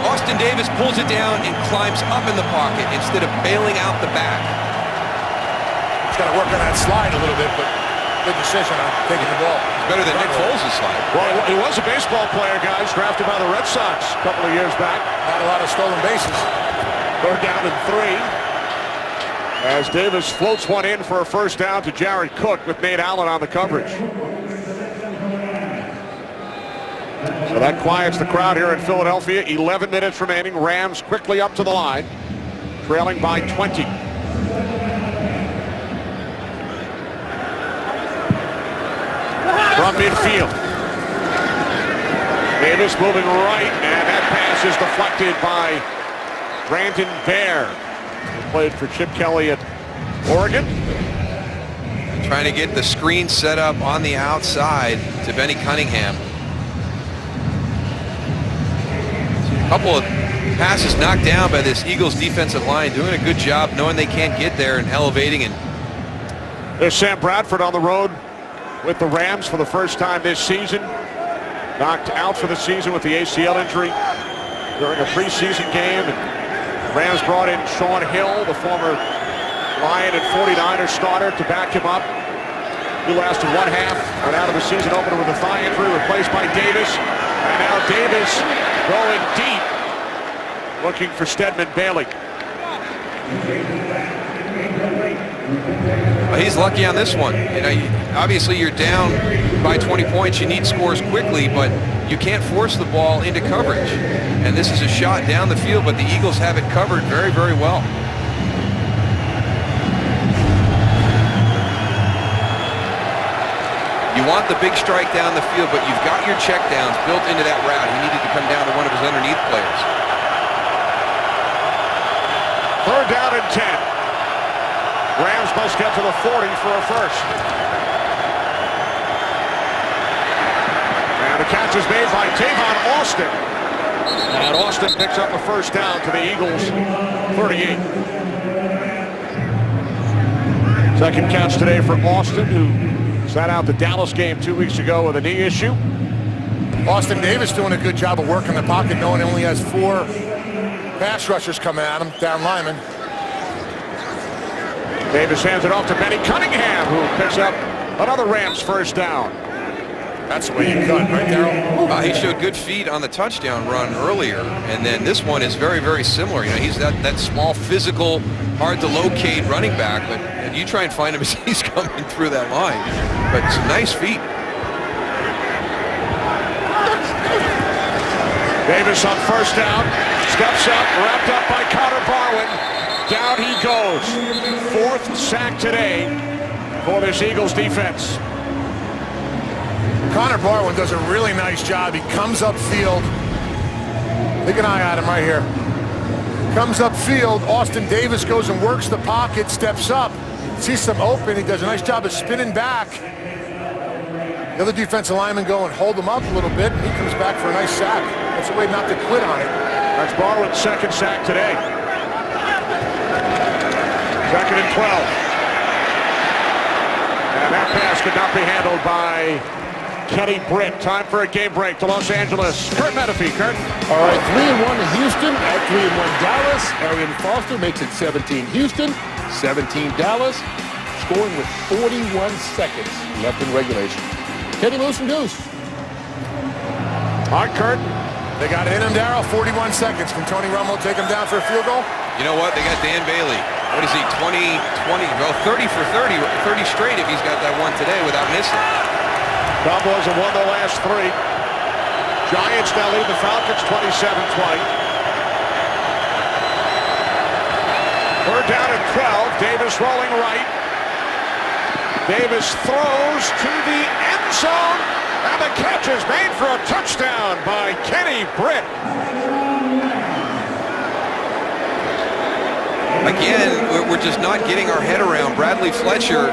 Austin Davis pulls it down and climbs up in the pocket instead of bailing out the back. He's got to work on that slide a little bit, but good decision on taking the ball. It's better than Nick Foles' slide. Well, he was a baseball player, guys, drafted by the Red Sox a couple of years back. Not a lot of stolen bases. 3rd down and 3. As Davis floats one in for a 1st down to Jared Cook with Nate Allen on the coverage. So that quiets the crowd here in Philadelphia. 11 minutes remaining. Rams quickly up to the line, trailing by 20. From midfield. Davis moving right, and that pass is deflected by Brandon Bear. Played for Chip Kelly at Oregon. Trying to get the screen set up on the outside to Benny Cunningham. couple of passes knocked down by this Eagles defensive line, doing a good job knowing they can't get there and elevating. And there's Sam Bradford on the road with the Rams for the first time this season. Knocked out for the season with the ACL injury during a preseason game. And Rams brought in Sean Hill, the former Lion and 49ers starter, to back him up. He lasted one half, went out of the season opener with a thigh injury, replaced by Davis. And now Davis going deep, looking for Stedman Bailey. Well, he's lucky on this one. You know, obviously you're down by 20 points. You need scores quickly, but you can't force the ball into coverage. And this is a shot down the field, but the Eagles have it covered very, very well. You want the big strike down the field, but you've got your checkdowns built into that route. He needed to come down to one of his underneath players. 3rd down and 10. Rams must get to the 40 for a first. And the catch is made by Tavon Austin. And Austin picks up a first down to the Eagles' 38. Second catch today for Austin, who sat out the Dallas game 2 weeks ago with a knee issue. Austin Davis doing a good job of working the pocket, knowing he only has 4 pass rushers coming at him, down lineman. Davis hands it off to Benny Cunningham, who picks up another Rams first down. That's the way you cut, right, Darryl? He showed good feet on the touchdown run earlier, and then this one is very, very similar. You know, he's that small, physical, hard to locate running back, but you try and find him as he's coming through that line. But some nice feet. Davis on first down, steps up, wrapped up by Connor Barwin. Down he goes. 4th sack today for this Eagles defense. Connor Barwin does a really nice job. He comes upfield. Take an eye at him right here. Comes upfield. Austin Davis goes and works the pocket, steps up, sees some open. He does a nice job of spinning back. The other defensive linemen go and hold him up a little bit, and he comes back for a nice sack. That's a way not to quit on it. That's Barwin's 2nd sack today. 2nd and 12. And that pass could not be handled by Kenny Britt. Time for a game break to Los Angeles. Kurt Menefee. Kurt. All right, 3-1 in Houston, at 3-1 Dallas. Arian Foster makes it 17 Houston, 17 Dallas, scoring with 41 seconds left in regulation. Kenny Moose and Goose. All right, Kurt. They got it in him, Darryl. 41 seconds. Can Tony Romo take him down for a field goal? You know what? They got Dan Bailey. What is he, 20, well, 30 for 30 straight if he's got that one today without missing. Cowboys have won their last 3. Giants now lead the Falcons 27-20. 3rd down and 12. Davis rolling right. Davis throws to the end zone. And the catch is made for a touchdown by Kenny Britt. Again, we're just not getting our head around. Bradley Fletcher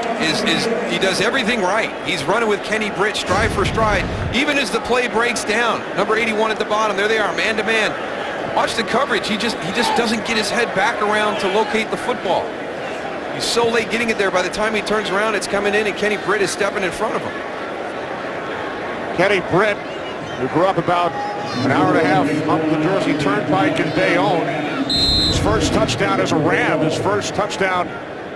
he does everything right. He's running with Kenny Britt stride for stride, even as the play breaks down. Number 81 at the bottom. There they are, man to man. Watch the coverage. He just doesn't get his head back around to locate the football. He's so late getting it there. By the time he turns around, it's coming in, and Kenny Britt is stepping in front of him. Kenny Britt, who grew up about an hour and a half up the Jersey Turnpike in Bayonne. His first touchdown as a Ram, his first touchdown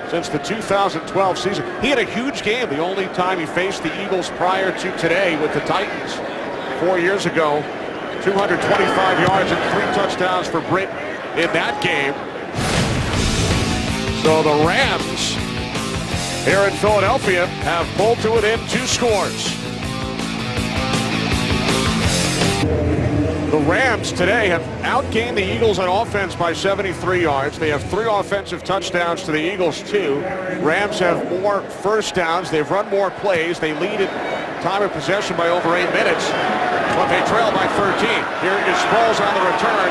since the 2012 season. He had a huge game, the only time he faced the Eagles prior to today with the Titans 4 years ago. 225 yards and 3 touchdowns for Britt in that game. So the Rams here in Philadelphia have pulled to within 2 scores. The Rams today have outgained the Eagles on offense by 73 yards. They have 3 offensive touchdowns to the Eagles 2. Rams have more first downs. They've run more plays. They lead in time of possession by over 8 minutes, but they trail by 13. Here is Sproles on the return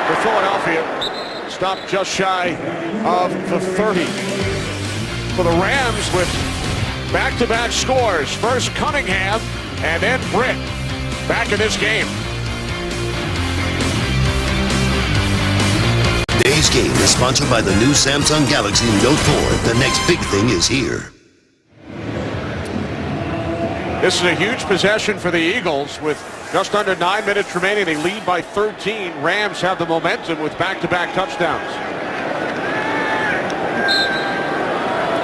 for Philadelphia. Stopped just shy of the 30. For the Rams with back-to-back scores. First Cunningham and then Britt back in this game. Today's game is sponsored by the new Samsung Galaxy Note 4. The next big thing is here. This is a huge possession for the Eagles with just under 9 minutes remaining. They lead by 13. Rams have the momentum with back-to-back touchdowns.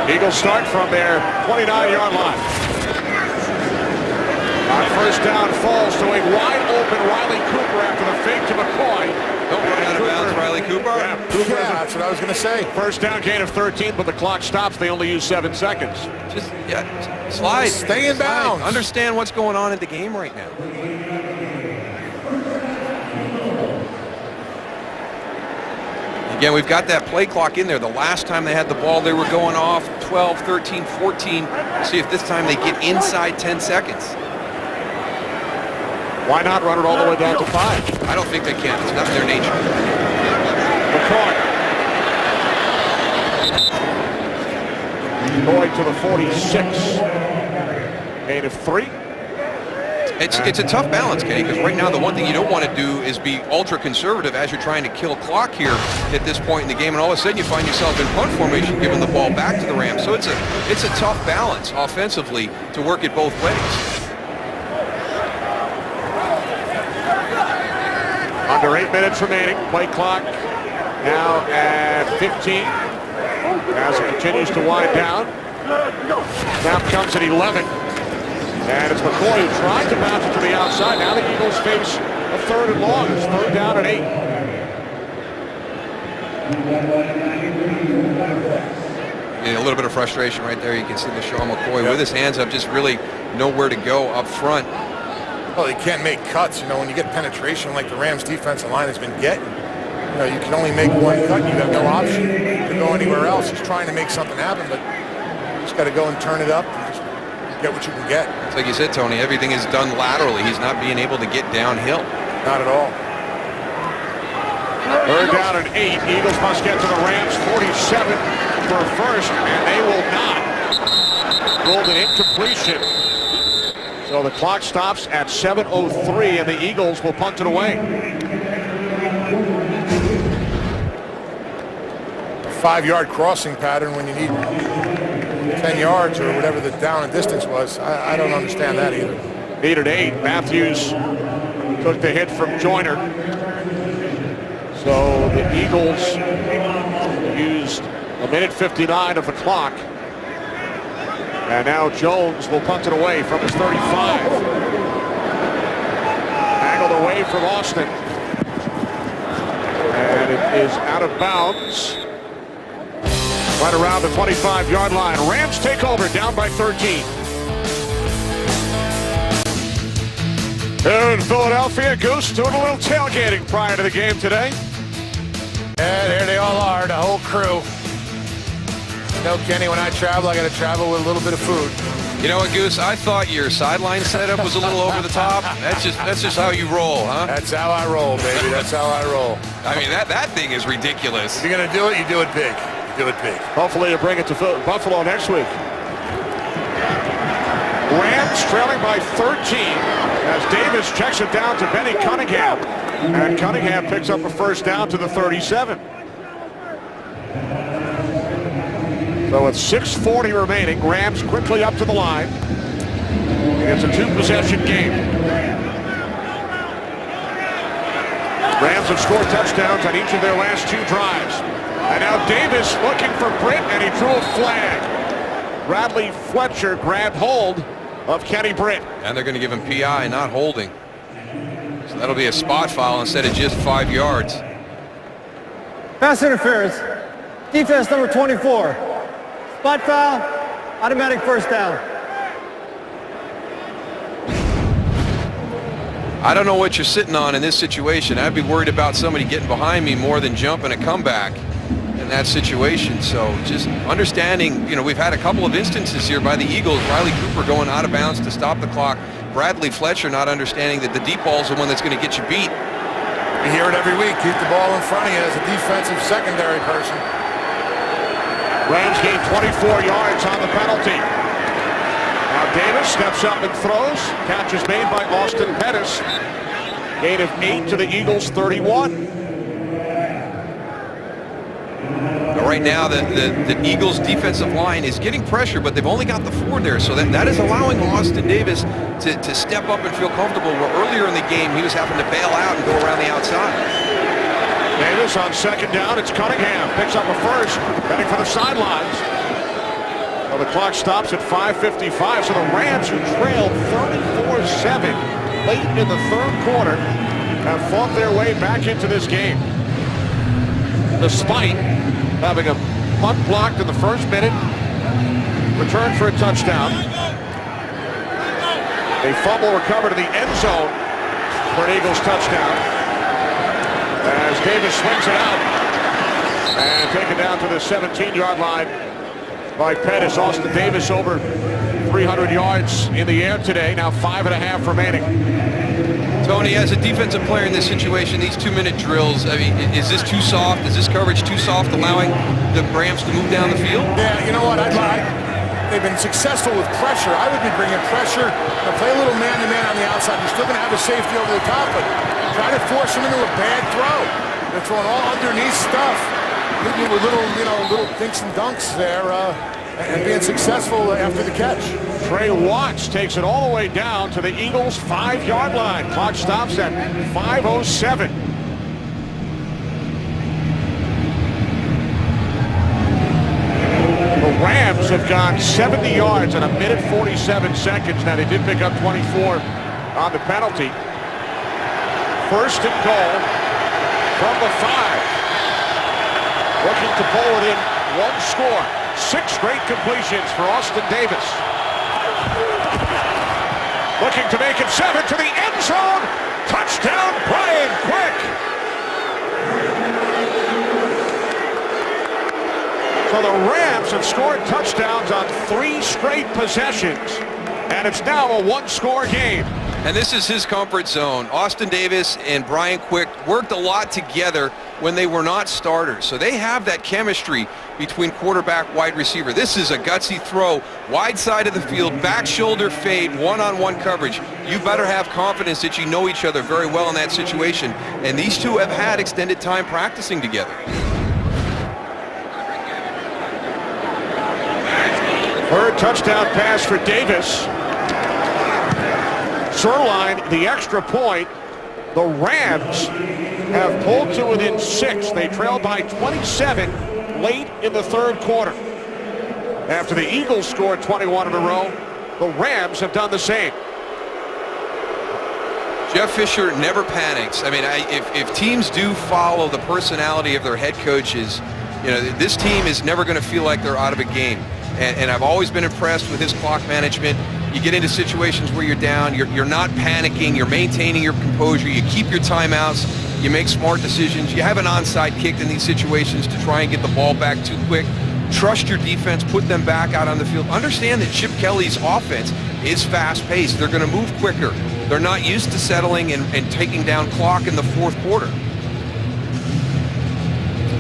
Eagles start from their 29-yard line. On first down, falls to a wide-open Riley Cooper after the fake to McCoy. Don't run out of bounds, Riley Cooper. Yeah, that's what I was going to say. First down gain of 13, but the clock stops. They only use 7 seconds. Just slide. Stay in bounds. Understand what's going on in the game right now. Again, we've got that play clock in there. The last time they had the ball, they were going off 12, 13, 14. See if this time they get inside 10 seconds. Why not run it all the way down to 5? I don't think they can. It's not in their nature. McCoy to the 46. Gain of 3. It's a tough balance, Kenny, because right now the one thing you don't want to do is be ultra conservative as you're trying to kill clock here at this point in the game, and all of a sudden you find yourself in punt formation giving the ball back to the Rams. So it's a tough balance offensively to work it both ways. Under 8 minutes remaining. Play clock now at 15 as it continues to wind down. Snap comes at 11. And it's McCoy who tried to bounce it to the outside. Now the Eagles face a 3rd and long. It's 3rd down and 8. A little bit of frustration right there. You can see LeSean McCoy with his hands up, just really nowhere to go up front. Well, they can't make cuts. You know, when you get penetration like the Rams defensive line has been getting, you know, you can only make one cut. You have no option to go anywhere else. He's trying to make something happen, but you just got to go and turn it up and just get what you can get. It's like you said, Tony, everything is done laterally. He's not being able to get downhill. Not at all. 3rd down and 8. Eagles must get to the Rams 47 for a first, and they will not. Rolled an incompletion. So the clock stops at 7:03, and the Eagles will punt it away. A 5-yard crossing pattern when you need 10 yards or whatever the down and distance was. I don't understand that either. Needed 8. Matthews took the hit from Joyner. So the Eagles used 1:59 of the clock. And now Jones will punt it away from his 35. Angled away from Austin. And it is out of bounds. Right around the 25-yard line. Rams take over, down by 13. In Philadelphia, Goose doing a little tailgating prior to the game today. And there they all are, the whole crew. You know, Kenny, when I travel, I got to travel with a little bit of food. You know what, Goose? I thought your sideline setup was a little over the top. That's just how you roll, huh? That's how I roll, baby. That's how I roll. I mean, that thing is ridiculous. If you're going to do it, you do it big. You do it big. Hopefully you bring it to Buffalo next week. Rams trailing by 13 as Davis checks it down to Benny Cunningham. And Cunningham picks up a first down to the 37. So with 6:40 remaining, Rams quickly up to the line. It's a 2-possession game. Rams have scored touchdowns on each of their last 2 drives. And now Davis looking for Britt, and he drew a flag. Bradley Fletcher grabbed hold of Kenny Britt. And they're going to give him PI, not holding. So that'll be a spot foul instead of just 5 yards. Pass interference. Defense number 24. Spot foul, automatic first down. I don't know what you're sitting on in this situation. I'd be worried about somebody getting behind me more than jumping a comeback in that situation. So just understanding, you know, we've had a couple of instances here by the Eagles. Riley Cooper going out of bounds to stop the clock. Bradley Fletcher not understanding that the deep ball is the one that's going to get you beat. You hear it every week. Keep the ball in front of you as a defensive secondary person. Rams gain 24 yards on the penalty. Now Davis steps up and throws. Catch is made by Austin Pettis. Gain of 8 to the Eagles' 31. right now, the Eagles' defensive line is getting pressure, but they've only got the 4 there. So that is allowing Austin Davis to step up and feel comfortable, where earlier in the game he was having to bail out and go around the outside. Davis on second down. It's Cunningham. Picks up a first. Heading for the sidelines. Well, the clock stops at 5:55. So the Rams, who trailed 34-7 late in the third quarter, have fought their way back into this game, despite having a punt blocked in the first minute, return for a touchdown, a fumble recovered in the end zone for an Eagles touchdown, as Davis swings it out and taken down to the 17-yard line by Pettis. Austin Davis over 300 yards in the air today. Now 5.5 remaining. Tony, as a defensive player in this situation, these 2-minute drills, I mean, is this too soft? Is this coverage too soft, allowing the Rams to move down the field? Yeah, you know what? They've been successful with pressure. I would be bringing pressure. Play a little man-to-man on the outside. You're still going to have a safety over the top, but try to force them into a bad throw. They're throwing all underneath stuff, hitting you with little dinks and dunks there, and being successful after the catch. Trey Watts takes it all the way down to the Eagles' 5-yard line. Clock stops at 5:07. The Rams have gone 70 yards in 1:47 seconds. Now, they did pick up 24 on the penalty. First and goal from the 5. Looking to pull it in, one score. 6 straight completions for Austin Davis. Looking to make it 7 to the end zone. Touchdown, Brian Quick. So the Rams have scored touchdowns on 3 straight possessions, and it's now a 1-score game. And this is his comfort zone. Austin Davis and Brian Quick worked a lot together when they were not starters. So they have that chemistry between quarterback, wide receiver. This is a gutsy throw, wide side of the field, back shoulder fade, one-on-one coverage. You better have confidence that you know each other very well in that situation. And these two have had extended time practicing together. Third touchdown pass for Davis. Sirline, the extra point. The Rams have pulled to within 6. They trailed by 27 late in the third quarter. After the Eagles scored 21 in a row, the Rams have done the same. Jeff Fisher never panics. I mean, if teams do follow the personality of their head coaches, you know, this team is never going to feel like they're out of a game. And I've always been impressed with his clock management. You get into situations where you're down, you're not panicking, you're maintaining your composure, you keep your timeouts, you make smart decisions, you have an onside kick in these situations to try and get the ball back too quick. Trust your defense, put them back out on the field. Understand that Chip Kelly's offense is fast-paced. They're going to move quicker. They're not used to settling and taking down clock in the fourth quarter.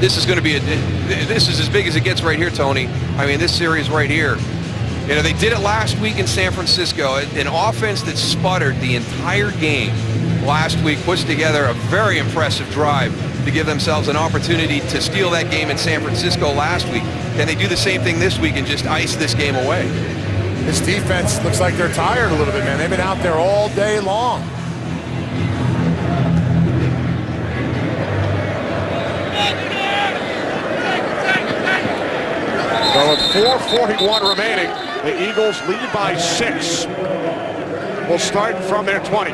This is going to be this is as big as it gets right here, Tony. I mean, this series right here. You know, they did it last week in San Francisco. An offense that sputtered the entire game last week puts together a very impressive drive to give themselves an opportunity to steal that game in San Francisco last week. Can they do the same thing this week and just ice this game away? This defense looks like they're tired a little bit, man. They've been out there all day long. So with 4:41 remaining, the Eagles lead by 6. We'll start from their 20.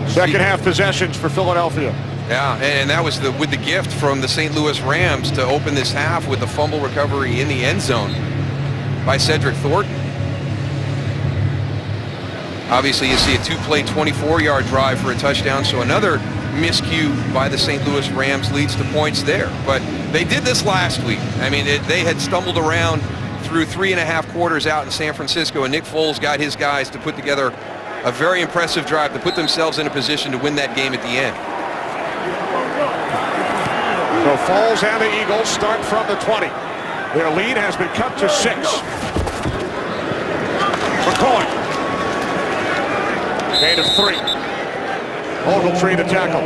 Second half possessions for Philadelphia. Yeah, and that was with the gift from the St. Louis Rams to open this half with the fumble recovery in the end zone by Cedric Thornton. Obviously, you see a 2-play 24-yard drive for a touchdown, so another miscue by the St. Louis Rams leads to points there. But they did this last week. I mean, they had stumbled around through 3.5 quarters out in San Francisco, and Nick Foles got his guys to put together a very impressive drive to put themselves in a position to win that game at the end. So Foles and the Eagles start from the 20. Their lead has been cut to 6. McCoy. Gain of 3. Ogletree the tackle.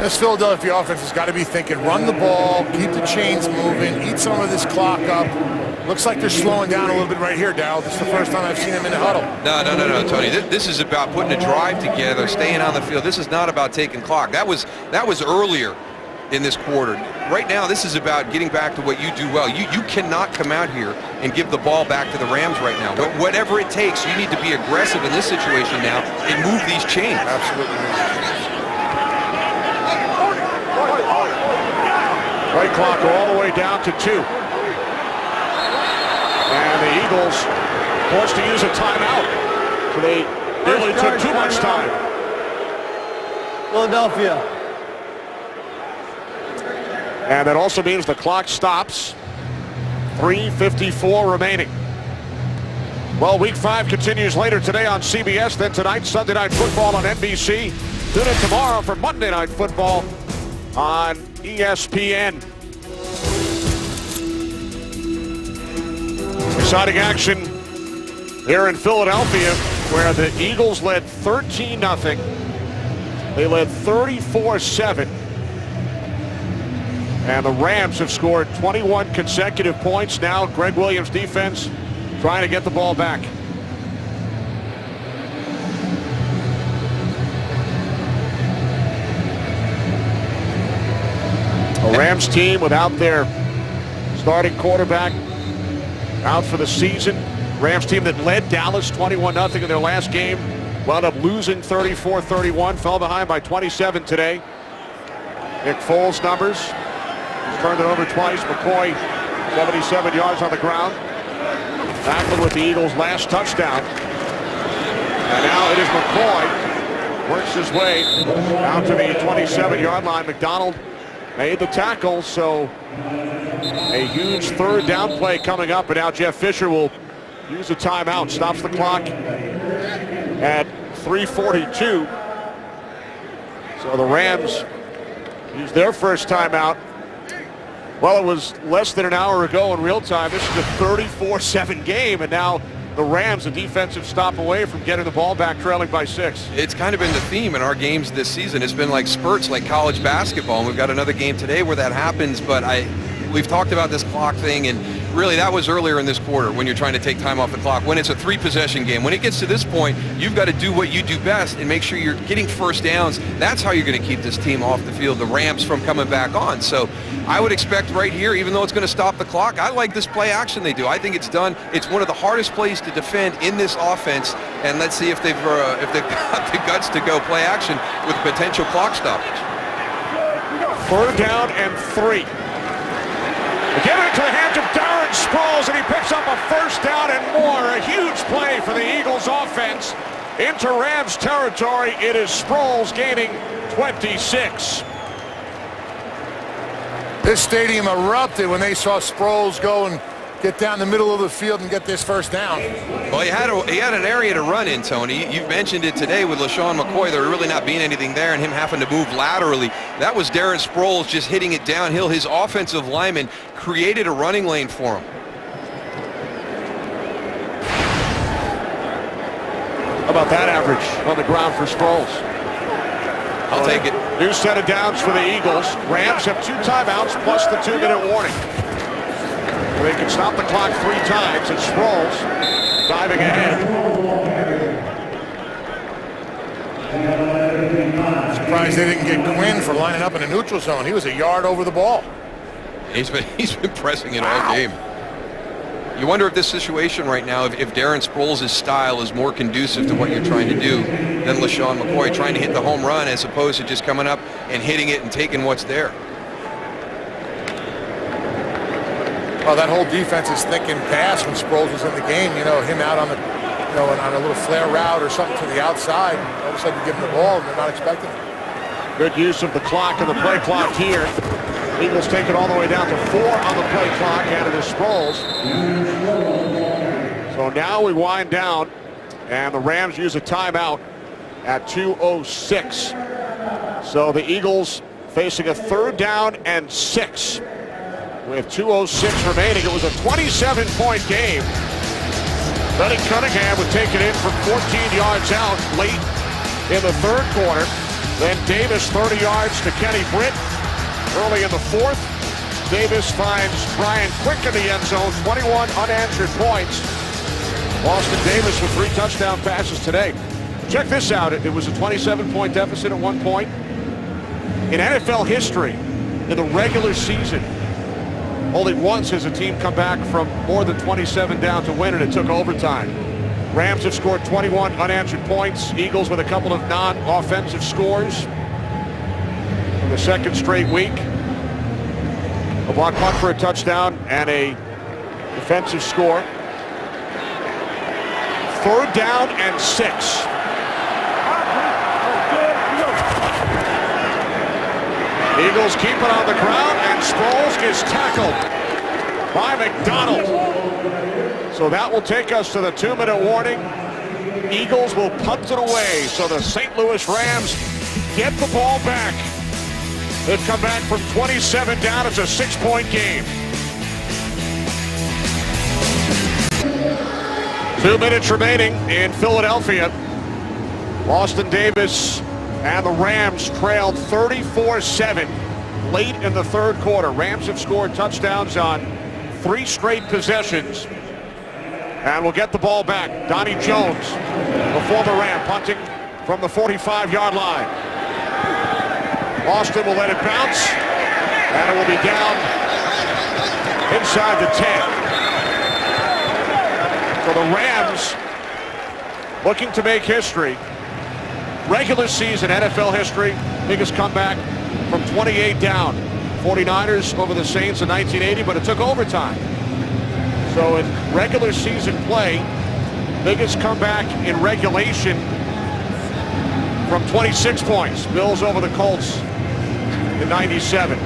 This Philadelphia offense has got to be thinking, run the ball, keep the chains moving, eat some of this clock up. Looks like they're slowing down a little bit right here, Dow. This is the first time I've seen them in the huddle. No, Tony. This is about putting a drive together, staying on the field. This is not about taking clock. That was earlier in this quarter. Right now, this is about getting back to what you do well. You cannot come out here and give the ball back to the Rams right now. Whatever it takes, you need to be aggressive in this situation now and move these chains. Absolutely. Play clock all the way down to 2. And the Eagles forced to use a timeout. So they nearly took too much time. Philadelphia. And that also means the clock stops. 3:54 remaining. Well, Week 5 continues later today on CBS. Then tonight, Sunday Night Football on NBC. Tune in tomorrow for Monday Night Football on ESPN. Exciting action here in Philadelphia, where the Eagles led 13-0. They led 34-7. And the Rams have scored 21 consecutive points. Now Greg Williams' defense trying to get the ball back. A Rams team without their starting quarterback out for the season. Rams team that led Dallas 21-0 in their last game wound up losing 34-31, fell behind by 27 today. Nick Foles' numbers. He's turned it over twice. McCoy, 77 yards on the ground. Backlund with the Eagles' last touchdown. And now it is McCoy. Works his way out to the 27-yard line. McDonald made the tackle, so a huge third down play coming up, and now Jeff Fisher will use a timeout. Stops the clock at 3:42. So the Rams use their first timeout. Well, it was less than an hour ago in real time. This is a 34-7 game, and now the Rams, a defensive stop away from getting the ball back, trailing by 6. It's kind of been the theme in our games this season. It's been like spurts, like college basketball. And we've got another game today where that happens, but we've talked about this clock thing, and really that was earlier in this quarter when you're trying to take time off the clock. When it's a 3-possession game, when it gets to this point, you've got to do what you do best and make sure you're getting first downs. That's how you're going to keep this team off the field, the Rams from coming back on. So I would expect right here, even though it's going to stop the clock, I like this play action they do. I think it's done. It's one of the hardest plays to defend in this offense, and let's see if they've got the guts to go play action with potential clock stoppage. 3rd down and 3. They get it into the hands of Darren Sproles, and he picks up a first down and more. A huge play for the Eagles offense into Rams territory. It is Sproles gaining 26. This stadium erupted when they saw Sproles go and get down the middle of the field and get this first down. Well, he had an area to run in, Tony. You've mentioned it today with LaShawn McCoy. There really not being anything there and him having to move laterally. That was Darren Sproles just hitting it downhill. His offensive lineman created a running lane for him. How about that average on the ground for Sproles? I'll take it. New set of downs for the Eagles. Rams have 2 timeouts plus the 2-minute warning. They can stop the clock 3 times, and Sproles diving ahead. Surprised they didn't get Quinn for lining up in the neutral zone. He was a yard over the ball. He's been pressing it all game. You wonder if this situation right now, if Darren Sproles' style is more conducive to what you're trying to do than LaShawn McCoy, trying to hit the home run as opposed to just coming up and hitting it and taking what's there. Well, that whole defense is thinking pass when Sproles was in the game. You know, him out on the, on a little flare route or something to the outside. All of a sudden, you give them the ball, and they're not expecting it. Good use of the clock and the play clock here. Eagles take it all the way down to 4 on the play clock, and it is Sproles. So now we wind down, and the Rams use a timeout at 2:06. So the Eagles facing a 3rd down and 6. With 2:06 remaining, it was a 27-point game. Benny Cunningham would take it in from 14 yards out late in the 3rd quarter. Then Davis 30 yards to Kenny Britt early in the fourth. Davis finds Brian Quick in the end zone, 21 unanswered points. Austin Davis with 3 touchdown passes today. Check this out. It was a 27-point deficit at one point. In NFL history, in the regular season, only once has a team come back from more than 27 down to win, and it took overtime. Rams have scored 21 unanswered points. Eagles with a couple of non-offensive scores for the second straight week. A block punt for a touchdown and a defensive score. 3rd down and 6. Eagles keep it on the ground, and Sproles is tackled by McDonald. So that will take us to the 2-minute warning. Eagles will punt it away, so the St. Louis Rams get the ball back. They've come back from 27 down. It's a 6-point game. 2 minutes remaining in Philadelphia. Austin Davis and the Rams trailed 34-7 late in the third quarter. Rams have scored touchdowns on 3 straight possessions. And we'll get the ball back. Donnie Jones, the former Ram, punting from the 45-yard line. Austin will let it bounce, and it will be down inside the 10. So the Rams looking to make history. Regular season NFL history, biggest comeback from 28 down. 49ers over the Saints in 1980, but it took overtime. So in regular season play, biggest comeback in regulation from 26 points. Bills over the Colts in 97.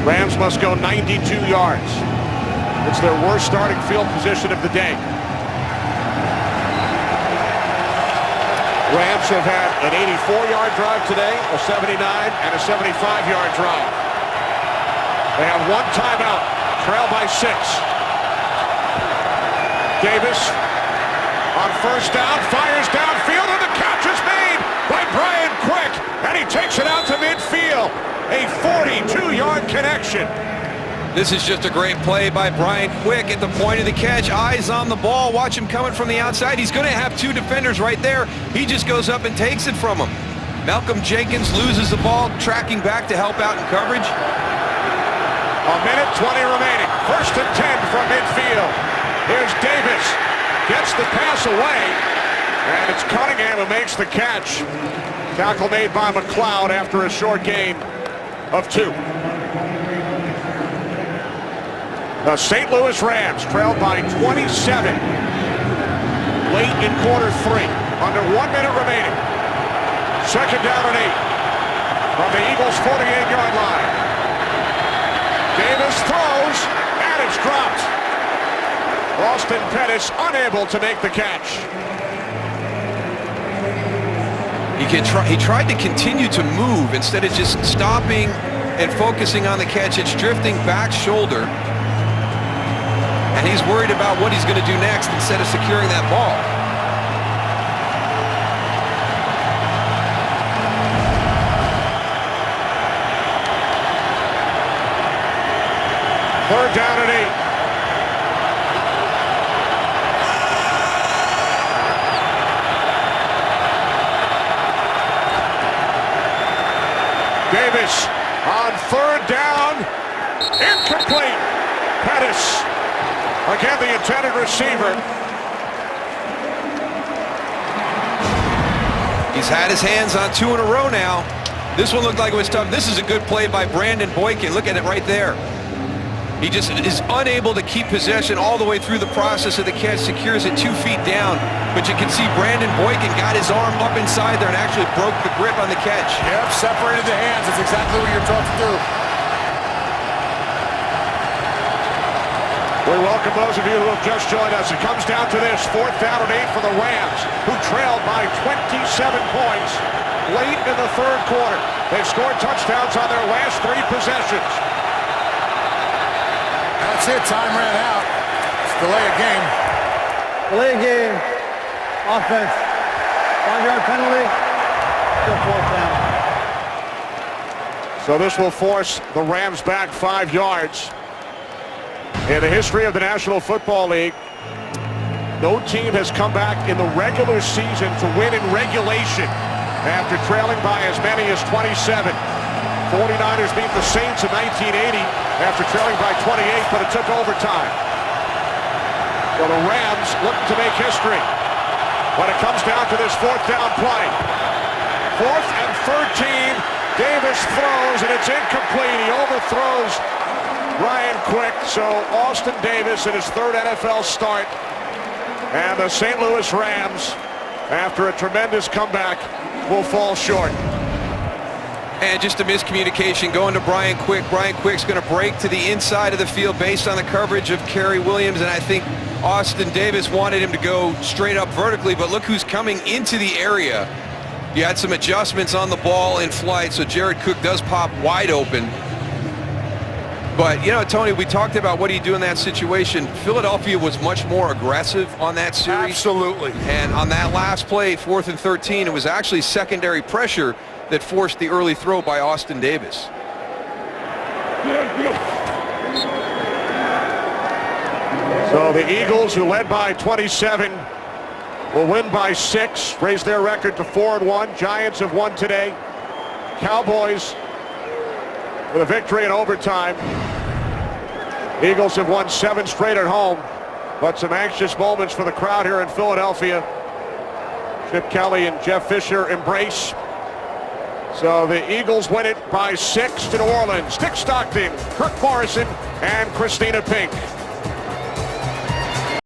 Rams must go 92 yards. It's their worst starting field position of the day. Rams have had an 84-yard drive today, a 79, and a 75-yard drive. They have 1 timeout, trail by 6. Davis on 1st down, fires downfield, and the catch is made by Brian Quick, and he takes it out to midfield. A 42-yard connection. This is just a great play by Brian Quick at the point of the catch. Eyes on the ball. Watch him coming from the outside. He's going to have 2 defenders right there. He just goes up and takes it from him. Malcolm Jenkins loses the ball, tracking back to help out in coverage. A minute 20 remaining. 1st and 10 from midfield. Here's Davis. Gets the pass away. And it's Cunningham who makes the catch. Tackle made by McLeod after a short gain of 2. The St. Louis Rams trailed by 27 late in quarter 3. Under 1 minute remaining. 2nd down and 8 from the Eagles' 48-yard line. Davis throws, and it's dropped. Austin Pettis unable to make the catch. He tried to continue to move instead of just stopping and focusing on the catch. It's drifting back shoulder. And he's worried about what he's going to do next instead of securing that ball. Third down and 8. Davis on 3rd down. Incomplete. Pettis. Again, the intended receiver. He's had his hands on 2 in a row now. This one looked like it was tough. This is a good play by Brandon Boykin. Look at it right there. He just is unable to keep possession all the way through the process of the catch. Secures it 2 feet down. But you can see Brandon Boykin got his arm up inside there and actually broke the grip on the catch. Yep, separated the hands. That's exactly what you're taught to do. We welcome those of you who have just joined us. It comes down to this, 4th down and 8 for the Rams, who trailed by 27 points late in the third quarter. They've scored touchdowns on their last 3 possessions. That's it. Time ran out. Let's delay a game. Delay a game. Offense. 5-yard penalty. Still fourth down. So this will force the Rams back 5 yards. In the history of the National Football League, no team has come back in the regular season to win in regulation after trailing by as many as 27. 49ers beat the Saints in 1980 after trailing by 28, but it took overtime. So the Rams looking to make history when it comes down to this fourth down play. 4th and 13. Davis throws, and it's incomplete. He overthrows Brian Quick. So Austin Davis in his 3rd NFL start. And the St. Louis Rams, after a tremendous comeback, will fall short. And just a miscommunication going to Brian Quick. Brian Quick's going to break to the inside of the field based on the coverage of Kerry Williams, and I think Austin Davis wanted him to go straight up vertically, but look who's coming into the area. You had some adjustments on the ball in flight, so Jared Cook does pop wide open. But, you know, Tony, we talked about what do you do in that situation. Philadelphia was much more aggressive on that series. Absolutely. And on that last play, 4th and 13, it was actually secondary pressure that forced the early throw by Austin Davis. So the Eagles, who led by 27, will win by 6, raise their record to 4-1. Giants have won today. Cowboys with a victory in overtime. Eagles have won 7 straight at home, but some anxious moments for the crowd here in Philadelphia. Chip Kelly and Jeff Fisher embrace. So the Eagles win it by 6 to New Orleans. Dick Stockton, Kirk Morrison, and Christina Pink.